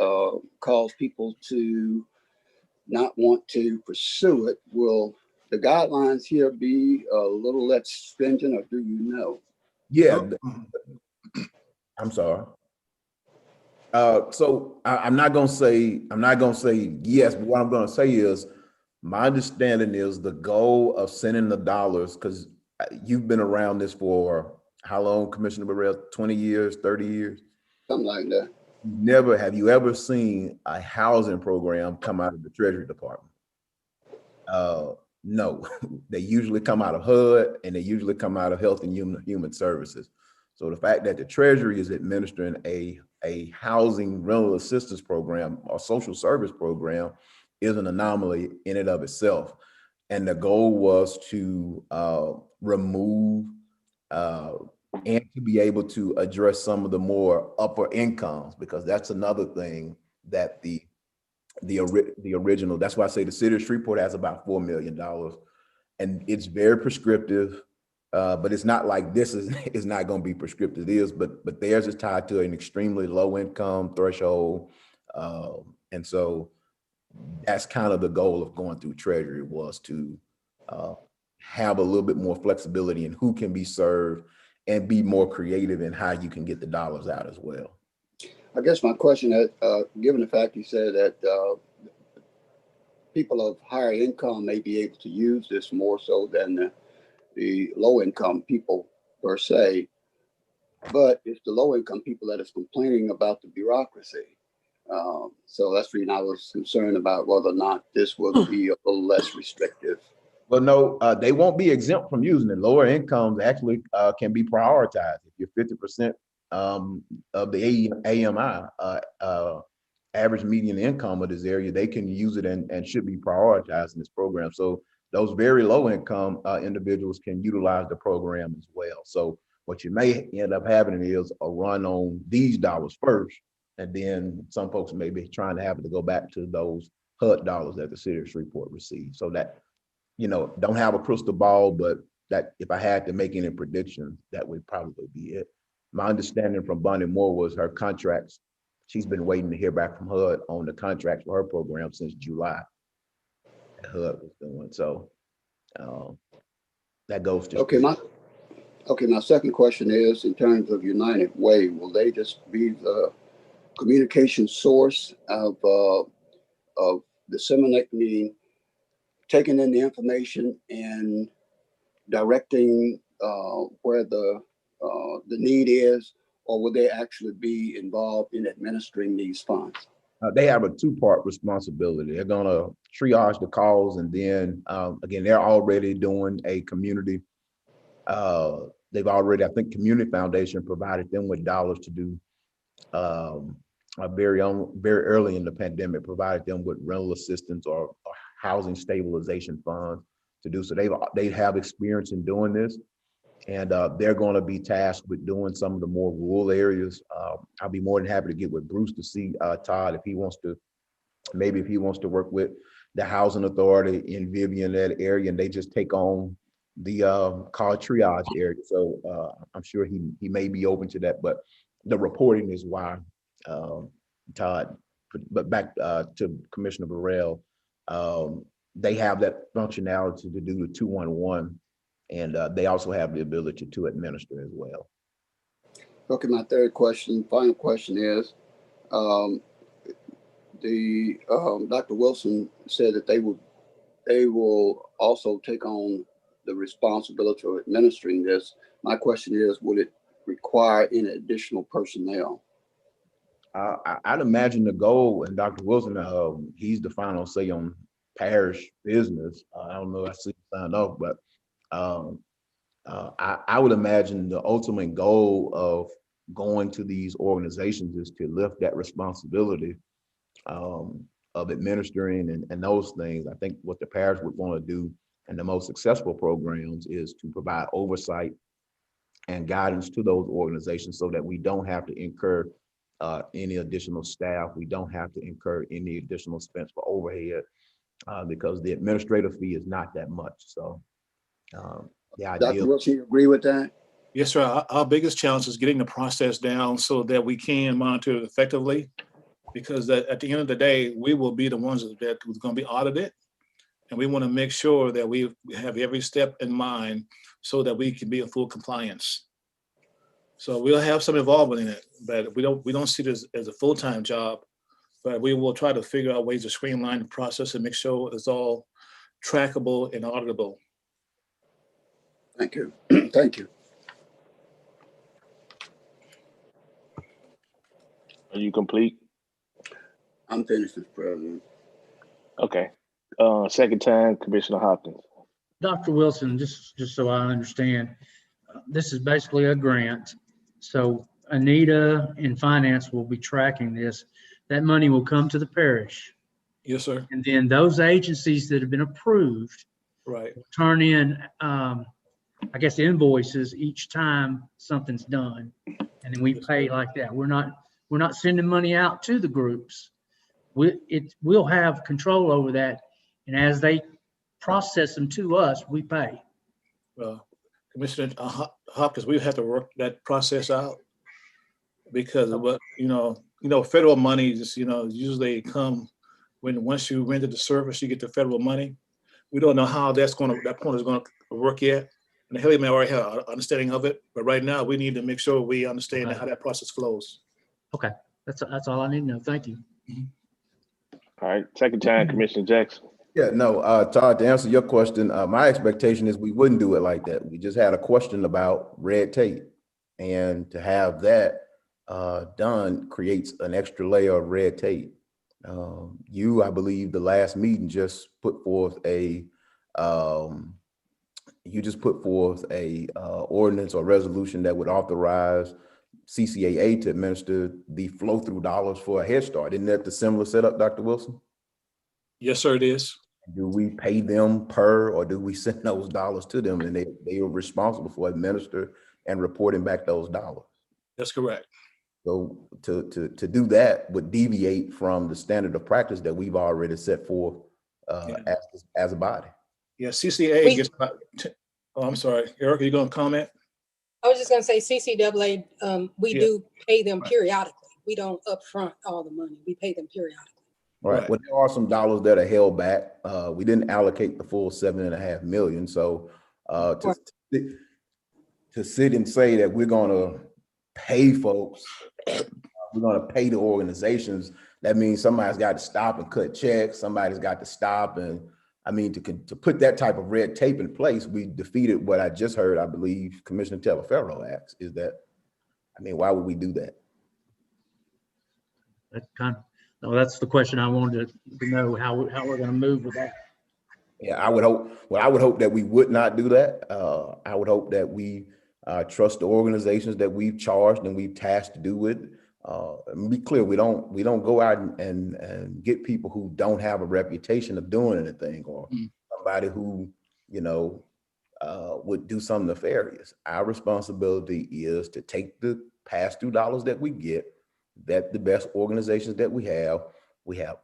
Speaker 8: cause people to not want to pursue it. Will the guidelines here be a little less stringent, or do you know?
Speaker 16: Yeah, I'm sorry. So I'm not gonna say yes, but what I'm gonna say is my understanding is the goal of sending the dollars, because you've been around this for how long, Commissioner Burrell? 20 years, 30 years?
Speaker 8: Something like that.
Speaker 16: Have you ever seen a housing program come out of the Treasury Department? No, they usually come out of HUD and they usually come out of Health and Human Services. So the fact that the Treasury is administering a housing rental assistance program or social service program is an anomaly in and of itself. And the goal was to remove and to be able to address some of the more upper incomes, because that's another thing that the original, that's why I say the city of Shreveport has about $4 million, and it's very prescriptive, but it's not like this is not going to be prescriptive. It is, but theirs is tied to an extremely low income threshold, and so that's kind of the goal of going through Treasury, was to have a little bit more flexibility in who can be served and be more creative in how you can get the dollars out as well.
Speaker 8: I guess my question is, given the fact you said that people of higher income may be able to use this more so than the low income people per se, but it's the low income people that is complaining about the bureaucracy. So that's the reason I was concerned about whether or not this would be a little less restrictive.
Speaker 16: Well, no, they won't be exempt from using it. Lower incomes actually can be prioritized. If you're 50% of the AMI, average median income of this area, they can use it and should be prioritized in this program. So those very low income individuals can utilize the program as well. So what you may end up having is a run on these dollars first, and then some folks may be trying to have to go back to those HUD dollars that the city of Shreveport receives. So that, don't have a crystal ball, but that if I had to make any predictions, that would probably be it. My understanding from Bonnie Moore was her contracts, she's been waiting to hear back from HUD on the contracts for her program since July. HUD was doing so. That goes to
Speaker 8: my second question is, in terms of United Way, will they just be the communication source of disseminating, taking in the information and directing where the need is, or will they actually be involved in administering these funds?
Speaker 16: They have a two-part responsibility. They're gonna triage the calls, and then again, they're already doing a community. They've already, I think, Community Foundation provided them with dollars to do very early in the pandemic, provided them with rental assistance or housing stabilization funds to do. So they have experience in doing this, and they're going to be tasked with doing some of the more rural areas. I'll be more than happy to get with Bruce to see Todd if he wants to work with the housing authority in Vivian, that area, and they just take on the call triage area. So I'm sure he may be open to that, but the reporting is why Todd. But back to Commissioner Burrell, they have that functionality to do the 211 And they also have the ability to administer as well.
Speaker 8: Okay, my third question, final question is, Dr. Wilson said that they will also take on the responsibility of administering this. My question is, would it require any additional personnel?
Speaker 16: I'd imagine the goal, and Dr. Wilson, he's the final say on parish business. I don't know if I see him signed off, but I would imagine the ultimate goal of going to these organizations is to lift that responsibility of administering and those things. I think what the parish would want to do in the most successful programs is to provide oversight and guidance to those organizations so that we don't have to incur any additional staff. We don't have to incur any additional expense for overhead because the administrative fee is not that much. So the idea.
Speaker 8: Dr. Wilson, you agree with that?
Speaker 14: Yes, sir. Our biggest challenge is getting the process down so that we can monitor it effectively, because at the end of the day, we will be the ones that are going to be audited. And we want to make sure that we have every step in mind so that we can be in full compliance. So we'll have some involvement in it, but we don't see this as a full-time job, but we will try to figure out ways to streamline the process and make sure it's all trackable and auditable.
Speaker 8: Thank you. Thank you.
Speaker 2: Are you complete?
Speaker 8: I'm finished, Mr. President.
Speaker 2: Okay. Second time, Commissioner Hopkins.
Speaker 10: Dr. Wilson, just so I understand, this is basically a grant. So Anita in finance will be tracking this. That money will come to the parish.
Speaker 14: Yes, sir.
Speaker 10: And then those agencies that have been approved
Speaker 14: right,
Speaker 10: will turn in, I guess, invoices each time something's done. And then we pay like that. We're not sending money out to the groups. We'll have control over that. And as they process them to us, we pay.
Speaker 14: Well, Commissioner Hopkins, we have to work that process out because of what, federal money is, usually come once you rented the service, you get the federal money. We don't know how that point is going to work yet. And the Haley may already have an understanding of it, but right now we need to make sure we understand how that process flows.
Speaker 10: Okay, that's all I need to know. Thank you.
Speaker 2: All right, second time, Commissioner Jackson.
Speaker 16: Yeah, no, Todd, to answer your question, my expectation is we wouldn't do it like that. We just had a question about red tape, and to have that done creates an extra layer of red tape. I believe the last meeting just put forth a ordinance or resolution that would authorize CCAA to administer the flow-through dollars for a Head Start. Isn't that the similar setup, Dr. Wilson?
Speaker 14: Yes, sir, it is.
Speaker 16: Do we pay them per, or do we send those dollars to them and they are responsible for administer and reporting back those dollars?
Speaker 14: That's correct.
Speaker 16: So to do that would deviate from the standard of practice that we've already set forth as a body.
Speaker 14: Yeah, CCAA gets about, I'm sorry, Eric, are you going to comment?
Speaker 20: I was just going to say CCAA, we do pay them periodically. We don't upfront all the money. We pay them periodically.
Speaker 16: Right. Well, there are some dollars that are held back. We didn't allocate the full $7.5 million. So to sit and say that we're going to pay folks, we're going to pay the organizations, that means somebody's got to stop and cut checks. Somebody's got to stop. And I mean, to put that type of red tape in place, we defeated what I just heard, I believe, Commissioner Teleferro asked, is that, I mean, why would we do that?
Speaker 10: That's the question I wanted to know, how we're going to move with that.
Speaker 16: Yeah, I would hope that we would not do that. I would hope that we trust the organizations that we've charged and we've tasked to do it. And be clear, we don't go out and get people who don't have a reputation of doing anything, or somebody who would do something nefarious. Our responsibility is to take the pass-through dollars that we get, vet the best organizations that we have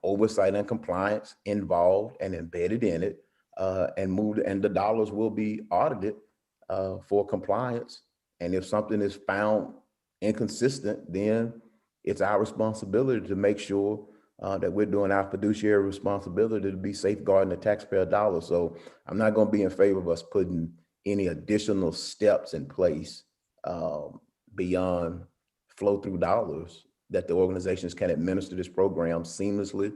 Speaker 16: oversight and compliance involved and embedded in it, and the dollars will be audited for compliance. And if something is found inconsistent, then it's our responsibility to make sure that we're doing our fiduciary responsibility to be safeguarding the taxpayer dollars. So I'm not going to be in favor of us putting any additional steps in place beyond flow through dollars that the organizations can administer this program seamlessly.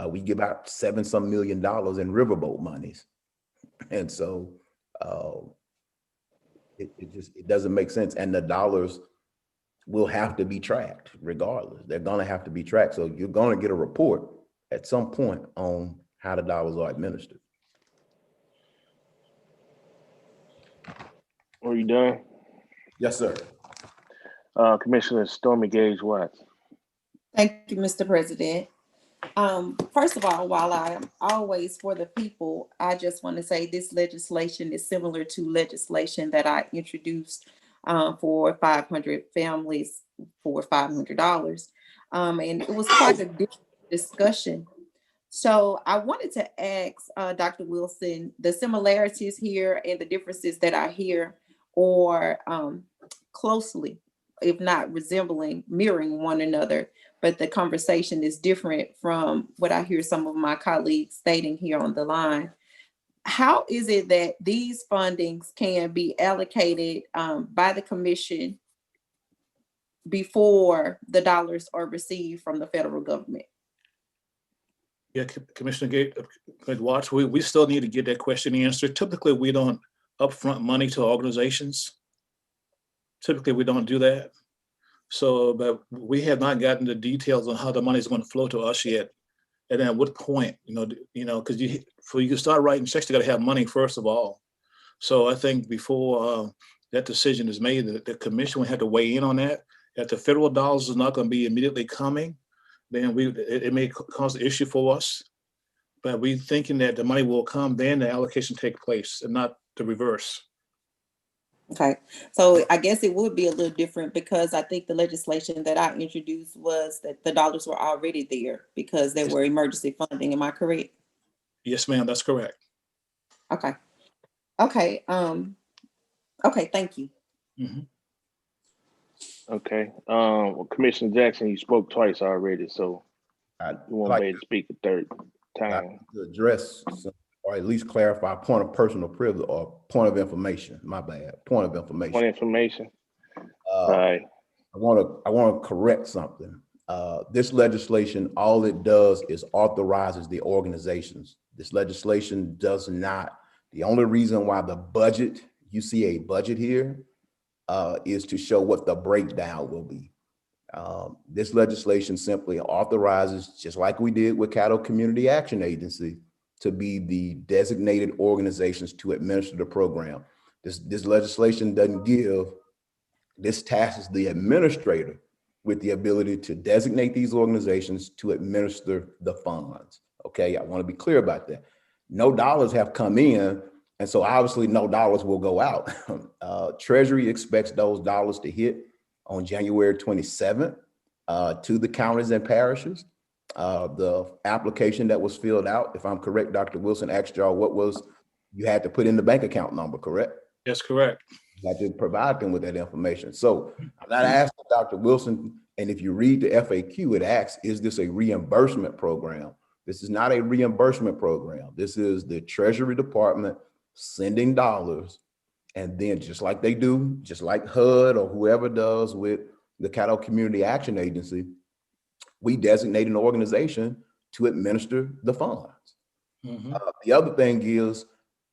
Speaker 16: We give out $7-some million in riverboat monies. And so it doesn't make sense. And the dollars will have to be tracked regardless. They're gonna have to be tracked. So you're gonna get a report at some point on how the dollars are administered.
Speaker 2: Are you done?
Speaker 16: Yes, sir.
Speaker 2: Commissioner Stormy Gage Watts.
Speaker 9: Thank you, Mr. President. First of all, while I am always for the people, I just want to say this legislation is similar to legislation that I introduced for 500 families for $500. And it was quite a good discussion. So I wanted to ask Dr. Wilson, the similarities here and the differences that I hear are closely, if not resembling, mirroring one another, but the conversation is different from what I hear some of my colleagues stating here on the line. How is it that these fundings can be allocated by the commission before the dollars are received from the federal government?
Speaker 14: Yeah, Commissioner Gate Watts, we still need to get that question answered. Typically, we don't upfront money to organizations. Typically, we don't do that. So, but we have not gotten the details on how the money is going to flow to us yet. And then at what point, because for you to start writing checks, you got to have money first of all. So I think before that decision is made, the commission will have to weigh in on that. If the federal dollars is not going to be immediately coming, then it may cause an issue for us. But we're thinking that the money will come, then the allocation take place, and not the reverse.
Speaker 9: Okay, so I guess it would be a little different because I think the legislation that I introduced was that the dollars were already there because they were emergency funding. Am I correct?
Speaker 14: Yes, ma'am, that's correct.
Speaker 9: Okay. Okay. Okay, thank you.
Speaker 14: Mm-hmm.
Speaker 2: Okay. Well, Commissioner Jackson, you spoke twice already, so you won't be able to speak the third time.
Speaker 16: To address or at least clarify a point of personal privilege or point of information. My bad. Point of information.
Speaker 2: Point of information. All right.
Speaker 16: I want to correct something. This legislation, all it does is authorizes the organizations. This legislation does not. The only reason why you see a budget here is to show what the breakdown will be. This legislation simply authorizes, just like we did with Caddo Community Action Agency, to be the designated organizations to administer the program. This legislation doesn't this tasks the administrator with the ability to designate these organizations to administer the funds. Okay, I want to be clear about that. No dollars have come in, and so obviously no dollars will go out. Treasury expects those dollars to hit on January 27th to the counties and parishes. The application that was filled out, if I'm correct, Dr. Wilson asked y'all you had to put in the bank account number, correct?
Speaker 14: That's correct.
Speaker 16: You had to provide them with that information. So I'm not asking Dr. Wilson, and if you read the FAQ, it asks, is this a reimbursement program? This is not a reimbursement program. This is the Treasury Department sending dollars, and then just like they do, just like HUD or whoever does with the Caddo Community Action Agency, we designate an organization to administer the funds.
Speaker 14: Mm-hmm.
Speaker 16: The other thing is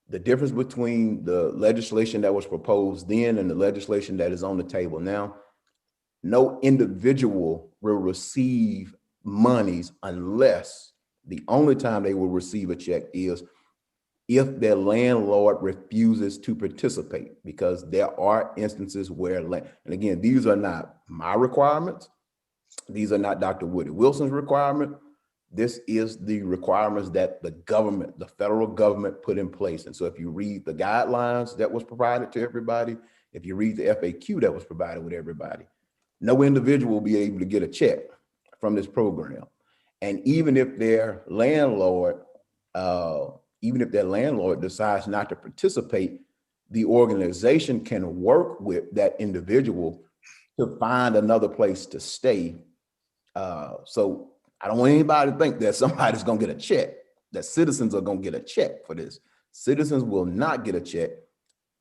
Speaker 16: the difference between the legislation that was proposed then and the legislation that is on the table now. No individual will receive monies unless the only time they will receive a check is if their landlord refuses to participate, because there are instances where, and again, these are not my requirements. These are not Dr. Woody Wilson's requirement. This is the requirements that the government, the federal government put in place. And so if you read the guidelines that was provided to everybody, if you read the FAQ that was provided with everybody, no individual will be able to get a check from this program. And even if their landlord decides not to participate, the organization can work with that individual to find another place to stay. So I don't want anybody to think that somebody's going to get a check, that citizens are going to get a check for this. Citizens will not get a check.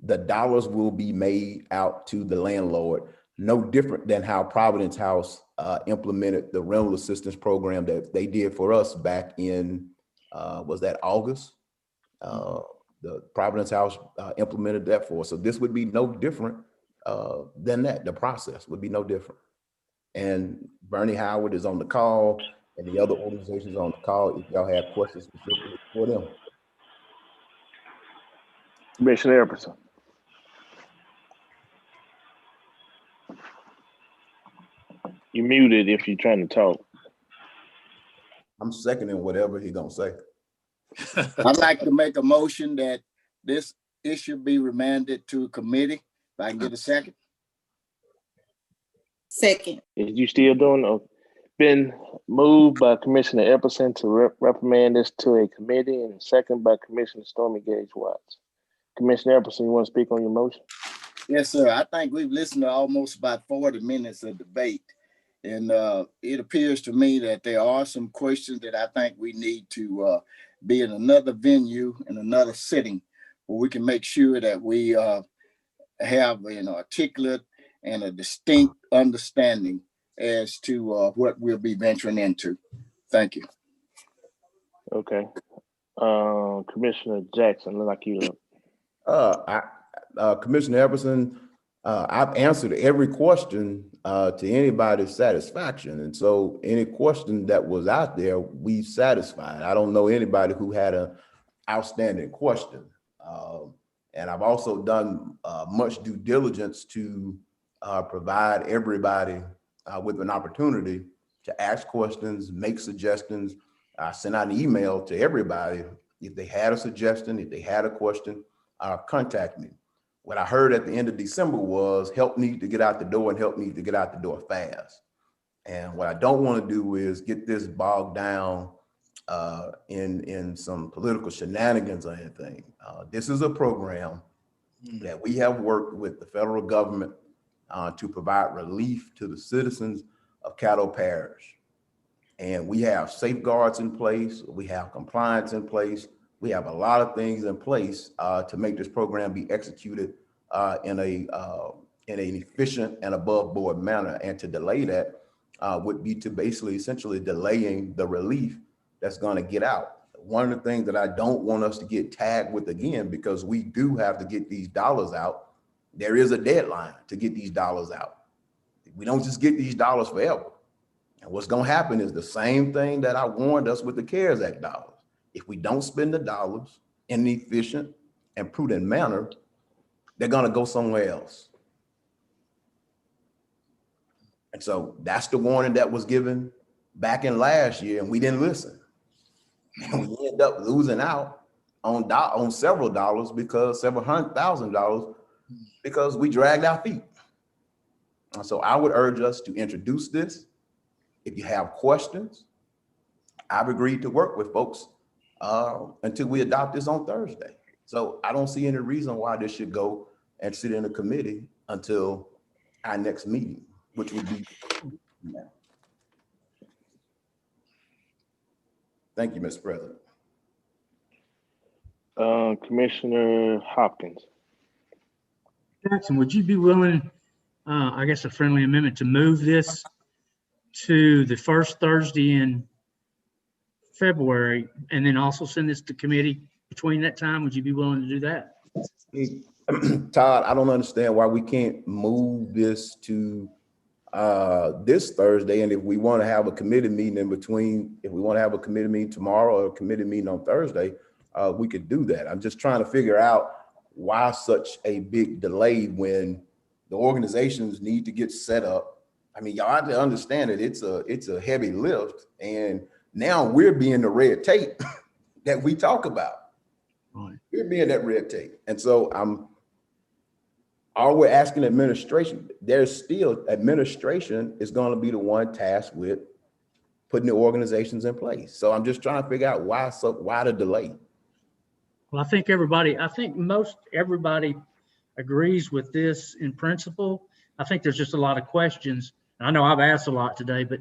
Speaker 16: the dollars will be made out to the landlord, no different than how Providence House implemented the rental assistance program that they did for us back in, was that August? The Providence House implemented that for us. So this would be no different than that. The process would be no different. And Bernie Howard is on the call and the other organizations on the call if y'all have questions specifically for them.
Speaker 2: Commissioner Epperson. You're muted if you're trying to talk.
Speaker 16: I'm seconding whatever he's gonna say.
Speaker 7: I'd like to make a motion that this issue be remanded to a committee. If I can get a second.
Speaker 9: Second.
Speaker 2: Is you still doing? Been moved by Commissioner Epperson to reprimand this to a committee, and second by Commissioner Stormy Gage Watts. Commissioner Epperson, you want to speak on your motion?
Speaker 7: Yes, sir. I think we've listened to almost about 40 minutes of debate. And it appears to me that there are some questions that I think we need to be in another venue, in another setting, where we can make sure that we have an articulate and a distinct understanding as to what we'll be venturing into. Thank you.
Speaker 2: Okay. Commissioner Jackson, look like you.
Speaker 16: Commissioner Epperson, I've answered every question to anybody's satisfaction. And so any question that was out there, we satisfied. I don't know anybody who had an outstanding question. And I've also done much due diligence to provide everybody with an opportunity to ask questions, make suggestions. I sent out an email to everybody. If they had a suggestion, if they had a question, contact me. What I heard at the end of December was help need to get out the door and help need to get out the door fast. And what I don't want to do is get this bogged down in some political shenanigans or anything. This is a program that we have worked with the federal government to provide relief to the citizens of Caddo Parish. And we have safeguards in place. We have compliance in place. We have a lot of things in place to make this program be executed in an efficient and above board manner. And to delay that would be to basically essentially delaying the relief that's going to get out. One of the things that I don't want us to get tagged with again, because we do have to get these dollars out. There is a deadline to get these dollars out. We don't just get these dollars forever. And what's going to happen is the same thing that I warned us with the CARES Act dollars. If we don't spend the dollars in an efficient and prudent manner, they're going to go somewhere else. And so that's the warning that was given back in last year, and we didn't listen. And we ended up losing out on several dollars, because several $100,000, because we dragged our feet. And so I would urge us to introduce this. If you have questions, I've agreed to work with folks until we adopt this on Thursday. So I don't see any reason why this should go and sit in a committee until our next meeting, which would be now. Thank you, Mr. President.
Speaker 2: Commissioner Hopkins.
Speaker 10: Jackson, would you be willing, I guess a friendly amendment, to move this to the first Thursday in February, and then also send this to committee between that time? Would you be willing to do that?
Speaker 16: Todd, I don't understand why we can't move this to this Thursday. And if we want to have a committee meeting in between, if we want to have a committee meeting tomorrow or a committee meeting on Thursday, we could do that. I'm just trying to figure out why such a big delay when the organizations need to get set up. I mean, y'all have to understand that it's a heavy lift, and now we're being the red tape that we talk about.
Speaker 10: Right.
Speaker 16: We're being that red tape. And so all we're asking administration, there's still administration is going to be the one tasked with putting the organizations in place. So I'm just trying to figure out why the delay.
Speaker 10: Well, I think most everybody agrees with this in principle. I think there's just a lot of questions. I know I've asked a lot today, but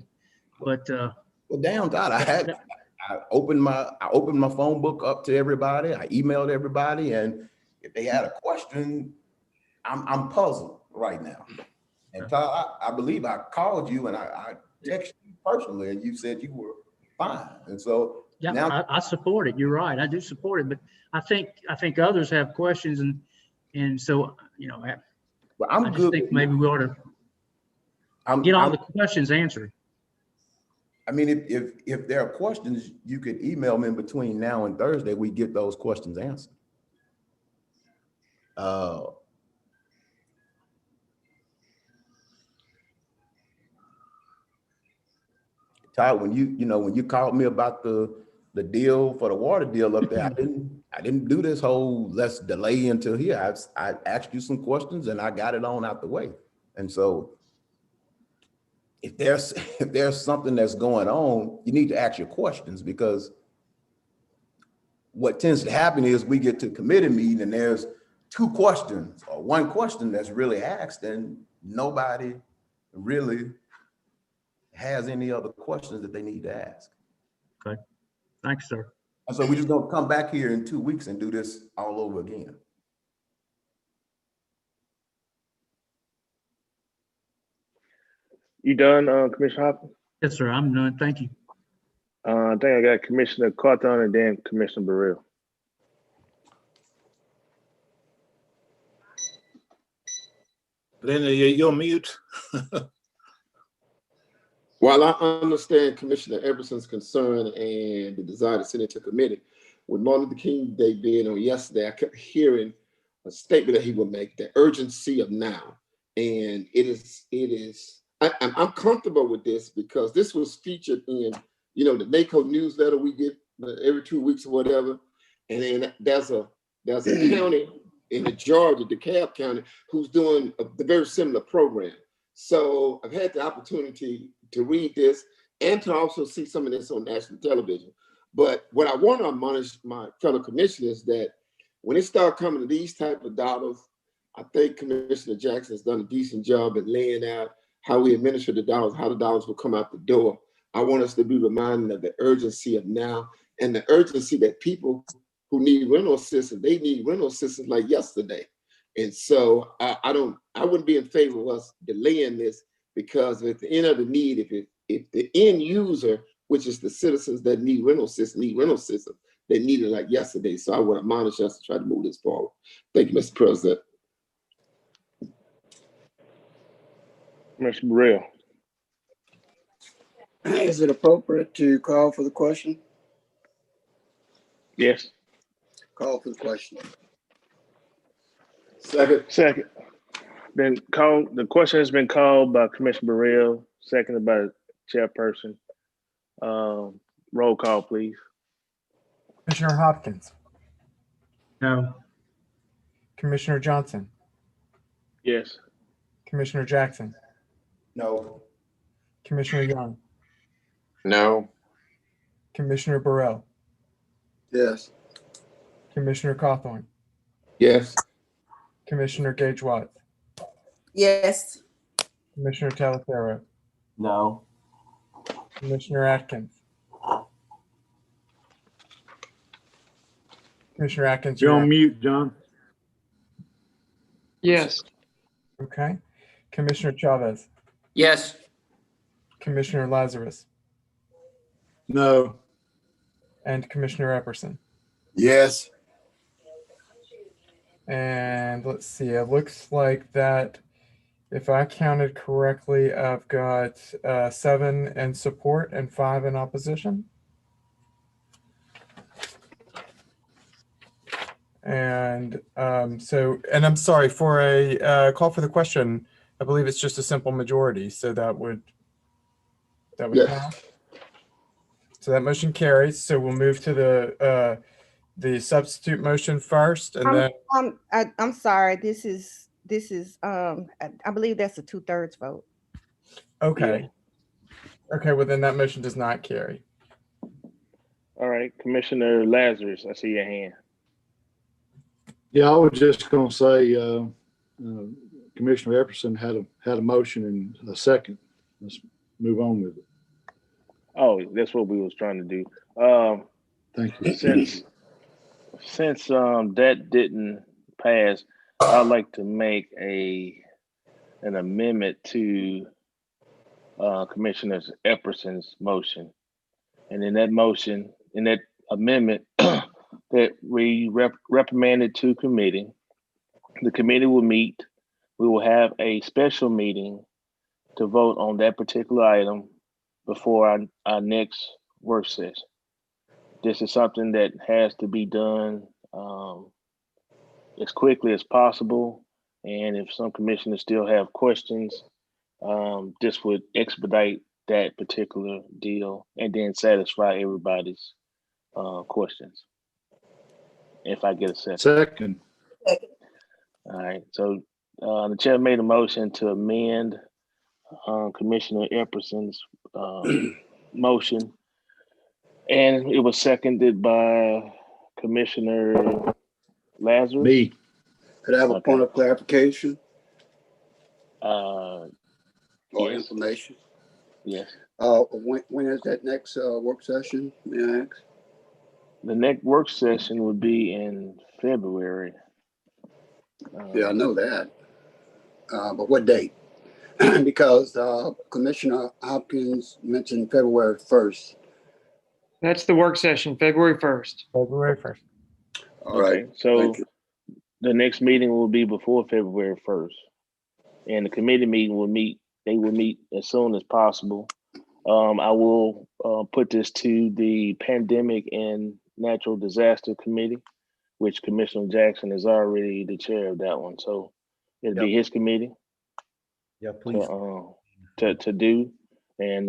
Speaker 10: well,
Speaker 16: damn, Todd, I opened my phone book up to everybody. I emailed everybody, and if they had a question, I'm puzzled right now. And Todd, I believe I called you and I texted you personally, and you said you were fine. And so
Speaker 10: Yeah,
Speaker 16: now
Speaker 10: I support it. You're right. I do support it, but I think others have questions, and so
Speaker 16: well,
Speaker 10: I
Speaker 16: I'm
Speaker 10: just
Speaker 16: good.
Speaker 10: think maybe we ought to get all the questions answered.
Speaker 16: I mean, if there are questions, you could email me in between now and Thursday. We get those questions answered. Todd, when you called me about the deal for the water deal up there, I didn't do this whole let's delay until here. I asked you some questions and I got it on out the way. And so if there's something that's going on, you need to ask your questions, because what tends to happen is we get to committee meeting and there's two questions or one question that's really asked, and nobody really has any other questions that they need to ask.
Speaker 10: Okay, thanks, sir.
Speaker 16: And so we're just gonna come back here in 2 weeks and do this all over again.
Speaker 2: You done, Commissioner Hopkins?
Speaker 10: Yes, sir. I'm done. Thank you.
Speaker 2: I think I got Commissioner Carthon and then Commissioner Burrell.
Speaker 14: Then you're on mute.
Speaker 3: While I understand Commissioner Everson's concern and the desire to send it to committee, with Martin Luther King Day being on yesterday, I kept hearing a statement that he would make, the urgency of now. And I'm comfortable with this because this was featured in, the NACO newsletter we get every 2 weeks or whatever. And then there's a county in Georgia, DeKalb County, who's doing a very similar program. So I've had the opportunity to read this and to also see some of this on national television. But what I want to admonish my fellow commissioners that when it starts coming to these type of dollars, I think Commissioner Jackson has done a decent job at laying out how we administer the dollars, how the dollars will come out the door. I want us to be reminded of the urgency of now and the urgency that people who need rental assistance, they need rental assistance like yesterday. And so I wouldn't be in favor of us delaying this, because at the end of the need, if the end user, which is the citizens that need rental assistance, they need it like yesterday. So I would admonish us to try to move this forward. Thank you, Mr. President.
Speaker 2: Commissioner Burrell.
Speaker 21: Is it appropriate to call for the question?
Speaker 2: Yes.
Speaker 21: Call for the question.
Speaker 3: Second.
Speaker 2: Then the question has been called by Commissioner Burrell, seconded by the chairperson. Roll call, please.
Speaker 1: Commissioner Hopkins.
Speaker 10: No.
Speaker 1: Commissioner Johnson.
Speaker 2: Yes.
Speaker 1: Commissioner Jackson.
Speaker 16: No.
Speaker 1: Commissioner Young.
Speaker 19: No.
Speaker 1: Commissioner Burrell.
Speaker 21: Yes.
Speaker 1: Commissioner Cawthorn.
Speaker 3: Yes.
Speaker 1: Commissioner Gage Watts.
Speaker 18: Yes.
Speaker 1: Commissioner Talafero.
Speaker 4: No.
Speaker 1: Commissioner Atkins. Commissioner Atkins.
Speaker 20: You're on mute, John.
Speaker 5: Yes.
Speaker 1: Okay. Commissioner Chavez.
Speaker 11: Yes.
Speaker 1: Commissioner Lazarus.
Speaker 20: No.
Speaker 1: And Commissioner Epperson.
Speaker 21: Yes.
Speaker 1: And let's see, it looks like that, if I counted correctly, I've got 7 in support and 5 in opposition. And and I'm sorry, for a call for the question, I believe it's just a simple majority, so that would pass. So that motion carries. So we'll move to the substitute motion first, and then
Speaker 18: I'm sorry. This is I believe that's a 2/3 vote.
Speaker 1: okay. Okay, well then that motion does not carry.
Speaker 2: All right, Commissioner Lazarus, I see your hand.
Speaker 20: Yeah, I was just going to say, Commissioner Epperson had a motion and a second. Let's move on with it.
Speaker 2: Oh, that's what we was trying to do.
Speaker 20: Thank you.
Speaker 2: Since that didn't passed, I'd like to make an amendment to Commissioner Epperson's motion. And in that motion, in that amendment, that we reprimanded to committee, the committee will meet. We will have a special meeting to vote on that particular item before our next work session. This is something that has to be done as quickly as possible. And if some commissioners still have questions, this would expedite that particular deal and then satisfy everybody's questions. If I get a second.
Speaker 20: Second.
Speaker 2: All right, so the chair made a motion to amend Commissioner Epperson's motion, and it was seconded by Commissioner Lazarus.
Speaker 20: Me.
Speaker 8: Could I have a point of clarification
Speaker 2: or
Speaker 8: yes. Information?
Speaker 2: Yes.
Speaker 8: When is that next work session, may I ask?
Speaker 2: The next work session would be in February.
Speaker 8: Yeah, I know that. But what date? Because Commissioner Hopkins mentioned February 1st.
Speaker 5: That's the work session, February 1st.
Speaker 1: February 1st.
Speaker 8: All right.
Speaker 2: So the next meeting will be before February 1st. And the committee meeting will meet, they will meet as soon as possible. I will put this to the Pandemic and Natural Disaster Committee, which Commissioner Jackson is already the chair of that one. So it'll be his committee.
Speaker 16: Yeah, please.
Speaker 2: To do, and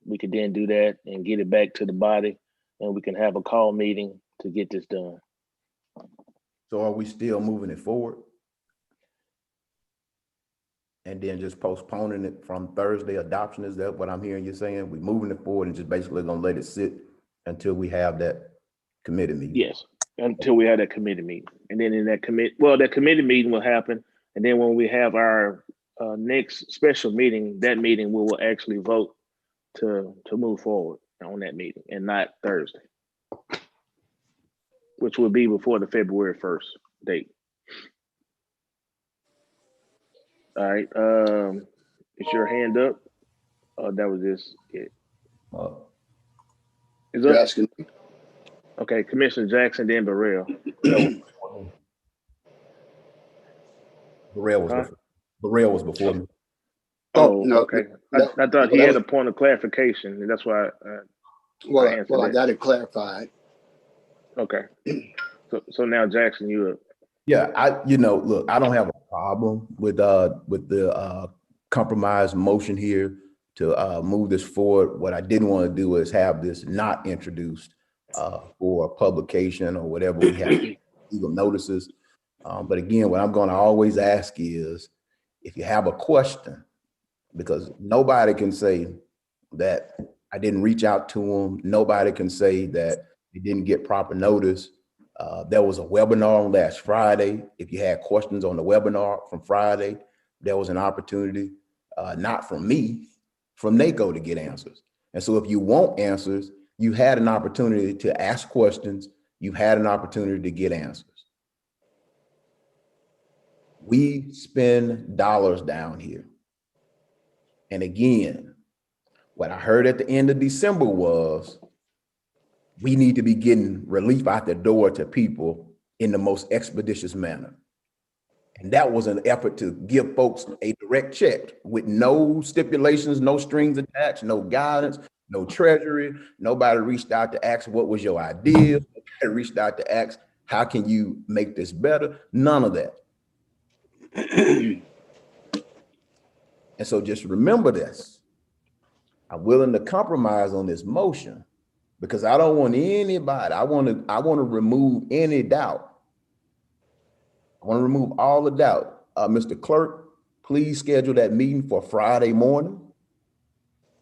Speaker 2: we could then do that and get it back to the body, and we can have a call meeting to get this done.
Speaker 16: So are we still moving it forward? And then just postponing it from Thursday adoption? Is that what I'm hearing you saying? We're moving it forward and just basically gonna let it sit until we have that committee meeting?
Speaker 2: Yes, until we have that committee meeting. And then in that that committee meeting will happen. And then when we have our next special meeting, that meeting we will actually vote to move forward on that meeting and not Thursday, which will be before the February 1st date. All right, is your hand up? That was just it. Is
Speaker 8: You're
Speaker 2: up?
Speaker 8: asking me?
Speaker 2: Okay, Commissioner Jackson, then Burrell.
Speaker 16: Burrell was before me.
Speaker 2: Oh,
Speaker 8: no,
Speaker 2: okay. I thought he had a point of clarification, and that's why.
Speaker 8: I got it clarified.
Speaker 2: Okay. So now Jackson, you up?
Speaker 16: Yeah, look, I don't have a problem with the compromise motion here to move this forward. What I didn't want to do is have this not introduced for publication or whatever we have legal notices. But again, what I'm going to always ask is if you have a question, because nobody can say that I didn't reach out to them. Nobody can say that they didn't get proper notice. There was a webinar on last Friday. If you had questions on the webinar from Friday, there was an opportunity, not from me, from NACO to get answers. And so if you want answers, you had an opportunity to ask questions. You've had an opportunity to get answers. We spend dollars down here. And again, what I heard at the end of December was we need to be getting relief out the door to people in the most expeditious manner. And that was an effort to give folks a direct check with no stipulations, no strings attached, no guidance, no treasury. Nobody reached out to ask what was your idea. Nobody reached out to ask how can you make this better? None of that. And so just remember this. I'm willing to compromise on this motion because I don't want anybody, I want to remove any doubt. I want to remove all the doubt. Mr. Clerk, please schedule that meeting for Friday morning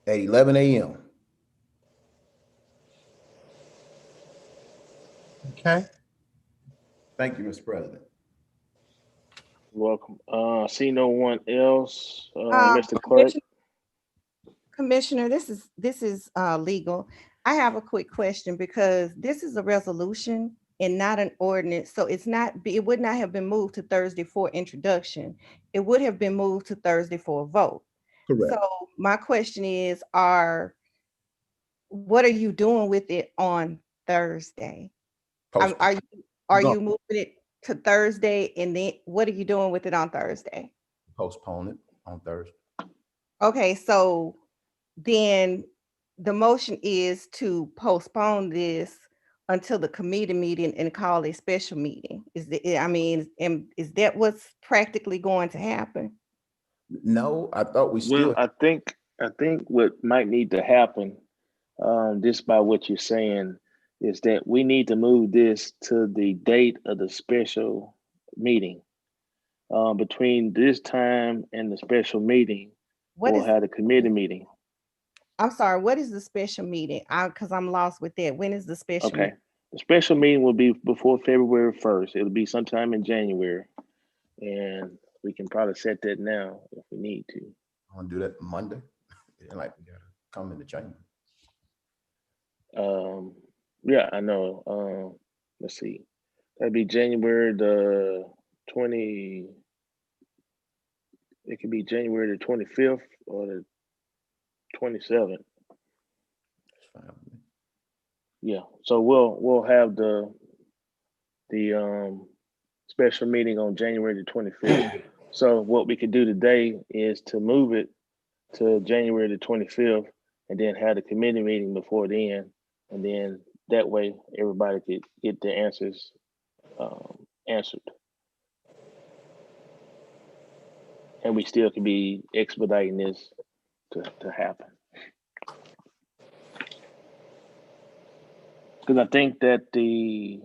Speaker 16: at 11 a.m.
Speaker 1: Okay.
Speaker 16: Thank you, Mr. President.
Speaker 2: Welcome. See no one else. Mr. Clerk.
Speaker 18: Commissioner, this is legal. I have a quick question because this is a resolution and not an ordinance. So it would not have been moved to Thursday for introduction. It would have been moved to Thursday for a vote.
Speaker 16: Correct.
Speaker 18: So my question is, what are you doing with it on Thursday?
Speaker 16: Postpone.
Speaker 18: Are you moving it to Thursday, and then what are you doing with it on Thursday?
Speaker 16: Postpone it on Thursday.
Speaker 18: Okay, so then the motion is to postpone this until the committee meeting and call a special meeting. Is that what's practically going to happen?
Speaker 16: No, I thought we still.
Speaker 2: Well, I think what might need to happen, just by what you're saying, is that we need to move this to the date of the special meeting. Between this time and the special meeting, we'll have the committee meeting.
Speaker 18: I'm sorry, what is the special meeting? Because I'm lost with that. When is the special
Speaker 2: Okay.
Speaker 18: meeting?
Speaker 2: The special meeting will be before February 1st. It'll be sometime in January. And we can probably set that now if we need to.
Speaker 16: I want to do that Monday. And like we gotta come in the chamber.
Speaker 2: Yeah, I know. Let's see. That'd be January the 20. It could be January the 25th or the 27th. Yeah. So we'll have the special meeting on January the 25th. So what we could do today is to move it to January the 25th and then have the committee meeting before then. And then that way everybody could get their answers answered. And we still could be expediting this to happen. Because I think that the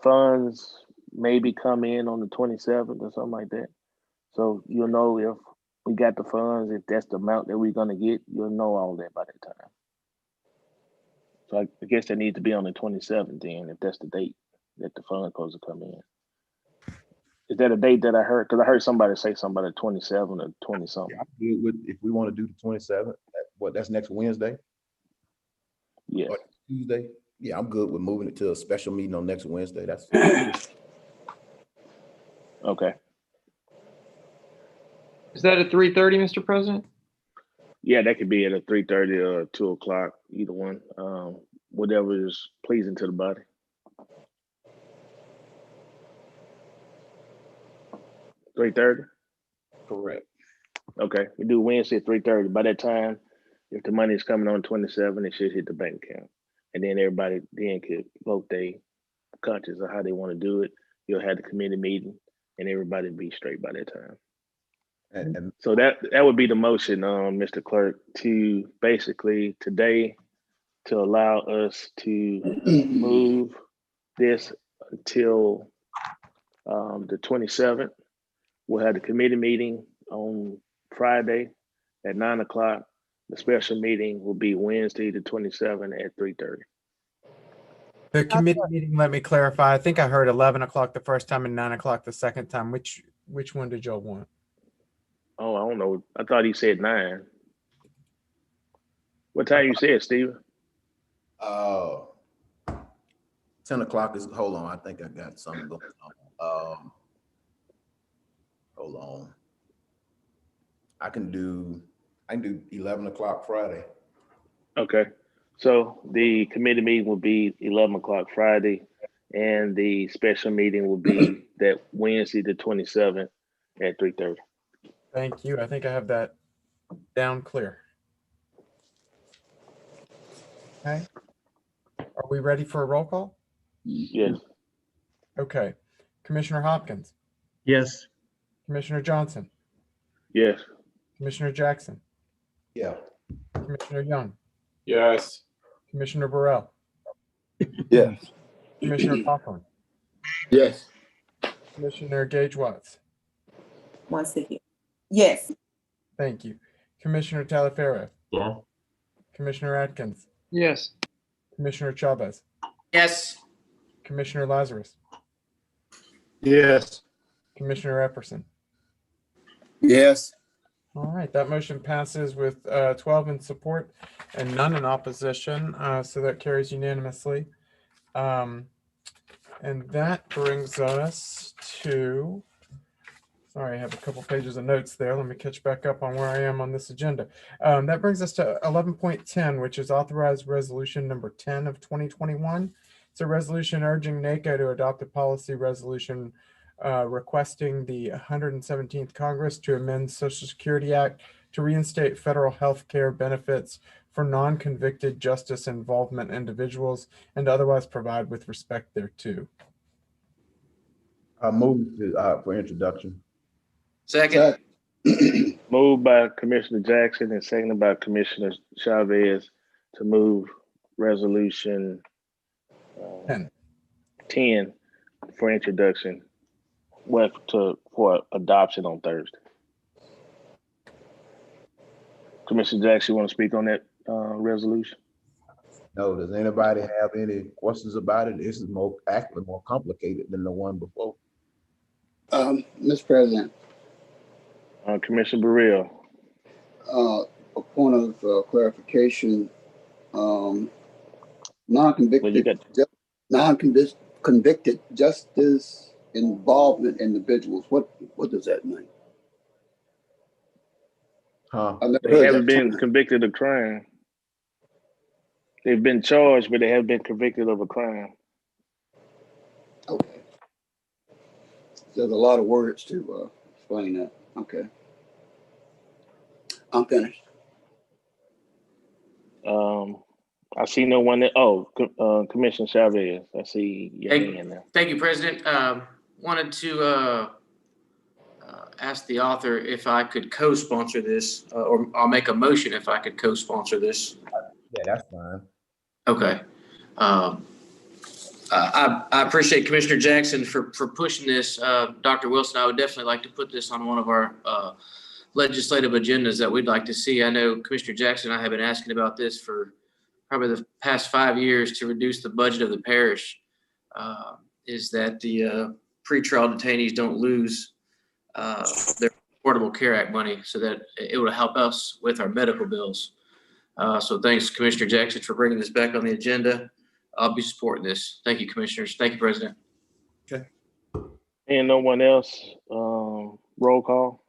Speaker 2: funds maybe come in on the 27th or something like that. So you'll know if we got the funds, if that's the amount that we're gonna get, you'll know all that by that time. So I guess that needs to be on the 27th then, if that's the date that the fund goes to come in. Is that a date that I heard? Because I heard somebody say something about the 27 or 20 something.
Speaker 16: Yeah, I'm good with if we want to do the 27th. That's next Wednesday?
Speaker 2: Yeah.
Speaker 16: Or Tuesday? Yeah, I'm good with moving it to a special meeting on next Wednesday. That's
Speaker 2: okay.
Speaker 5: Is that at 3:30, Mr. President?
Speaker 2: Yeah, that could be at a 3:30 or 2 o'clock, either one. Whatever is pleasing to the body. $3:30?
Speaker 16: correct.
Speaker 2: Okay, we do Wednesday at 3:30. By that time, if the money is coming on 27, it should hit the bank account. And then everybody then could vote their conscience of how they want to do it. You'll have the committee meeting and everybody be straight by that time.
Speaker 16: And
Speaker 2: So that would be the motion, Mr. Clerk, to basically today to allow us to move this until the 27th. We'll have the committee meeting on Friday at 9 o'clock. The special meeting will be Wednesday the 27th at 3:30.
Speaker 1: The committee meeting, let me clarify. I think I heard 11 o'clock the first time and 9 o'clock the second time. Which one did y'all want?
Speaker 2: Oh, I don't know. I thought he said 9. What time you said, Steven?
Speaker 16: 10 o'clock is, hold on, I think I got something going on. Hold on. I can do 11 o'clock Friday.
Speaker 2: Okay. So the committee meeting will be 11 o'clock Friday, and the special meeting will be that Wednesday, the 27th at 3:30.
Speaker 1: Thank you. I think I have that down clear. Okay. Are we ready for a roll call?
Speaker 2: Yes.
Speaker 1: Okay. Commissioner Hopkins.
Speaker 10: Yes.
Speaker 1: Commissioner Johnson.
Speaker 2: Yes.
Speaker 1: Commissioner Jackson.
Speaker 16: Yeah.
Speaker 1: Commissioner Young.
Speaker 21: Yes.
Speaker 1: Commissioner Burrell.
Speaker 21: Yes.
Speaker 1: Commissioner Coughlin.
Speaker 21: Yes.
Speaker 1: Commissioner Gage Watts.
Speaker 9: Once again. Yes.
Speaker 1: Thank you. Commissioner Talaferro.
Speaker 4: Yeah.
Speaker 1: Commissioner Atkins.
Speaker 5: Yes.
Speaker 1: Commissioner Chavez.
Speaker 11: Yes.
Speaker 1: Commissioner Lazarus.
Speaker 20: Yes.
Speaker 1: Commissioner Epperson.
Speaker 21: Yes.
Speaker 1: All right, that motion passes with 12 in support and none in opposition, so that carries unanimously. And that brings us to, sorry, I have a couple pages of notes there. Let me catch back up on where I am on this agenda. That brings us to 11.10, which is authorized resolution number 10 of 2021. It's a resolution urging NACO to adopt a policy resolution requesting the 117th Congress to amend Social Security Act to reinstate federal health care benefits for non-convicted justice involvement individuals and otherwise provide with respect thereto.
Speaker 16: I move for introduction.
Speaker 11: Second.
Speaker 2: Moved by Commissioner Jackson and seconded by Commissioner Chavez to move resolution 10 for introduction, for adoption on Thursday. Commissioner Jackson, you want to speak on that resolution?
Speaker 16: No, does anybody have any questions about it? This is actually more complicated than the one before.
Speaker 8: Mr. President.
Speaker 2: Commissioner Burrell.
Speaker 8: A point of clarification. Non-convicted justice involvement individuals. What does that mean?
Speaker 2: They haven't been convicted of crime. They've been charged, but they haven't been convicted of a crime.
Speaker 8: Okay. There's a lot of words to explain that. Okay. I'm finished.
Speaker 2: I see no one that, Commissioner Chavez, I see your hand now.
Speaker 11: Thank you, President. Wanted to ask the author if I could co-sponsor this, or I'll make a motion if I could co-sponsor this.
Speaker 16: Yeah, that's fine.
Speaker 11: Okay. I appreciate Commissioner Jackson for pushing this. Dr. Wilson, I would definitely like to put this on one of our legislative agendas that we'd like to see. I know Commissioner Jackson and I have been asking about this for probably the past 5 years to reduce the budget of the parish, is that the pretrial detainees don't lose their Affordable Care Act money, so that it will help us with our medical bills. So thanks, Commissioner Jackson, for bringing this back on the agenda. I'll be supporting this. Thank you, Commissioners. Thank you, President.
Speaker 2: Okay. And no one else, roll call.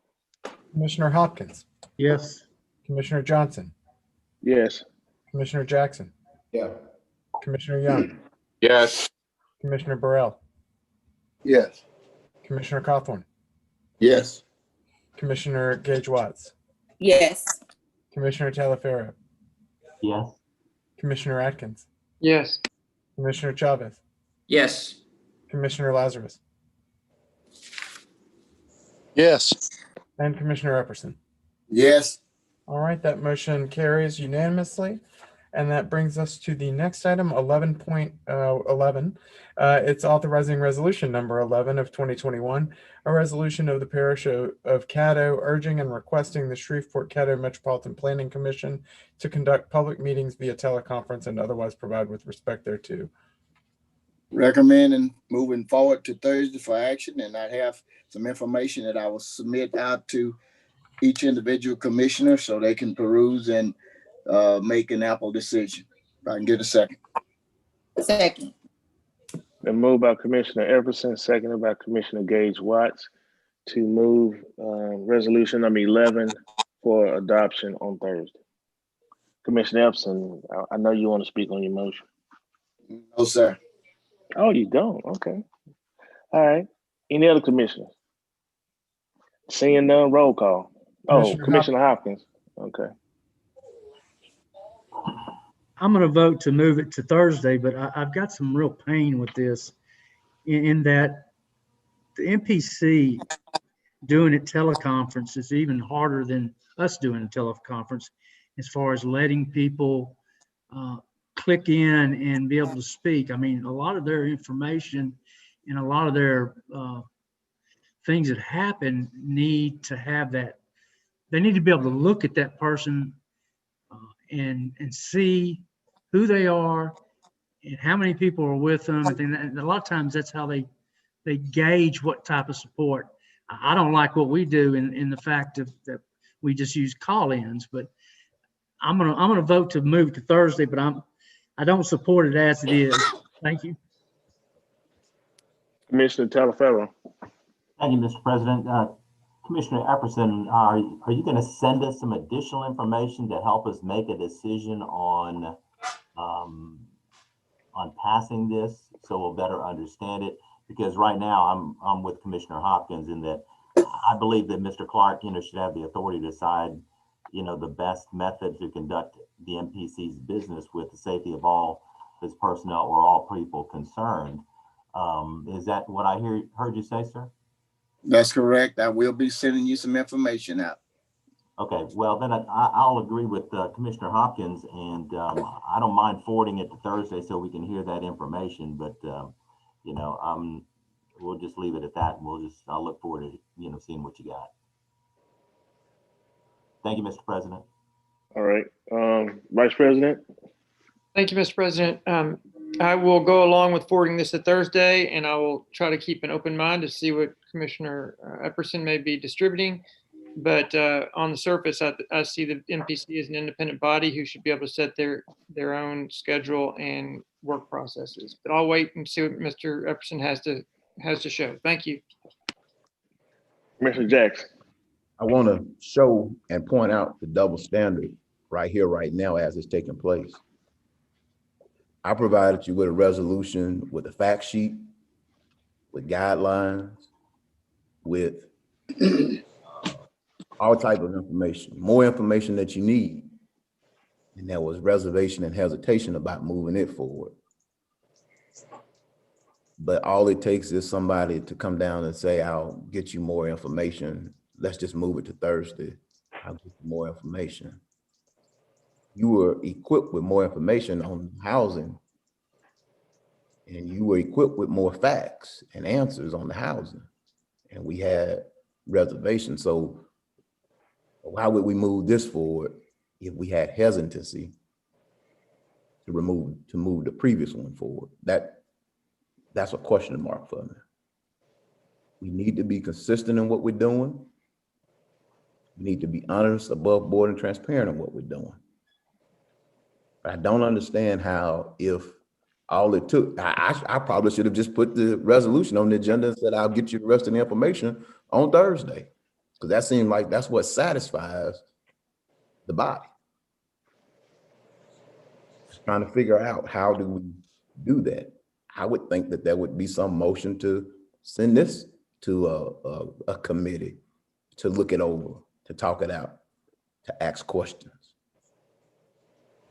Speaker 1: Commissioner Hopkins.
Speaker 10: Yes.
Speaker 1: Commissioner Johnson.
Speaker 2: Yes.
Speaker 1: Commissioner Jackson.
Speaker 16: Yeah.
Speaker 1: Commissioner Young.
Speaker 21: Yes.
Speaker 1: Commissioner Burrell.
Speaker 8: Yes.
Speaker 1: Commissioner Cawthorn.
Speaker 8: Yes.
Speaker 1: Commissioner Gage Watts.
Speaker 9: Yes.
Speaker 1: Commissioner Talaferro.
Speaker 4: Yes.
Speaker 1: Commissioner Atkins.
Speaker 5: Yes.
Speaker 1: Commissioner Chavez.
Speaker 11: Yes.
Speaker 1: Commissioner Lazarus.
Speaker 21: Yes.
Speaker 1: And Commissioner Epperson.
Speaker 8: Yes.
Speaker 1: All right, that motion carries unanimously. And that brings us to the next item, 11.11. It's authorizing resolution number 11 of 2021, a resolution of the parish of Caddo urging and requesting the Shreveport-Caddo Metropolitan Planning Commission to conduct public meetings via teleconference and otherwise provide with respect thereto.
Speaker 7: Recommending moving forward to Thursday for action, and I have some information that I will submit out to each individual commissioner so they can peruse and make an Apple decision. If I can get a second.
Speaker 9: Second.
Speaker 2: Been moved by Commissioner Epperson, seconded by Commissioner Gage Watts to move resolution number 11 for adoption on Thursday. Commissioner Epperson, I know you want to speak on your motion.
Speaker 7: No, sir.
Speaker 2: Oh, you don't? Okay. All right. Any other commissioners? Seeing none, roll call. Commissioner Hopkins. Okay.
Speaker 10: I'm going to vote to move it to Thursday, but I've got some real pain with this in that the MPC doing it teleconference is even harder than us doing a teleconference as far as letting people click in and be able to speak. I mean, a lot of their information and a lot of their things that happen need to have that. They need to be able to look at that person and see who they are and how many people are with them. And a lot of times that's how they gauge what type of support. I don't like what we do in the fact that we just use call-ins, but I'm gonna vote to move to Thursday, but I don't support it as it is. Thank you.
Speaker 2: Commissioner Talaferro.
Speaker 4: Thank you, Mr. President. Commissioner Epperson, are you going to send us some additional information to help us make a decision on passing this, so we'll better understand it? Because right now I'm with Commissioner Hopkins in that I believe that Mr. Clark, should have the authority to decide, the best method to conduct the MPC's business with the safety of all his personnel or all people concerned. Is that what I heard you say, sir?
Speaker 7: That's correct. I will be sending you some information out.
Speaker 4: Okay, well, then I'll agree with Commissioner Hopkins, and I don't mind forwarding it to Thursday so we can hear that information, but, we'll just leave it at that, and I'll look forward to, seeing what you got. Thank you, Mr. President.
Speaker 2: All right, Vice President.
Speaker 5: Thank you, Mr. President. I will go along with forwarding this to Thursday, and I will try to keep an open mind to see what Commissioner Epperson may be distributing. But on the surface, I see the MPC as an independent body who should be able to set their own schedule and work processes. But I'll wait and see what Mr. Epperson has to show. Thank you.
Speaker 2: Commissioner Jackson.
Speaker 16: I want to show and point out the double standard right here, right now, as it's taking place. I provided you with a resolution with a fact sheet, with guidelines, with all type of information, more information that you need. And there was reservation and hesitation about moving it forward. But all it takes is somebody to come down and say, I'll get you more information. Let's just move it to Thursday. I'll get you more information. You were equipped with more information on housing, and you were equipped with more facts and answers on the housing. And we had reservations. So why would we move this forward if we had hesitancy to move the previous one forward? That's a question mark for me. We need to be consistent in what we're doing. We need to be honest, above board, and transparent in what we're doing. I don't understand how, if all it took, I probably should have just put the resolution on the agenda and said, I'll get you the rest of the information on Thursday. Because that seemed like that's what satisfies the body. Just trying to figure out, how do we do that? I would think that there would be some motion to send this to a committee to look it over, to talk it out, to ask questions.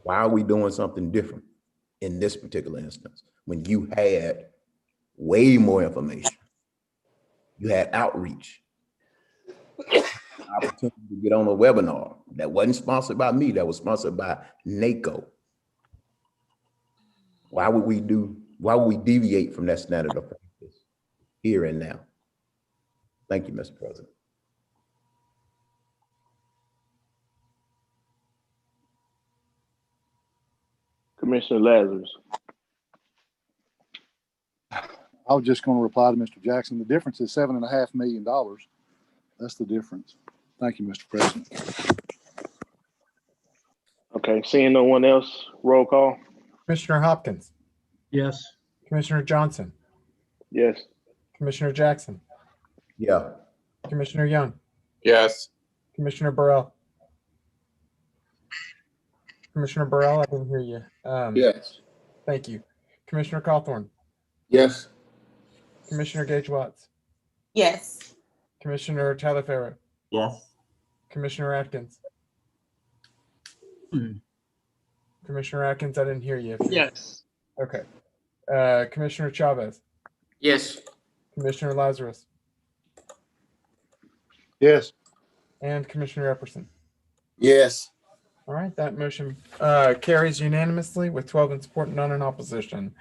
Speaker 16: Why are we doing something different in this particular instance when you had way more information? You had outreach, opportunity to get on a webinar that wasn't sponsored by me, that was sponsored by NACO. Why would we deviate from that standard of practice here and now? Thank you, Mr. President.
Speaker 2: Commissioner Lazarus.
Speaker 20: I was just going to reply to Mr. Jackson. The difference is $7.5 million. That's the difference. Thank you, Mr. President.
Speaker 2: Okay, seeing no one else, roll call.
Speaker 1: Commissioner Hopkins.
Speaker 10: Yes.
Speaker 1: Commissioner Johnson.
Speaker 2: Yes.
Speaker 1: Commissioner Jackson.
Speaker 16: Yeah.
Speaker 1: Commissioner Young.
Speaker 21: Yes.
Speaker 1: Commissioner Burrell. Commissioner Burrell, I didn't hear you.
Speaker 3: Yes.
Speaker 1: Thank you. Commissioner Cawthorn.
Speaker 3: Yes.
Speaker 1: Commissioner Gage Watts.
Speaker 9: Yes.
Speaker 1: Commissioner Talaferro.
Speaker 4: Yes.
Speaker 1: Commissioner Atkins. Commissioner Atkins, I didn't hear you.
Speaker 5: Yes.
Speaker 1: Okay. Commissioner Chavez.
Speaker 11: Yes.
Speaker 1: Commissioner Lazarus.
Speaker 20: Yes.
Speaker 1: And Commissioner Epperson.
Speaker 7: Yes.
Speaker 1: All right, that motion carries unanimously with 12 in support and none in opposition.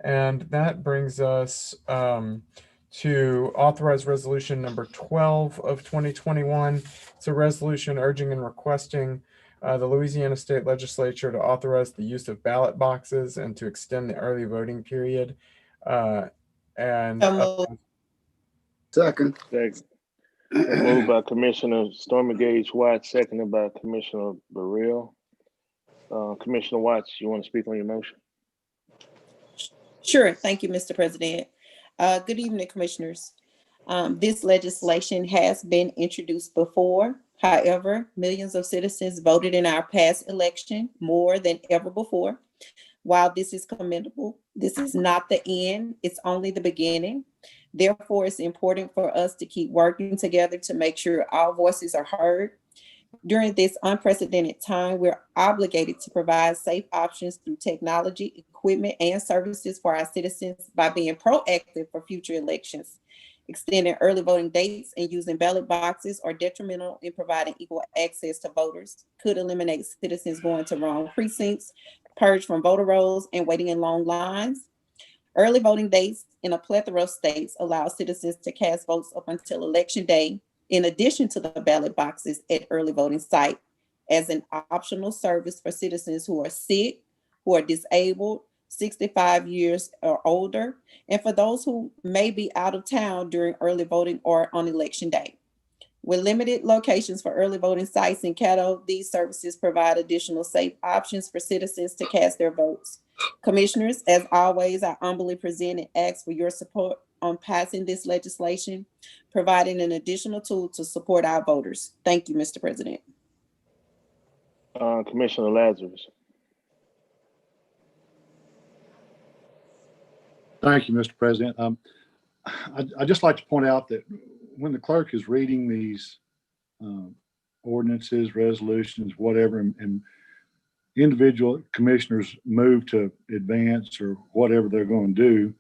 Speaker 1: And that brings us to authorize resolution number 12 of 2021. It's a resolution urging and requesting the Louisiana State Legislature to authorize the use of ballot boxes and to extend the early voting period.
Speaker 3: Second.
Speaker 2: Moved by Commissioner Stormy Gage Watts, seconded by Commissioner Burrell. Commissioner Watts, you want to speak on your motion?
Speaker 9: Sure. Thank you, Mr. President. Good evening, Commissioners. This legislation has been introduced before. However, millions of citizens voted in our past election more than ever before. While this is commendable, this is not the end, it's only the beginning. Therefore, it's important for us to keep working together to make sure our voices are heard. During this unprecedented time, we're obligated to provide safe options through technology, equipment, and services for our citizens by being proactive for future elections. Extending early voting dates and using ballot boxes are detrimental in providing equal access to voters, could eliminate citizens going to wrong precincts, purge from voter rolls, and waiting in long lines. Early voting dates in a plethora of states allow citizens to cast votes up until Election Day, in addition to the ballot boxes at early voting site, as an optional service for citizens who are sick, who are disabled, 65 years or older, and for those who may be out of town during early voting or on Election Day. With limited locations for early voting sites in Caddo, these services provide additional safe options for citizens to cast their votes. Commissioners, as always, I humbly present and ask for your support on passing this legislation, providing an additional tool to support our voters. Thank you, Mr. President.
Speaker 2: Commissioner Lazarus.
Speaker 20: Thank you, Mr. President. I'd just like to point out that when the clerk is reading these ordinances, resolutions, whatever, and individual commissioners move to advance or whatever they're going to do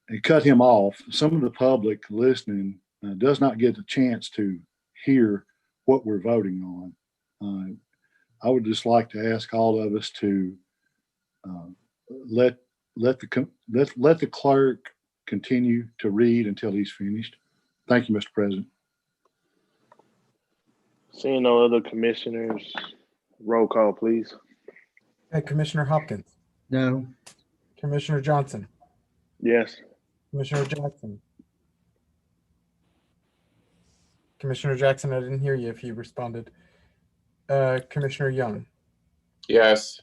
Speaker 20: and cut him off, some of the public listening does not get the chance to hear what we're voting on. I would just like to ask all of us to let the clerk continue to read until he's finished. Thank you, Mr. President.
Speaker 2: Seeing no other commissioners, roll call, please.
Speaker 1: Okay, Commissioner Hopkins.
Speaker 10: No.
Speaker 1: Commissioner Johnson.
Speaker 2: Yes.
Speaker 1: Commissioner Jackson. Commissioner Jackson, I didn't hear you if you responded. Commissioner Young.
Speaker 21: Yes.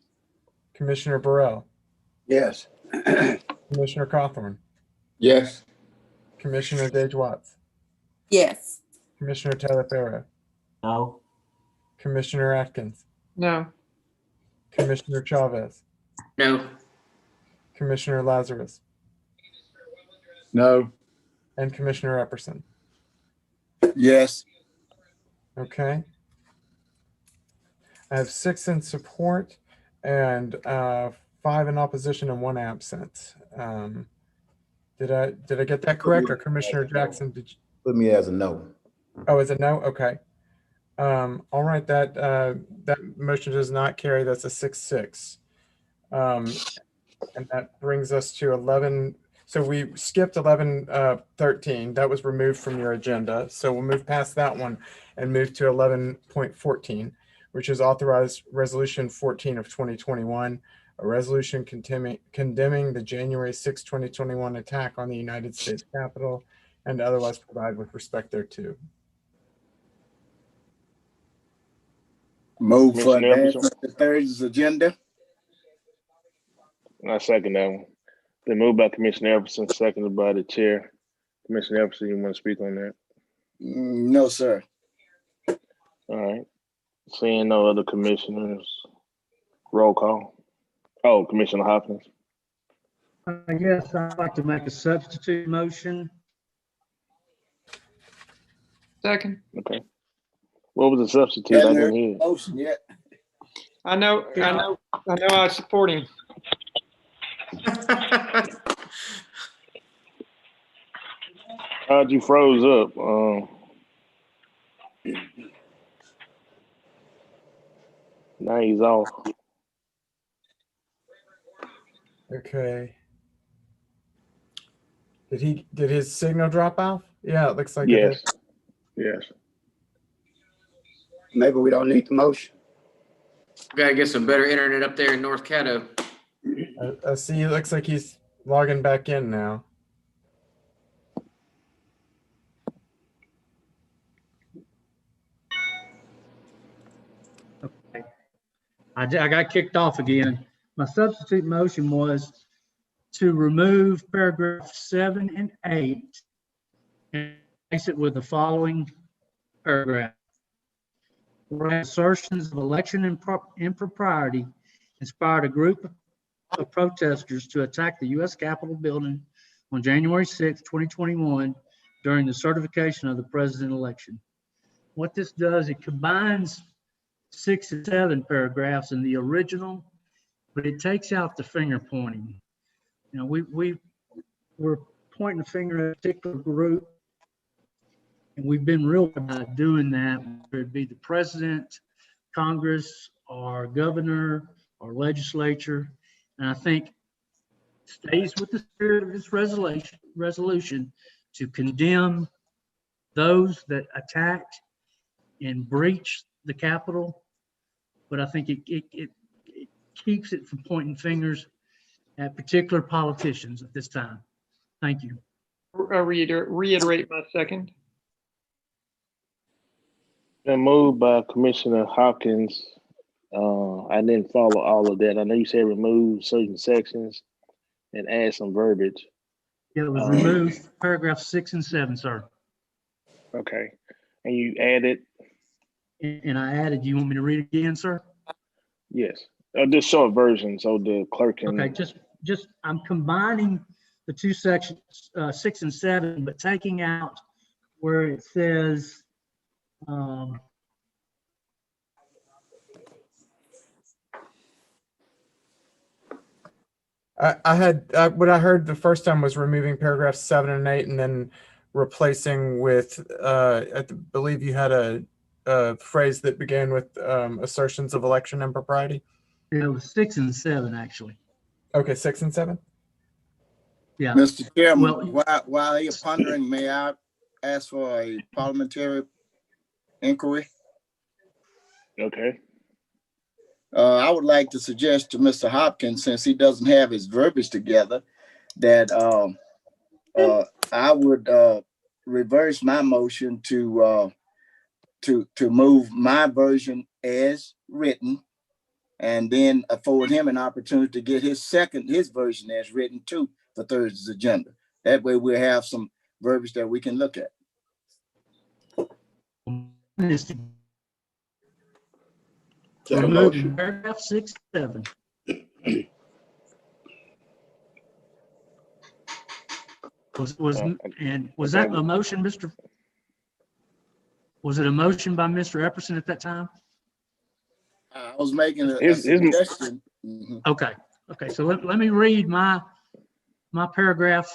Speaker 1: Commissioner Burrell.
Speaker 8: Yes.
Speaker 1: Commissioner Cawthorn.
Speaker 3: Yes.
Speaker 1: Commissioner Dage Watts.
Speaker 9: Yes.
Speaker 1: Commissioner Taylor Farrow.
Speaker 4: No.
Speaker 1: Commissioner Atkins.
Speaker 5: No.
Speaker 1: Commissioner Chavez.
Speaker 11: No.
Speaker 1: Commissioner Lazarus.
Speaker 20: No.
Speaker 1: And Commissioner Epperson.
Speaker 7: Yes.
Speaker 1: Okay. I have 6 in support and 5 in opposition and 1 absent. Did I get that correct, or Commissioner Jackson? Did you?
Speaker 16: Put me as a no.
Speaker 1: Oh, is it no? Okay. All right. That motion does not carry. That's a 6-6. And that brings us to 11. So we skipped 11:13. That was removed from your agenda. So we'll move past that one and move to 11.14, which is authorized resolution 14 of 2021, a resolution condemning the January 6, 2021 attack on the United States Capitol and otherwise provide with respect thereto.
Speaker 7: Move for advancement to Thursday's agenda.
Speaker 2: I second that one. Then moved by Commissioner Epperson, seconded by the chair. Commissioner Epperson, you want to speak on that?
Speaker 7: No, sir.
Speaker 2: All right. Seeing no other commissioners, roll call. Oh, Commissioner Hopkins.
Speaker 10: Yes, I'd like to make a substitute motion.
Speaker 5: Second.
Speaker 2: Okay. What was the substitute? I didn't hear.
Speaker 7: Motion yet.
Speaker 5: I know I support him.
Speaker 2: How'd you froze up? Now he's off.
Speaker 1: Okay. Did his signal drop off? Yeah, it looks like
Speaker 2: yes.
Speaker 1: it did.
Speaker 2: Yes.
Speaker 8: Maybe we don't need the motion.
Speaker 11: Gotta get some better internet up there in North Caddo.
Speaker 1: I see. It looks like he's logging back in now.
Speaker 10: I got kicked off again. My substitute motion was to remove paragraph 7 and 8 and replace it with the following paragraph. Where assertions of election impropriety inspired a group of protesters to attack the U.S. Capitol building on January 6, 2021, during the certification of the president election. What this does, it combines 6 and 7 paragraphs in the original, but it takes out the finger pointing. You know, we're pointing the finger at a particular group, and we've been real about doing that, whether it be the president, Congress, our governor, our legislature. And I think stays with the spirit of this resolution to condemn those that attacked and breached the Capitol. But I think it keeps it from pointing fingers at particular politicians at this time. Thank you.
Speaker 5: Reiterate my second.
Speaker 2: Been moved by Commissioner Hopkins. I didn't follow all of that. I know you said remove certain sections and add some verbiage.
Speaker 10: It was removed paragraph 6 and 7, sir.
Speaker 2: Okay. And you added?
Speaker 10: And I added, you want me to read it again, sir?
Speaker 2: Yes. Just short version so the clerk can.
Speaker 10: Okay, just I'm combining the two sections, 6 and 7, but taking out where it says,
Speaker 1: I had what I heard the first time was removing paragraphs 7 and 8 and then replacing with I believe you had a phrase that began with assertions of election impropriety.
Speaker 10: It was 6 and 7 actually.
Speaker 1: Okay, 6 and 7.
Speaker 10: Yeah.
Speaker 7: Mr. Chairman,
Speaker 10: Well,
Speaker 7: while you're pondering, may I ask for a parliamentary inquiry?
Speaker 2: Okay.
Speaker 7: I would like to suggest to Mr. Hopkins, since he doesn't have his verbiage together, that I would reverse my motion to move my version as written, and then afford him an opportunity to get his version as written too for Thursday's agenda. That way we'll have some verbiage that we can look at.
Speaker 10: Removing paragraph 6, 7. Was that a motion, Mr.? Was it a motion by Mr. Epperson at that time?
Speaker 7: I was making a suggestion.
Speaker 10: Okay. So let me read my paragraph.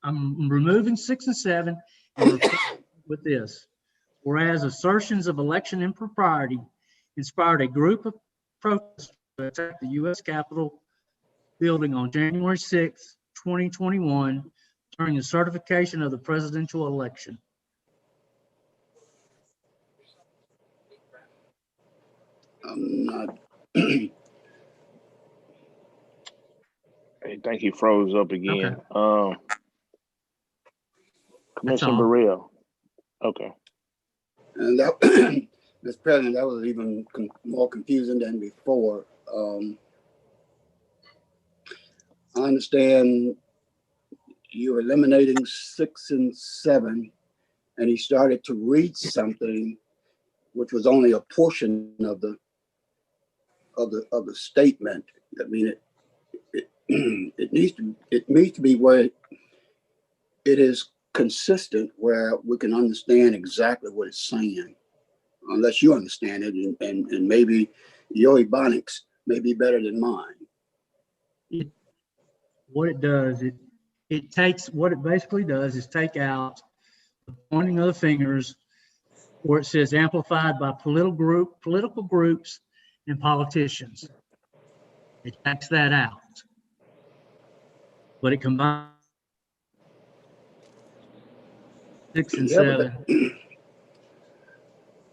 Speaker 10: I'm removing 6 and 7 and with this. Whereas assertions of election impropriety inspired a group of protesters to attack the U.S. Capitol building on January 6, 2021, during the certification of the presidential election.
Speaker 8: I'm not.
Speaker 2: I think he froze up again.
Speaker 10: Okay.
Speaker 2: Commissioner Burrell. Okay.
Speaker 8: And that, Mr. President, that was even more confusing than before. I understand you're eliminating 6 and 7, and he started to read something which was only a portion of the statement. I mean, it needs to be where it is consistent, where we can understand exactly what it's saying, unless you understand it, and maybe your ebonics may be better than mine.
Speaker 10: What it does, what it basically does is take out the pointing of the fingers where it says amplified by political groups and politicians. It takes that out, but it combines 6 and 7.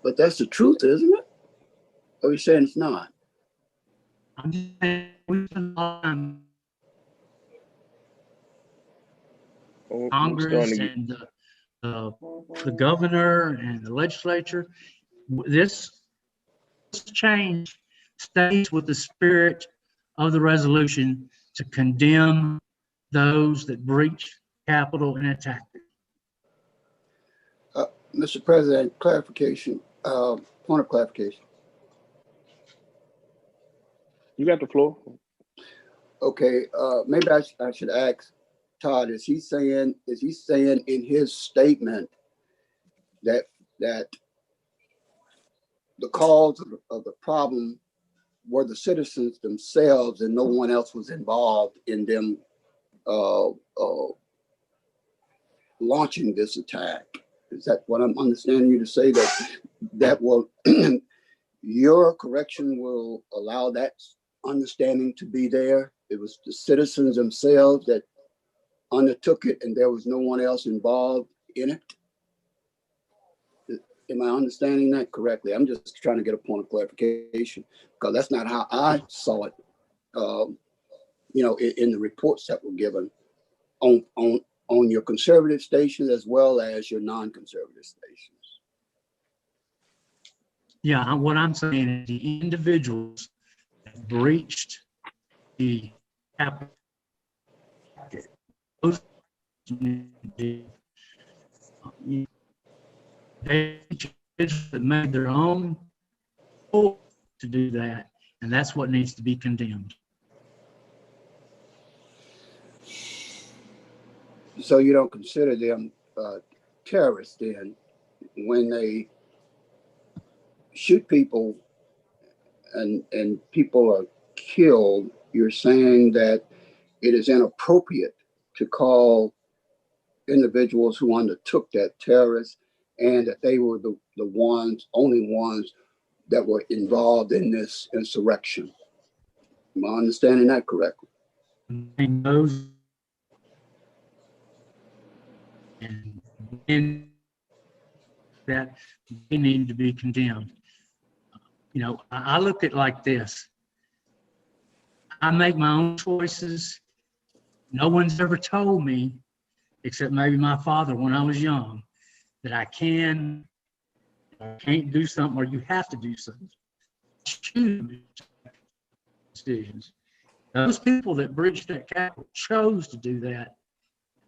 Speaker 8: But that's the truth, isn't it? Or are you saying it's not?
Speaker 10: I'm just saying we spend a lot of time Congress and the governor and the legislature. This change stays with the spirit of the resolution to condemn those that breach Capitol and attacked it.
Speaker 8: Mr. President, clarification, point of clarification.
Speaker 2: You got the floor.
Speaker 8: Okay, maybe I should ask Todd, is he saying in his statement that the cause of the problem were the citizens themselves and no one else was involved in them launching this attack? Is that what I'm understanding you to say, that will your correction will allow that understanding to be there? It was the citizens themselves that undertook it and there was no one else involved in it? Am I understanding that correctly? I'm just trying to get a point of clarification, because that's not how I saw it, in the reports that were given on your conservative stations as well as your non-conservative stations.
Speaker 10: Yeah, what I'm saying is the individuals that breached the Capitol, those they that made their own to do that, and that's what needs to be condemned.
Speaker 8: So you don't consider them terrorists then when they shoot people and people are killed? You're saying that it is inappropriate to call individuals who undertook that terrorists, and that they were the only ones that were involved in this insurrection. Am I understanding that correctly?
Speaker 10: And those and that they need to be condemned. I look at it like this. I make my own choices. No one's ever told me, except maybe my father when I was young, that I can't do something or you have to do something. Choose decisions. Those people that breached that Capitol chose to do that.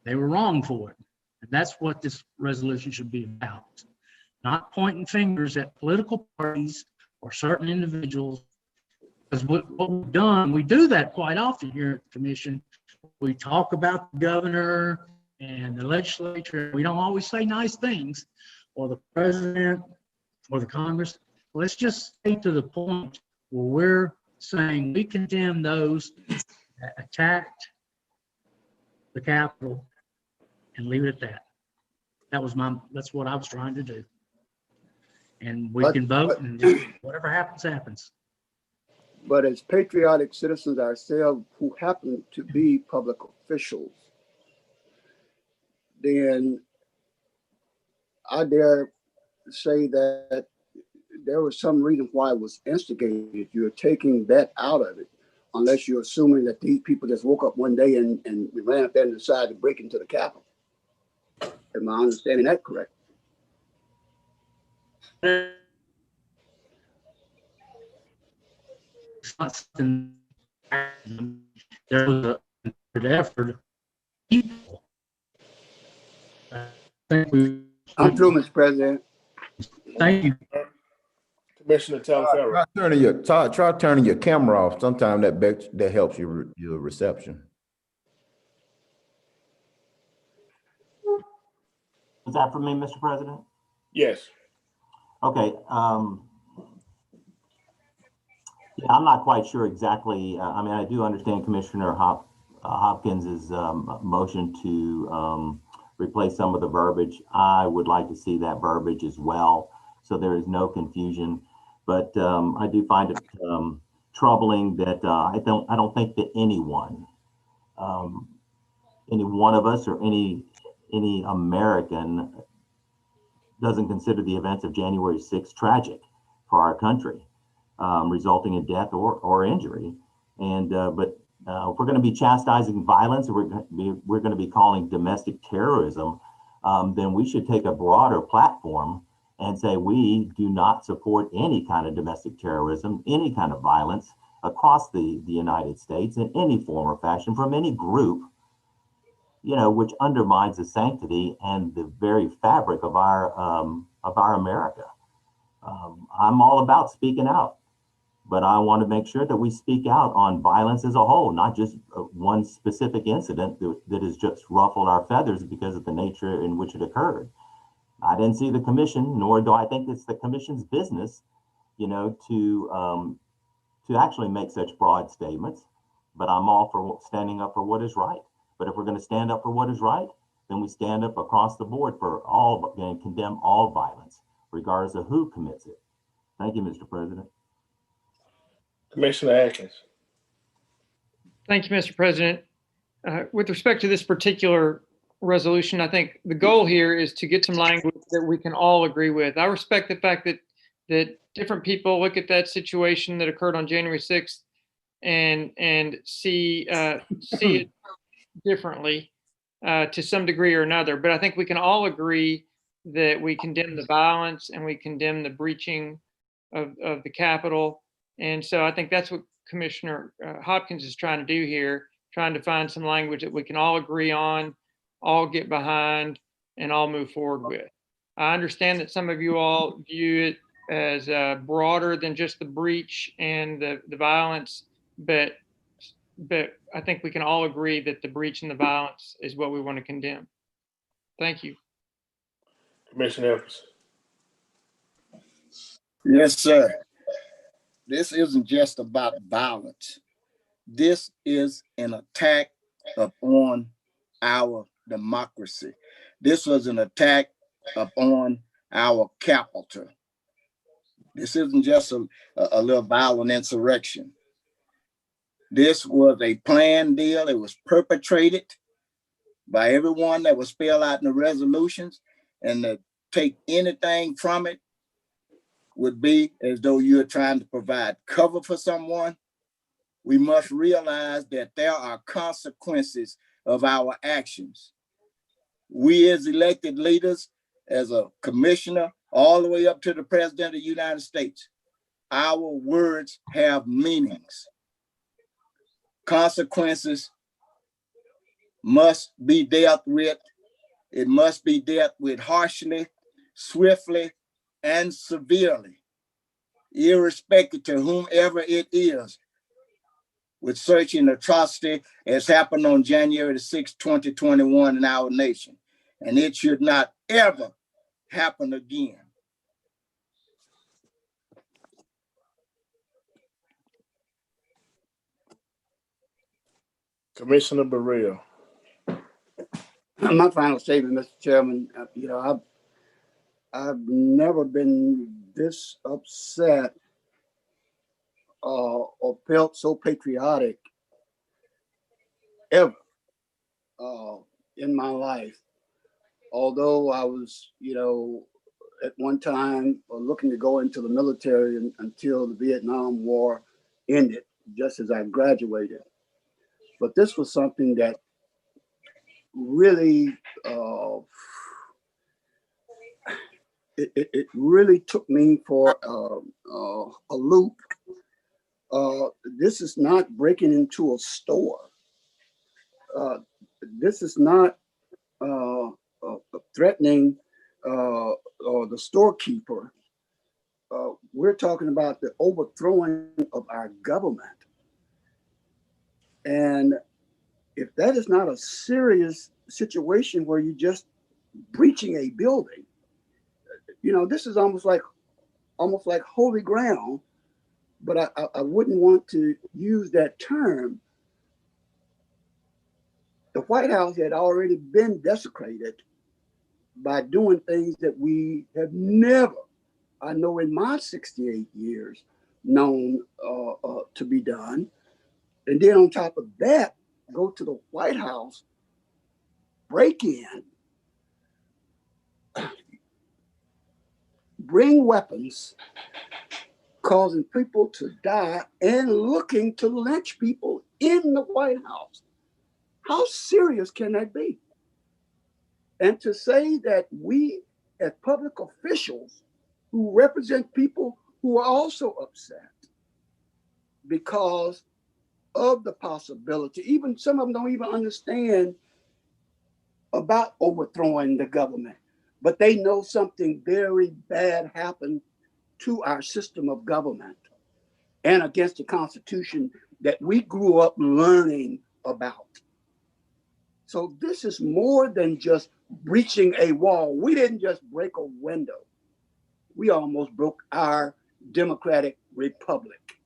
Speaker 10: They were wrong for it. And that's what this resolution should be about. Not pointing fingers at political parties or certain individuals. Because what we've done, we do that quite often here at the commission. We talk about the governor and the legislature. We don't always say nice things, or the president or the Congress. Let's just stay to the point where we're saying we condemn those that attacked the Capitol and leave it at that. That's what I was trying to do. And we can vote and just whatever happens, happens.
Speaker 8: But as patriotic citizens ourselves who happen to be public officials, then I dare say that there was some reason why it was instigated. You're taking that out of it, unless you're assuming that these people just woke up one day and ran up there and decided to break into the Capitol. Am I understanding that correct?
Speaker 10: It's not something. There was an effort. People.
Speaker 8: I'm through, Mr. President.
Speaker 10: Thank you.
Speaker 21: Commissioner Telfair.
Speaker 16: Try turning your camera off. Sometimes that helps your reception.
Speaker 4: Is that for me, Mr. President?
Speaker 21: Yes.
Speaker 4: Okay. Yeah, I'm not quite sure exactly. I do understand Commissioner Hopkins's motion to replace some of the verbiage. I would like to see that verbiage as well, so there is no confusion. But I do find it troubling that I don't think that any one of us or any American doesn't consider the events of January 6th tragic for our country, resulting in death or injury. And but if we're going to be chastising violence, we're going to be calling domestic terrorism, then we should take a broader platform and say we do not support any kind of domestic terrorism, any kind of violence across the United States in any form or fashion from any group which undermines the sanctity and the very fabric of our America. I'm all about speaking out, but I want to make sure that we speak out on violence as a whole, not just one specific incident that has just ruffled our feathers because of the nature in which it occurred. I didn't see the commission, nor do I think it's the commission's business, to actually make such broad statements. But I'm all for standing up for what is right. But if we're going to stand up for what is right, then we stand up across the board for all and condemn all violence, regardless of who commits it. Thank you, Mr. President.
Speaker 21: Commissioner Atkins.
Speaker 5: Thank you, Mr. President. With respect to this particular resolution, I think the goal here is to get some language that we can all agree with. I respect the fact that different people look at that situation that occurred on January 6th and see it differently to some degree or another. But I think we can all agree that we condemn the violence and we condemn the breaching of the Capitol. And so I think that's what Commissioner Hopkins is trying to do here, trying to find some language that we can all agree on, all get behind, and all move forward with. I understand that some of you all view it as broader than just the breach and the violence, but I think we can all agree that the breach and the violence is what we want to condemn. Thank you.
Speaker 21: Commissioner Evans.
Speaker 7: Yes, sir. This isn't just about violence. This is an attack upon our democracy. This was an attack upon our capital. This isn't just a little violent insurrection. This was a planned deal. It was perpetrated by everyone that was spelled out in the resolutions, and to take anything from it would be as though you're trying to provide cover for someone. We must realize that there are consequences of our actions. We as elected leaders, as a commissioner, all the way up to the President of the United States, our words have meanings. Consequences must be dealt with. It must be dealt with harshly, swiftly, and severely, irrespective to whomever it is, with such an atrocity as happened on January the 6th, 2021 in our nation. And it should not ever happen again.
Speaker 21: Commissioner Burrell.
Speaker 8: My final statement, Mr. Chairman, I've never been this upset or felt so patriotic ever in my life. Although I was, at one time looking to go into the military until the Vietnam War ended, just as I graduated. But this was something that really, it really took me for a loop. This is not breaking into a store. This is not threatening the storekeeper. We're talking about the overthrowing of our government. And if that is not a serious situation where you're just breaching a building, this is almost like holy ground, but I wouldn't want to use that term. The White House had already been desecrated by doing things that we have never, I know in my 68 years, known to be done. And then on top of that, go to the White House, break in, bring weapons, causing people to die and looking to lynch people in the White House. How serious can that be? And to say that we as public officials who represent people who are also upset because of the possibility, even some of them don't even understand about overthrowing the government, but they know something very bad happened to our system of government and against the Constitution that we grew up learning about. So this is more than just breaching a wall. We didn't just break a window. We almost broke our democratic republic.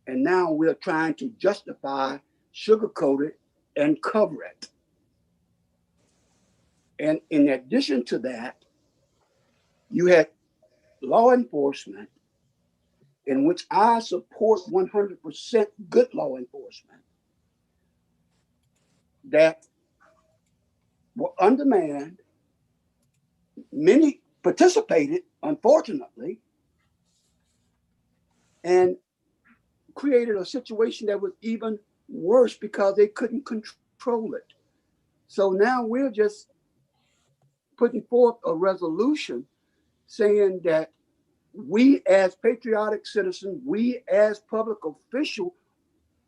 Speaker 8: And now we're trying to justify, sugarcoat it, and cover it. And in addition to that, you had law enforcement, in which I support 100% good law enforcement, that were undermanned. Many participated, unfortunately, and created a situation that was even worse because they couldn't control it. So now we're just putting forth a resolution saying that we as patriotic citizens, we as public officials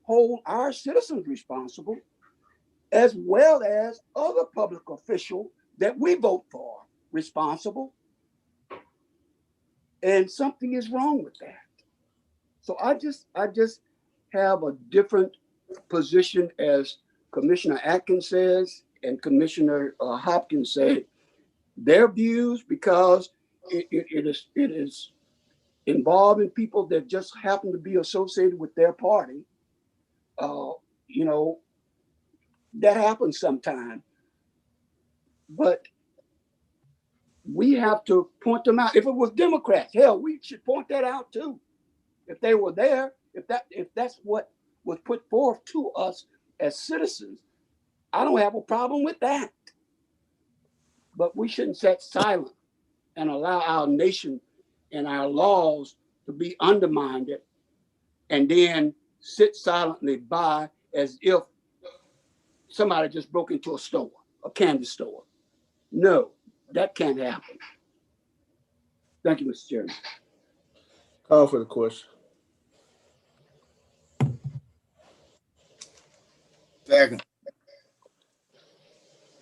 Speaker 8: hold our citizens responsible, as well as other public officials that we vote for responsible. And something is wrong with that. So I just have a different position, as Commissioner Atkins says and Commissioner Hopkins said, their views, because it is involving people that just happen to be associated with their party. You know, that happens sometimes. But we have to point them out. If it was Democrats, hell, we should point that out too. If they were there, if that's what was put forth to us as citizens, I don't have a problem with that. But we shouldn't sit silent and allow our nation and our laws to be undermined and then sit silently by as if somebody just broke into a store, a candy store. No, that can't happen. Thank you, Mr. Chairman.
Speaker 21: Call for the question.
Speaker 7: Second.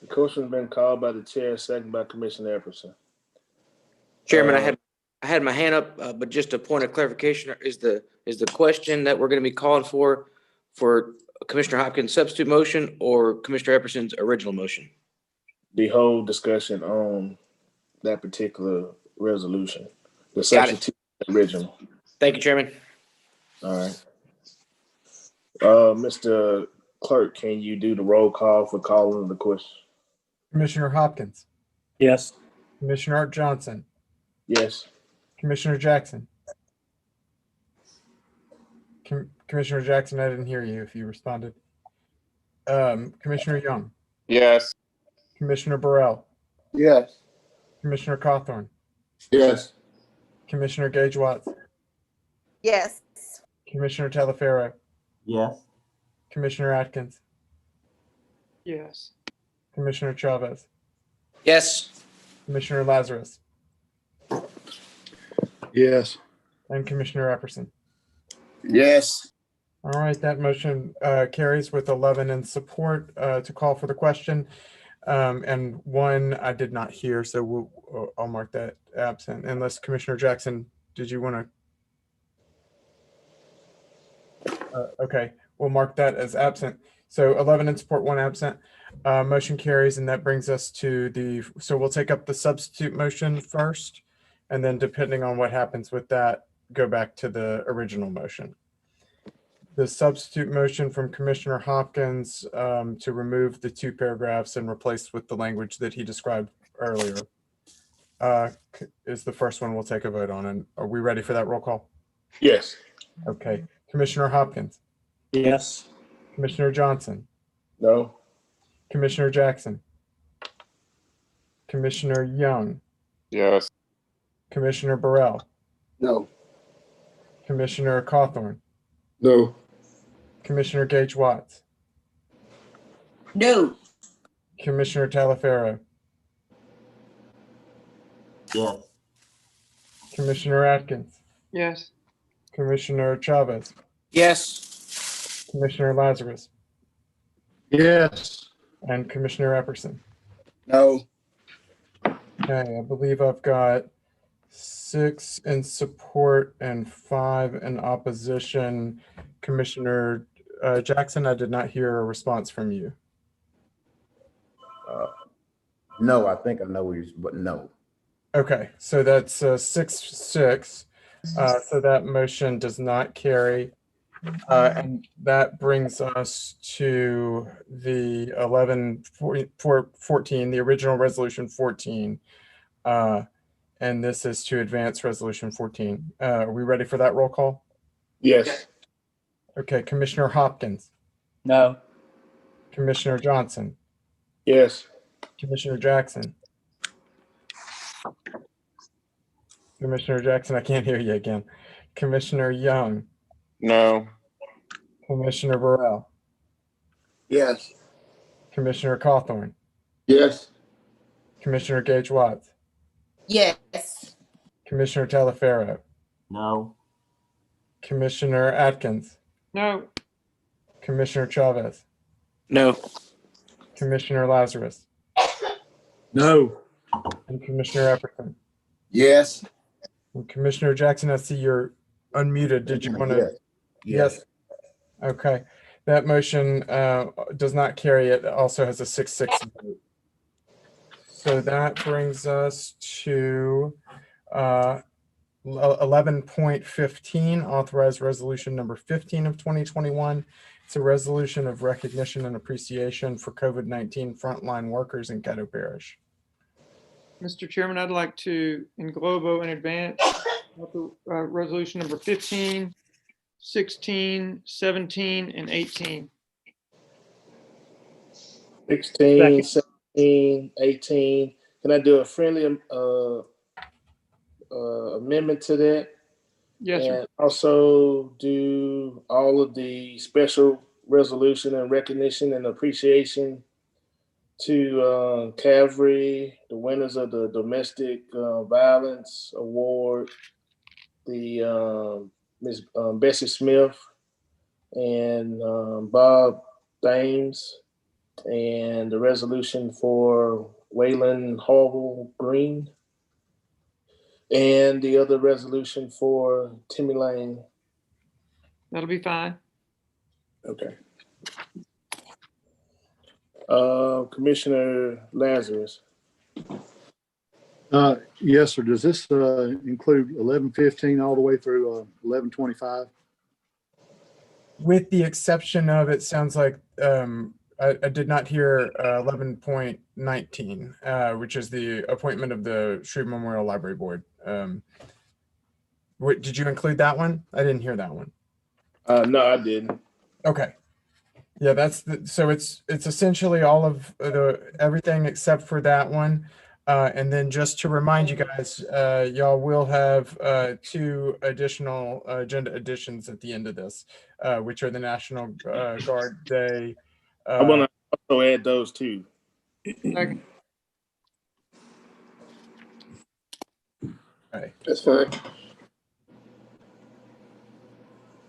Speaker 21: The question has been called by the chair, second by Commissioner Epperson.
Speaker 11: Chairman, I had my hand up, but just a point of clarification, is the question that we're going to be calling for Commissioner Hopkins' substitute motion or Commissioner Epperson's original motion?
Speaker 21: The whole discussion on that particular resolution, the substitute original.
Speaker 11: Thank you, Chairman.
Speaker 21: All right. Mr. Clerk, can you do the roll call for calling the question?
Speaker 1: Commissioner Hopkins.
Speaker 14: Yes.
Speaker 1: Commissioner Art Johnson.
Speaker 21: Yes.
Speaker 1: Commissioner Jackson. Commissioner Jackson, I didn't hear you if you responded. Commissioner Young.
Speaker 19: Yes.
Speaker 1: Commissioner Burrell.
Speaker 8: Yes.
Speaker 1: Commissioner Cawthorn.
Speaker 3: Yes.
Speaker 1: Commissioner Gage Watts.
Speaker 18: Yes.
Speaker 1: Commissioner Talaferro.
Speaker 4: Yes.
Speaker 1: Commissioner Atkins.
Speaker 5: Yes.
Speaker 1: Commissioner Chavez.
Speaker 11: Yes.
Speaker 1: Commissioner Lazarus.
Speaker 20: Yes.
Speaker 1: And Commissioner Epperson.
Speaker 7: Yes.
Speaker 1: All right, that motion carries with 11 in support to call for the question. And one I did not hear, so I'll mark that absent. Unless Commissioner Jackson, did you want to? Okay, we'll mark that as absent. So 11 in support, one absent. Motion carries, and that brings us to so we'll take up the substitute motion first, and then depending on what happens with that, go back to the original motion. The substitute motion from Commissioner Hopkins to remove the two paragraphs and replace with the language that he described earlier is the first one we'll take a vote on. And are we ready for that roll call?
Speaker 21: Yes.
Speaker 1: Okay. Commissioner Hopkins.
Speaker 14: Yes.
Speaker 1: Commissioner Johnson.
Speaker 21: No.
Speaker 1: Commissioner Jackson. Commissioner Young.
Speaker 19: Yes.
Speaker 1: Commissioner Burrell.
Speaker 8: No.
Speaker 1: Commissioner Cawthorn.
Speaker 3: No.
Speaker 1: Commissioner Gage Watts.
Speaker 18: No.
Speaker 1: Commissioner Talaferro.
Speaker 4: Yes.
Speaker 1: Commissioner Atkins.
Speaker 5: Yes.
Speaker 1: Commissioner Chavez.
Speaker 11: Yes.
Speaker 1: Commissioner Lazarus.
Speaker 20: Yes.
Speaker 1: And Commissioner Epperson.
Speaker 7: No.
Speaker 1: Okay, I believe I've got 6 in support and 5 in opposition. Commissioner Jackson, I did not hear a response from you.
Speaker 16: No, I think I know what you're, but no.
Speaker 1: Okay, so that's 6-6. So that motion does not carry. And that brings us to the 11-14, the original resolution 14. And this is to advance resolution 14. Are we ready for that roll call?
Speaker 21: Yes.
Speaker 1: Okay, Commissioner Hopkins,
Speaker 21: No.
Speaker 1: Commissioner Johnson,
Speaker 21: Yes.
Speaker 1: Commissioner Jackson. Commissioner Jackson, I can't hear you again. Commissioner Young,
Speaker 21: No.
Speaker 1: Commissioner Burrell,
Speaker 8: Yes.
Speaker 1: Commissioner Cawthorn,
Speaker 3: Yes.
Speaker 1: Commissioner Gage Watts,
Speaker 18: Yes.
Speaker 1: Commissioner Talaferro,
Speaker 4: No.
Speaker 1: Commissioner Atkins,
Speaker 5: No.
Speaker 1: Commissioner Chavez,
Speaker 11: No.
Speaker 1: Commissioner Lazarus,
Speaker 20: No.
Speaker 1: and Commissioner Epperson.
Speaker 7: Yes.
Speaker 1: And Commissioner Jackson, I see you're unmuted. Did you want to?
Speaker 16: Yes.
Speaker 1: Okay. That motion does not carry. It also has a 6-6 vote. So that brings us to 11.15, authorized resolution number 15 of 2021. It's a resolution of recognition and appreciation for COVID-19 frontline workers in Caddo Parish.
Speaker 5: Mr. Chairman, I'd like to in globo in advance resolution number 15, 16, 17, and 18.
Speaker 21: 16, 17, 18. Can I do a friendly amendment to that?
Speaker 5: Yes, sir.
Speaker 21: And also do all of the special resolution and recognition and appreciation to Calvary, the winners of the Domestic Violence Award, the Ms. Bessie Smith and Bob Thames, and the resolution for Waylon Harville Green, and the other resolution for Timmy Lane.
Speaker 5: That'll be fine.
Speaker 21: Okay. Commissioner Lazarus.
Speaker 20: Yes, sir. Does this include 11:15 all the way through 11:25?
Speaker 1: With the exception of, it sounds like I did not hear 11.19, which is the appointment of the Shreve Memorial Library Board. Did you include that one? I didn't hear that one.
Speaker 21: No, I didn't.
Speaker 1: Okay. Yeah, so it's essentially all of everything except for that one. And then just to remind you guys, y'all will have 2 additional agenda additions at the end of this, which are the National Guard Day.
Speaker 21: I want to also add those too.
Speaker 1: Okay.
Speaker 8: That's fine.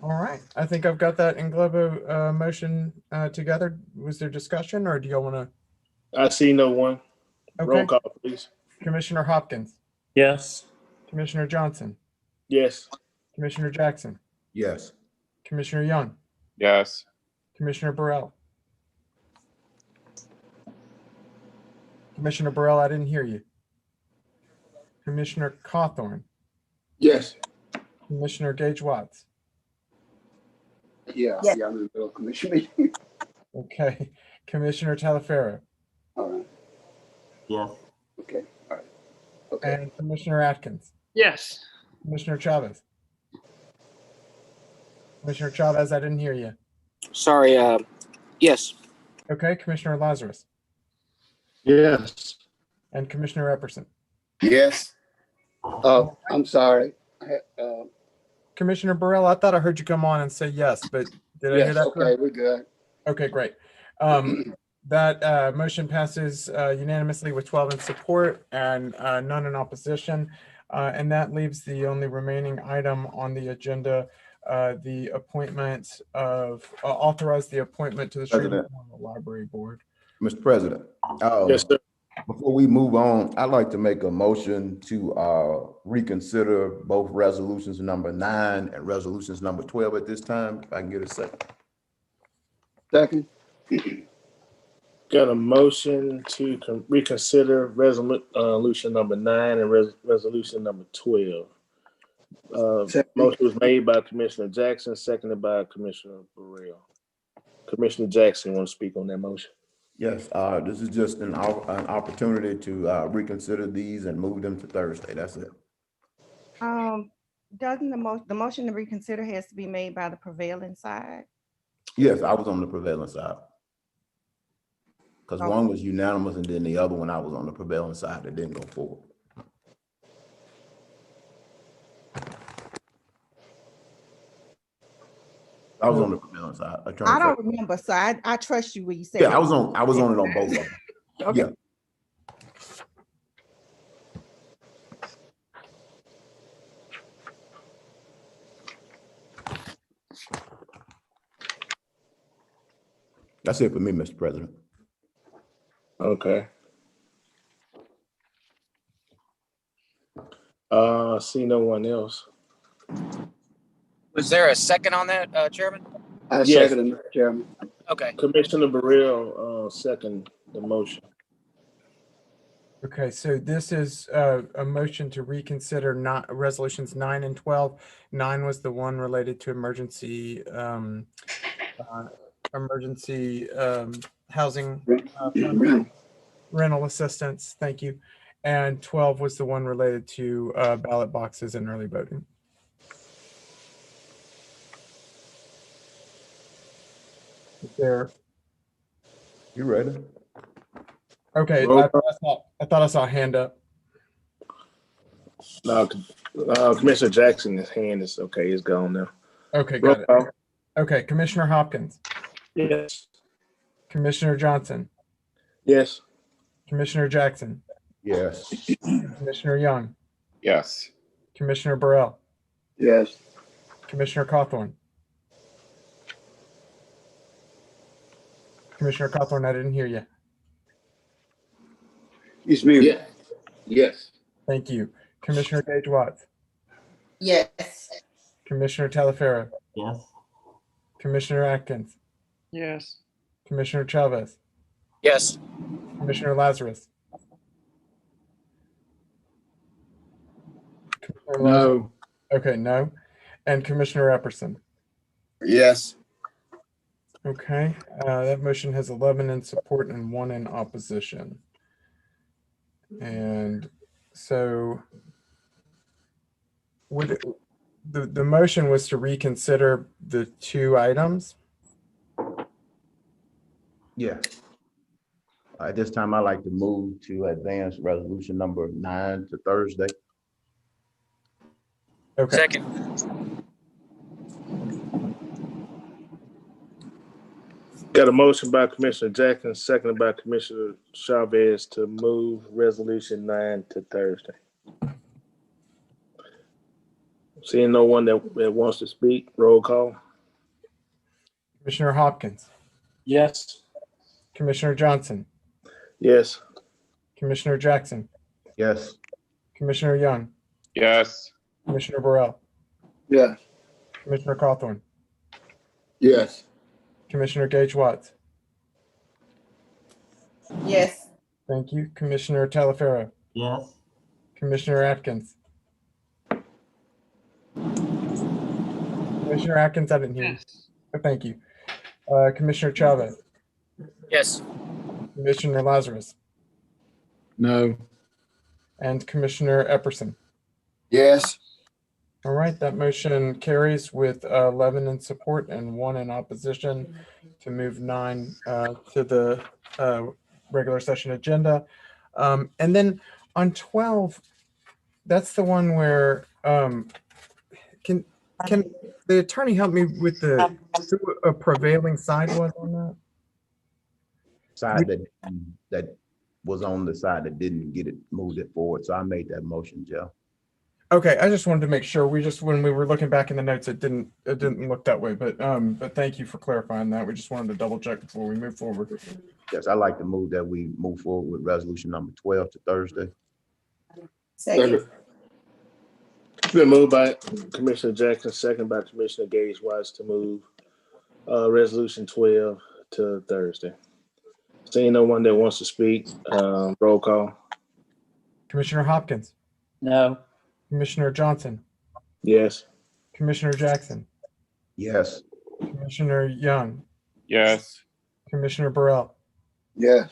Speaker 1: All right. I think I've got that in globo motion together. Was there discussion, or do y'all want to?
Speaker 21: I see no one.
Speaker 1: Okay.
Speaker 21: Roll call, please.
Speaker 1: Commissioner Hopkins.
Speaker 21: Yes.
Speaker 1: Commissioner Johnson.
Speaker 21: Yes.
Speaker 1: Commissioner Jackson.
Speaker 16: Yes.
Speaker 1: Commissioner Young.
Speaker 21: Yes.
Speaker 1: Commissioner Burrell. Commissioner Burrell, I didn't hear you. Commissioner Cawthorn.
Speaker 3: Yes.
Speaker 1: Commissioner Gage Watts.
Speaker 8: Yeah, I'm in the middle of commission meeting.
Speaker 1: Okay. Commissioner Talaferro.
Speaker 8: All right.
Speaker 4: Yes.
Speaker 8: Okay. All right. Okay.
Speaker 1: And Commissioner Atkins.
Speaker 5: Yes.
Speaker 1: Commissioner Chavez. Commissioner Chavez, I didn't hear you.
Speaker 11: Sorry. Yes.
Speaker 1: Okay. Commissioner Lazarus.
Speaker 20: Yes.
Speaker 1: And Commissioner Epperson.
Speaker 7: Yes.
Speaker 8: I'm sorry.
Speaker 1: Commissioner Burrell, I thought I heard you come on and say yes, but did I hear
Speaker 8: Yes,
Speaker 1: that?
Speaker 8: okay,
Speaker 1: correct?
Speaker 8: we're good.
Speaker 1: Okay, great. That motion passes unanimously with 12 in support and none in opposition. And that leaves the only remaining item on the agenda, the appointment of, authorize the appointment to the Shreve
Speaker 16: President.
Speaker 1: Memorial Library Board.
Speaker 16: Mr. President.
Speaker 21: Yes, sir.
Speaker 16: Before we move on, I'd like to make a motion to reconsider both resolutions number 9 and resolutions number 12 at this time. If I can get a second.
Speaker 8: Second.
Speaker 21: Got a motion to reconsider resolution number 9 and resolution number 12. Motion was made by Commissioner Jackson, seconded by Commissioner Burrell. Commissioner Jackson, want to speak on that motion?
Speaker 16: Yes, this is just an opportunity to reconsider these and move them to Thursday. That's it.
Speaker 18: Doesn't the motion to reconsider has to be made by the prevailing side?
Speaker 16: Yes, I was on the prevailing side. Because one was unanimous and then the other one, I was on the prevailing side that didn't go forward. I was on the prevailing side.
Speaker 18: I don't remember, so I trust you when you say.
Speaker 16: Yeah, I was on it on both of them.
Speaker 18: Okay.
Speaker 16: Yeah. That's it for me, Mr. President.
Speaker 21: Okay. See no one else.
Speaker 6: Was there a second on that, Chairman?
Speaker 8: I second it, Mr. Chairman.
Speaker 6: Okay.
Speaker 21: Commissioner Burrell, second the motion.
Speaker 1: Okay, so this is a motion to reconsider resolutions 9 and 12. 9 was the one related to emergency housing rental assistance. Thank you. And 12 was the one related to ballot boxes and early voting. Is there?
Speaker 16: You ready?
Speaker 1: Okay, I thought I saw a hand up.
Speaker 21: No, Commissioner Jackson's hand is okay. It's gone now.
Speaker 1: Okay, got it. Okay, Commissioner Hopkins.
Speaker 21: Yes.
Speaker 1: Commissioner Johnson.
Speaker 21: Yes.
Speaker 1: Commissioner Jackson.
Speaker 16: Yes.
Speaker 1: Commissioner Young.
Speaker 19: Yes.
Speaker 1: Commissioner Burrell.
Speaker 8: Yes.
Speaker 1: Commissioner Cawthorn. Commissioner Cawthorn, I didn't hear you.
Speaker 8: He's muted.
Speaker 19: Yeah. Yes.
Speaker 1: Thank you. Commissioner Gage Watts.
Speaker 9: Yes.
Speaker 1: Commissioner Talaferro.
Speaker 4: Yes.
Speaker 1: Commissioner Atkins.
Speaker 5: Yes.
Speaker 1: Commissioner Chavez.
Speaker 6: Yes.
Speaker 1: Commissioner Lazarus. Commissioner Lazarus.
Speaker 20: No.
Speaker 1: Okay, no. And Commissioner Epperson.
Speaker 8: Yes.
Speaker 1: Okay, that motion has 11 in support and 1 in opposition. And so would the motion was to reconsider the 2 items?
Speaker 16: Yeah. At this time, I'd like to move to advance resolution number 9 to Thursday.
Speaker 6: Okay. Second.
Speaker 21: Got a motion by Commissioner Jackson, seconded by Commissioner Chavez to move resolution 9 to Thursday. Seeing no one that wants to speak, roll call.
Speaker 1: Commissioner Hopkins.
Speaker 21: Yes.
Speaker 1: Commissioner Johnson.
Speaker 21: Yes.
Speaker 1: Commissioner Jackson.
Speaker 16: Yes.
Speaker 1: Commissioner Young.
Speaker 19: Yes.
Speaker 1: Commissioner Burrell.
Speaker 8: Yes.
Speaker 1: Commissioner Cawthorn.
Speaker 8: Yes.
Speaker 1: Commissioner Gage Watts.
Speaker 9: Yes.
Speaker 1: Thank you. Commissioner Talaferro.
Speaker 4: Yes.
Speaker 1: Commissioner Atkins. Commissioner Atkins, I didn't hear you. Thank you. Commissioner Chavez.
Speaker 6: Yes.
Speaker 1: Commissioner Lazarus.
Speaker 20: No.
Speaker 1: And Commissioner Epperson.
Speaker 8: Yes.
Speaker 1: All right, that motion carries with 11 in support and 1 in opposition to move 9 to the regular session agenda. And then on 12, that's the one where can the attorney help me with who a prevailing side was on that?
Speaker 16: Side that was on the side that didn't get it, moved it forward. So I made that motion, Joe.
Speaker 1: Okay, I just wanted to make sure. When we were looking back in the notes, it didn't look that way. But thank you for clarifying that. We just wanted to double check before we move forward.
Speaker 16: Yes, I'd like to move that we move forward with resolution number 12 to Thursday.
Speaker 18: Second.
Speaker 21: It's been moved by Commissioner Jackson, second by Commissioner Gage Watts to move resolution 12 to Thursday. Seeing no one that wants to speak, roll call.
Speaker 1: Commissioner Hopkins.
Speaker 10: No.
Speaker 1: Commissioner Johnson.
Speaker 21: Yes.
Speaker 1: Commissioner Jackson.
Speaker 16: Yes.
Speaker 1: Commissioner Young.
Speaker 19: Yes.
Speaker 1: Commissioner Burrell.
Speaker 8: Yes.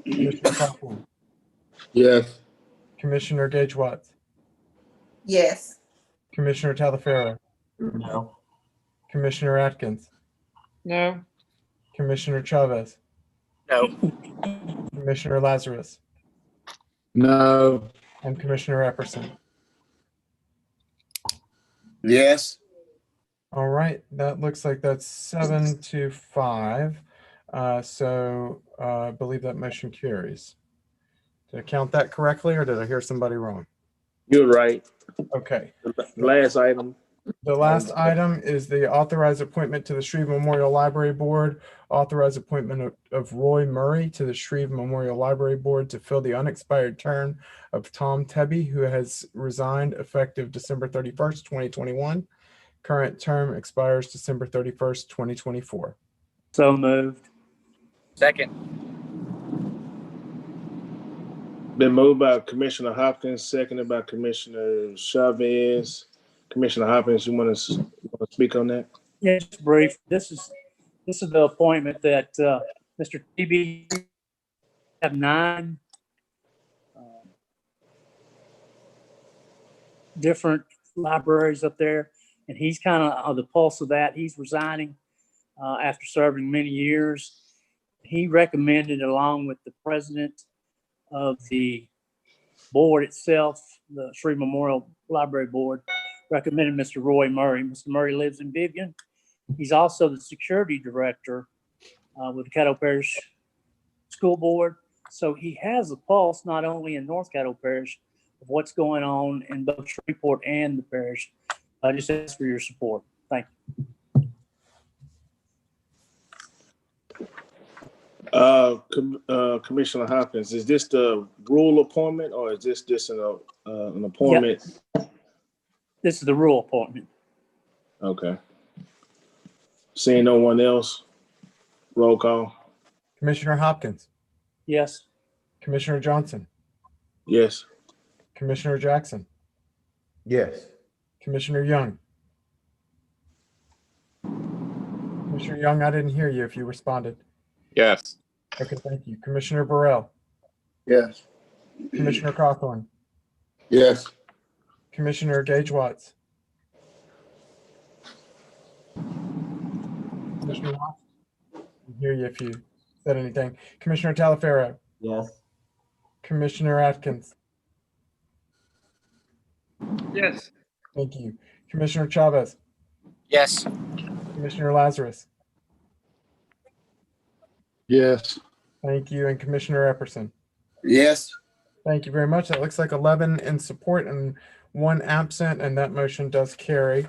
Speaker 1: Commissioner Coughlin.
Speaker 8: Yes.
Speaker 1: Commissioner Gage Watts.
Speaker 18: Yes.
Speaker 1: Commissioner Talaferro.
Speaker 4: No.
Speaker 1: Commissioner Atkins.
Speaker 5: No.
Speaker 1: Commissioner Chavez.
Speaker 6: No.
Speaker 1: Commissioner Lazarus.
Speaker 20: No.
Speaker 1: And Commissioner Epperson.
Speaker 7: Yes.
Speaker 1: All right, that looks like that's 7-5. So I believe that motion carries. Did I count that correctly, or did I hear somebody wrong?
Speaker 21: You're right.
Speaker 1: Okay.
Speaker 21: The last item.
Speaker 1: The last item is the authorized appointment to the Shreve Memorial Library Board. Authorized appointment of Roy Murray to the Shreve Memorial Library Board to fill the unexpired term of Tom Tebby, who has resigned effective December 31st, 2021. Current term expires December 31st, 2024.
Speaker 10: So moved.
Speaker 6: Second.
Speaker 21: Been moved by Commissioner Hopkins, seconded by Commissioner Chavez. Commissioner Hopkins, you want to speak on that?
Speaker 10: Yes, brief. This is the appointment that Mr. TB have 9 different libraries up there, and he's kind of on the pulse of that. He's resigning after serving many years. He recommended, along with the president of the board itself, the Shreve Memorial Library Board, recommended Mr. Roy Murray. Mr. Murray lives in Vivian. He's also the security director with the Caddo Parish School Board. So he has a pulse not only in North Caddo Parish of what's going on in both Shreveport and the parish. I just ask for your support. Thank
Speaker 21: you. Commissioner Hopkins, is this the rule appointment, or is this just an appointment?
Speaker 10: Yep. This is the rule appointment.
Speaker 21: Okay. Seeing no one else, roll call.
Speaker 1: Commissioner Hopkins.
Speaker 10: Yes.
Speaker 1: Commissioner Johnson.
Speaker 21: Yes.
Speaker 1: Commissioner Jackson.
Speaker 16: Yes.
Speaker 1: Commissioner Young. Commissioner Young, I didn't hear you if you responded.
Speaker 19: Yes.
Speaker 1: Okay, thank you. Commissioner Burrell.
Speaker 8: Yes.
Speaker 1: Commissioner Cawthorn.
Speaker 8: Yes.
Speaker 1: Commissioner Gage Watts. Commissioner Watts. I didn't hear you if you said anything. Commissioner Talaferro.
Speaker 4: Yes.
Speaker 1: Commissioner Atkins.
Speaker 5: Yes.
Speaker 1: Thank you. Commissioner Chavez.
Speaker 6: Yes.
Speaker 1: Commissioner Lazarus.
Speaker 20: Yes.
Speaker 1: Thank you. And Commissioner Epperson.
Speaker 7: Yes.
Speaker 1: Thank you very much. That looks like 11 in support and 1 absent, and that motion does carry.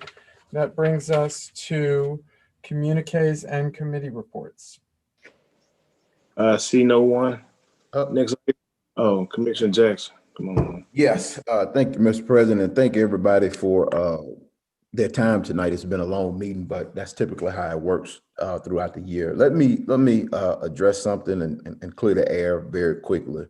Speaker 1: That brings us to communiques and committee reports.
Speaker 21: See no one. Next. Oh, Commissioner Jackson. Come on.
Speaker 16: Yes. Thank you, Mr. President. Thank you, everybody, for their time tonight. It's been a long meeting, but that's typically how it works throughout the year. Let me address something and clear the air very quickly.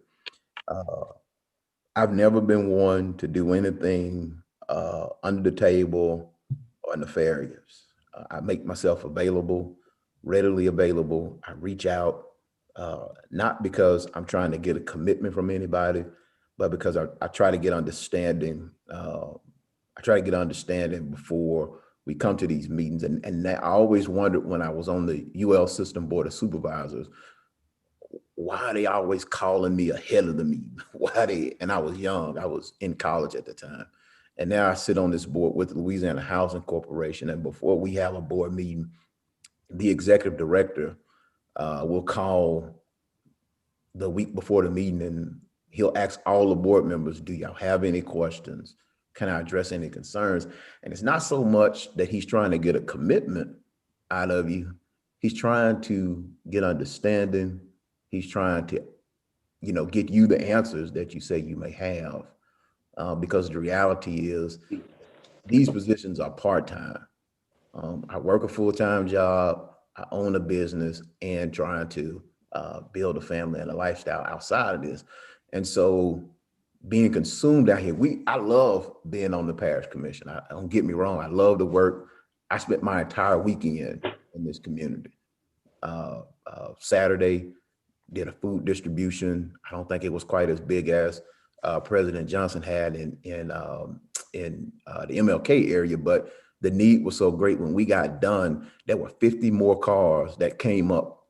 Speaker 16: I've never been one to do anything under the table or nefarious. I make myself available, readily available. I reach out, not because I'm trying to get a commitment from anybody, but because I try to get understanding. I try to get understanding before we come to these meetings. And I always wondered when I was on the UL System Board of Supervisors, why are they always calling me ahead of the meeting? And I was young, I was in college at the time. And now I sit on this board with Louisiana Housing Corporation. And before we have a board meeting, the executive director will call the week before the meeting, and he'll ask all the board members, do y'all have any questions can I address any concerns? And it's not so much that he's trying to get a commitment out of you. He's trying to get understanding. He's trying to, get you the answers that you say you may have. Because the reality is these positions are part-time. I work a full-time job, I own a business, and trying to build a family and a lifestyle outside of this. And so being consumed out here, I love being on the parish commission. Don't get me wrong, I love the work. I spent my entire weekend in this community. Saturday, did a food distribution. I don't think it was quite as big as President Johnson had in the MLK area, but the need was so great. When we got done, there were 50 more cars that came up.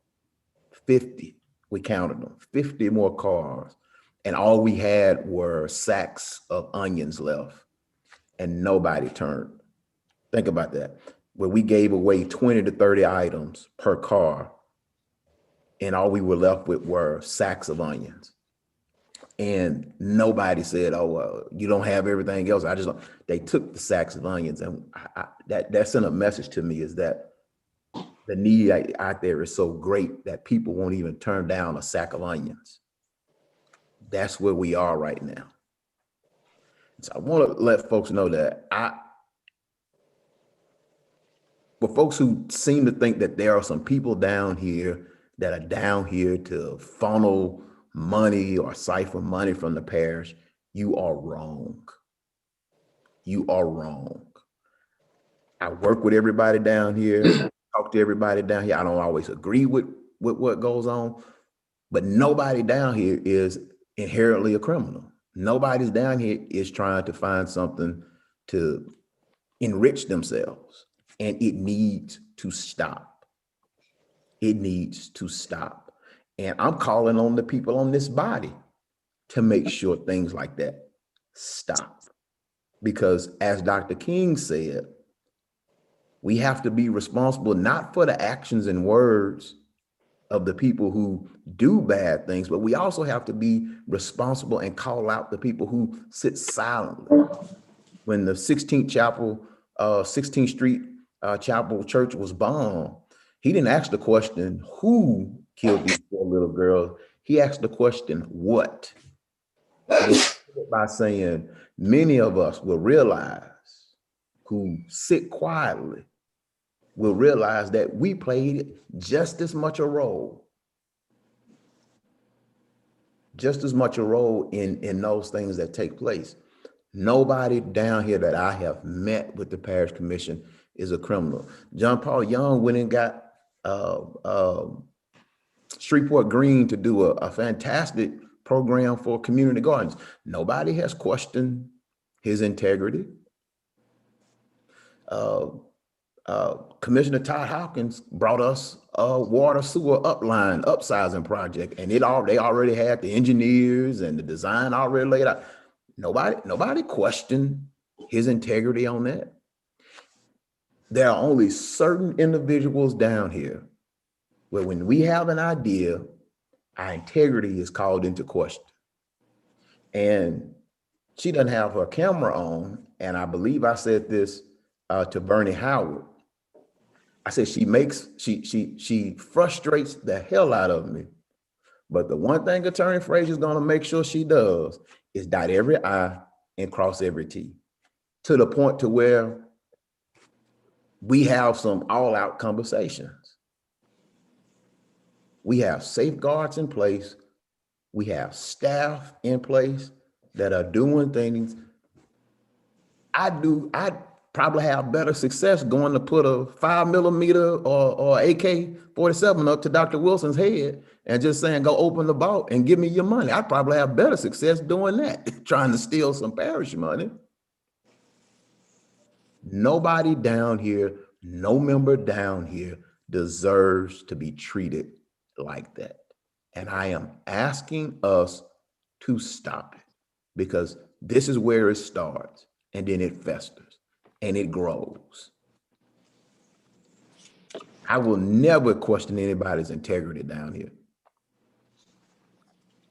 Speaker 16: 50, we counted them, 50 more cars. And all we had were sacks of onions left, and nobody turned. Think about that. Where we gave away 20 to 30 items per car, and all we were left with were sacks of onions. And nobody said, "Oh, well, you don't have everything else." They took the sacks of onions, and that sent a message to me, is that the need out there is so great that people won't even turn down a sack of onions. That's where we are right now. So I want to let folks know that for folks who seem to think that there are some people down here that are down here to funnel money or siphon money from the parish, you are wrong. You are wrong. I work with everybody down here, talk to everybody down here. I don't always agree with what goes on, but nobody down here is inherently a criminal. Nobody's down here is trying to find something to enrich themselves, and it needs to stop. It needs to stop. And I'm calling on the people on this body to make sure things like that stop. Because as Dr. King said, we have to be responsible not for the actions and words of the people who do bad things, but we also have to be responsible and call out the people who sit silently. When the 16th Street Chapel Church was bombed, he didn't ask the question, who killed these poor little girls? He asked the question, what? By saying, many of us will realize, who sit quietly, will realize that we played just as much a role in those things that take place. Nobody down here that I have met with the parish commission is a criminal. John Paul Young went and got Shreveport Green to do a fantastic program for community gardens. Nobody has questioned his integrity. Commissioner Todd Hopkins brought us a water sewer upsizing project, and they already had the engineers and the design already laid out. Nobody questioned his integrity on that. There are only certain individuals down here where when we have an idea, our integrity is called into question. And she doesn't have her camera on, and I believe I said this to Bernie Howard. I said she frustrates the hell out of me. But the one thing Attorney Frazier is going to make sure she does is dot every I and cross every T, to the point to where we have some all-out conversations. We have safeguards in place. We have staff in place that are doing things. I probably have better success going to put a 5mm or AK-47 up to Dr. Wilson's head and just saying, go open the vault and give me your money. I probably have better success doing that, trying to steal some parish money. Nobody down here, no member down here deserves to be treated like that. And I am asking us to stop it, because this is where it starts, and then it festers and it grows. I will never question anybody's integrity down here.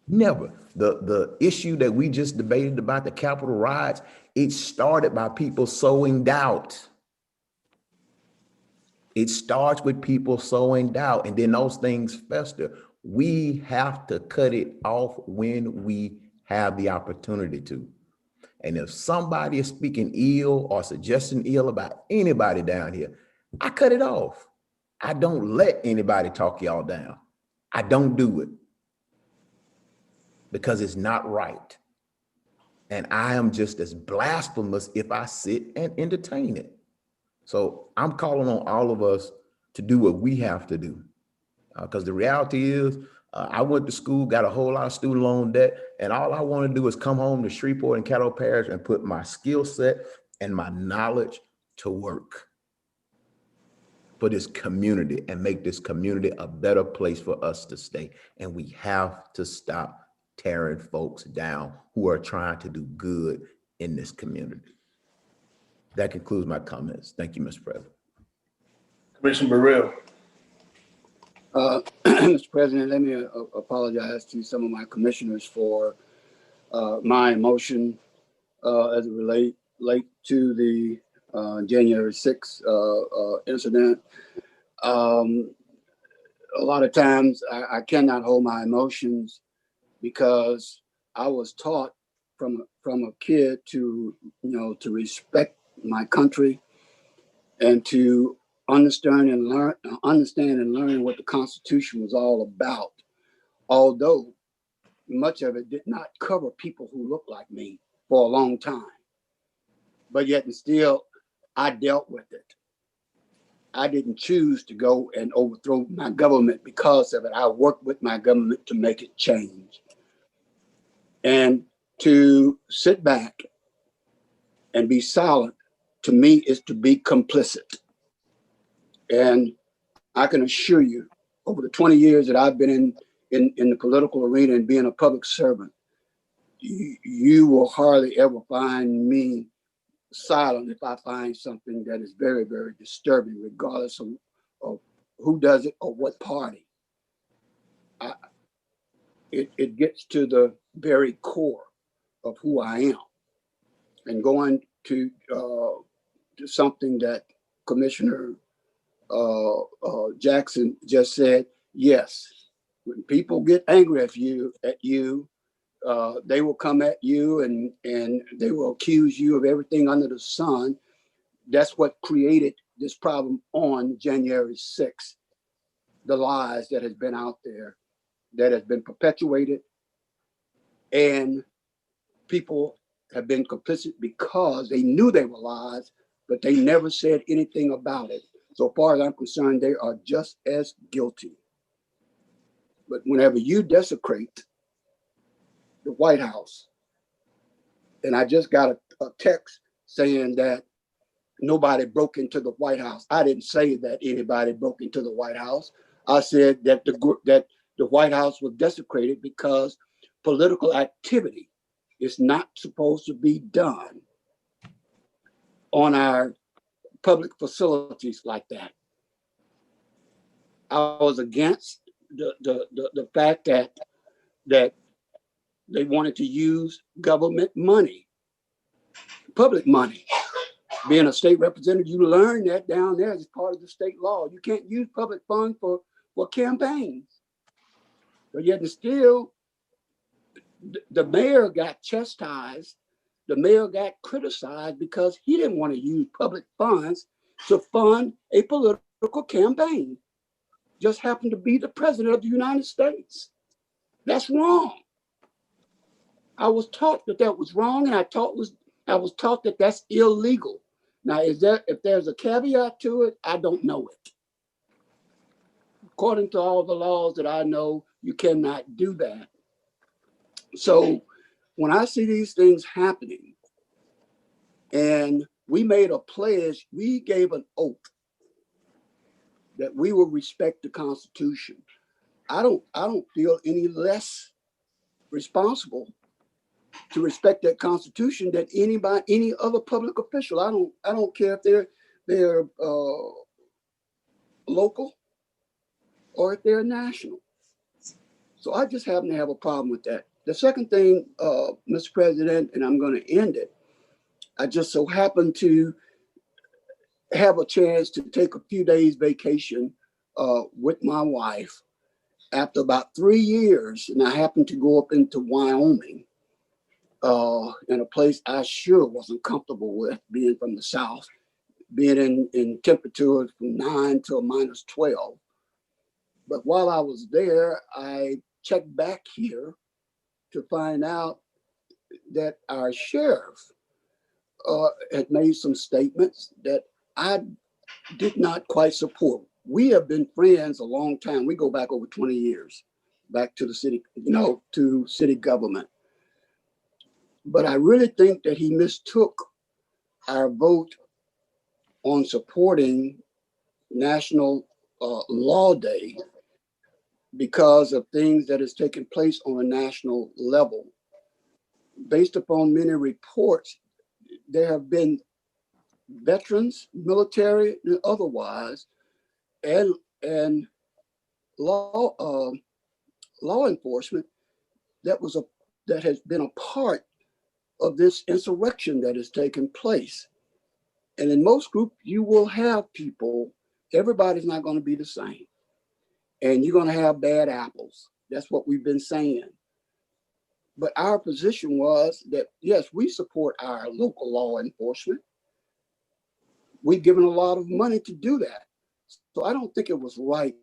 Speaker 16: Never. The issue that we just debated about the Capitol riots, it started by people sowing doubt. It starts with people sowing doubt, and then those things fester. We have to cut it off when we have the opportunity to. And if somebody is speaking ill or suggesting ill about anybody down here, I cut it off. I don't let anybody talk y'all down. I don't do it because it's not right. And I am just as blasphemous if I sit and entertain it. So I'm calling on all of us to do what we have to do. Because the reality is, I went to school, got a whole lot of student loan debt, and all I want to do is come home to Shreveport and Caddo Parish and put my skill set and my knowledge to work for this community and make this community a better place for us to stay. And we have to stop tearing folks down who are trying to do good in this community. That concludes my comments. Thank you, Mr. President.
Speaker 21: Commissioner Burrell.
Speaker 8: Mr. President, let me apologize to some of my commissioners for my emotion as it relate to the January 6th incident. A lot of times I cannot hold my emotions because I was taught from a kid to, to respect my country and to understand and learn what the Constitution was all about. Although much of it did not cover people who look like me for a long time, but yet and still I dealt with it. I didn't choose to go and overthrow my government because of it. I worked with my government to make it change. And to sit back and be silent, to me, is to be complicit. And I can assure you, over the 20 years that I've been in the political arena and being a public servant, you will hardly ever find me silent if I find something that is very, very disturbing, regardless of who does it or what party. It gets to the very core of who I am. And going to something that Commissioner Jackson just said, yes, when people get angry at you, they will come at you and they will accuse you of everything under the sun. That's what created this problem on January 6th. The lies that has been out there, that has been perpetuated, and people have been complicit because they knew they were lies, but they never said anything about it. So far as I'm concerned, they are just as guilty. But whenever you desecrate the White House, and I just got a text saying that nobody broke into the White House. I didn't say that anybody broke into the White House. I said that the White House was desecrated because political activity is not supposed to be done on our public facilities like that. I was against the fact that they wanted to use government money, public money. Being a state representative, you learn that down there as part of the state law. You can't use public funds for campaigns. But yet and still, the mayor got chastised. The mayor got criticized because he didn't want to use public funds to fund a political campaign. Just happened to be the president of the United States. That's wrong. I was taught that was wrong, and I was taught that that's illegal. Now, if there's a caveat to it, I don't know it. According to all the laws that I know, you cannot do that. So when I see these things happening, and we made a pledge, we gave an oath that we will respect the Constitution. I don't feel any less responsible to respect that Constitution than any other public official. I don't care if they're local or if they're national. So I just happen to have a problem with that. The second thing, Mr. President, and I'm going to end it, I just so happened to have a chance to take a few days vacation with my wife after about 3 years. And I happened to go up into Wyoming in a place I sure wasn't comfortable with, being from the South, being in temperatures from 9 to a -12. But while I was there, I checked back here to find out that our sheriff had made some statements that I did not quite support. We have been friends a long time. We go back over 20 years, back to the city, to city government. But I really think that he mistook our vote on supporting National Law Day because of things that has taken place on a national level. Based upon many reports, there have been veterans, military and otherwise, and law enforcement that has been a part of this insurrection that has taken place. And in most groups, you will have people. Everybody's not going to be the same, and you're going to have bad apples. That's what we've been saying. But our position was that yes, we support our local law enforcement. We've given a lot of money to do that. So I don't think it was right,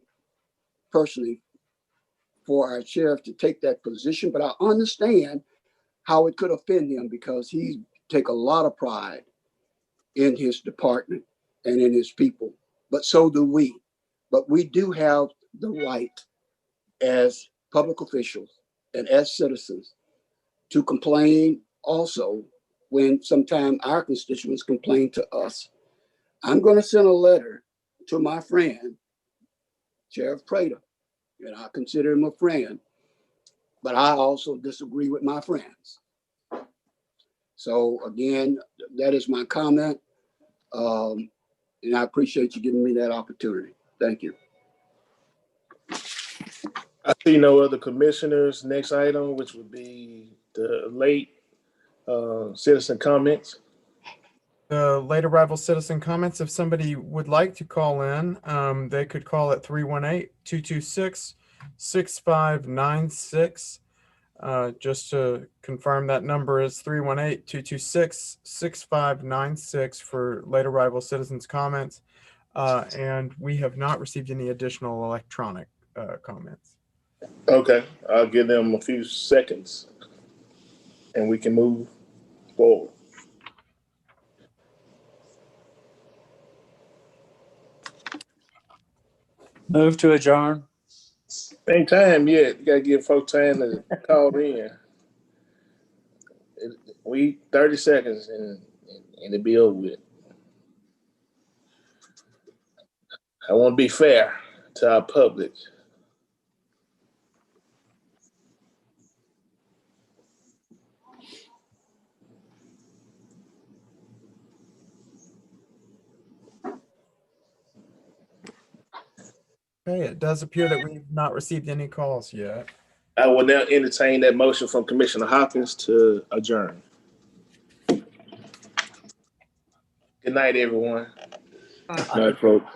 Speaker 8: personally, for our sheriff to take that position, but I understand how it could offend him because he take a lot of pride in his department and in his people, but so do we. But we do have the right as public officials and as citizens to complain also when sometimes our constituents complain to us. I'm going to send a letter to my friend, Sheriff Prater, and I consider him a friend, but I also disagree with my friends. So again, that is my comment. And I appreciate you giving me that opportunity. Thank you.
Speaker 21: I see no other commissioners. Next item, which would be the late citizen comments.
Speaker 1: The late arrival citizen comments, if somebody would like to call in, they could call at 318-226-6596. Just to confirm, that number is 318-226-6596 for late arrival citizens comments. And we have not received any additional electronic comments.
Speaker 21: Okay, I'll give them a few seconds and we can move forward.
Speaker 10: Move to adjourn.
Speaker 21: Ain't time yet. You gotta give folks time to call in. We 30 seconds and it'll be over with. I want to be fair to our public.
Speaker 1: Okay, it does appear that we've not received any calls yet.
Speaker 21: I will now entertain that motion from Commissioner Hopkins to adjourn. Good night, everyone.
Speaker 5: Bye.
Speaker 21: Good night, folks.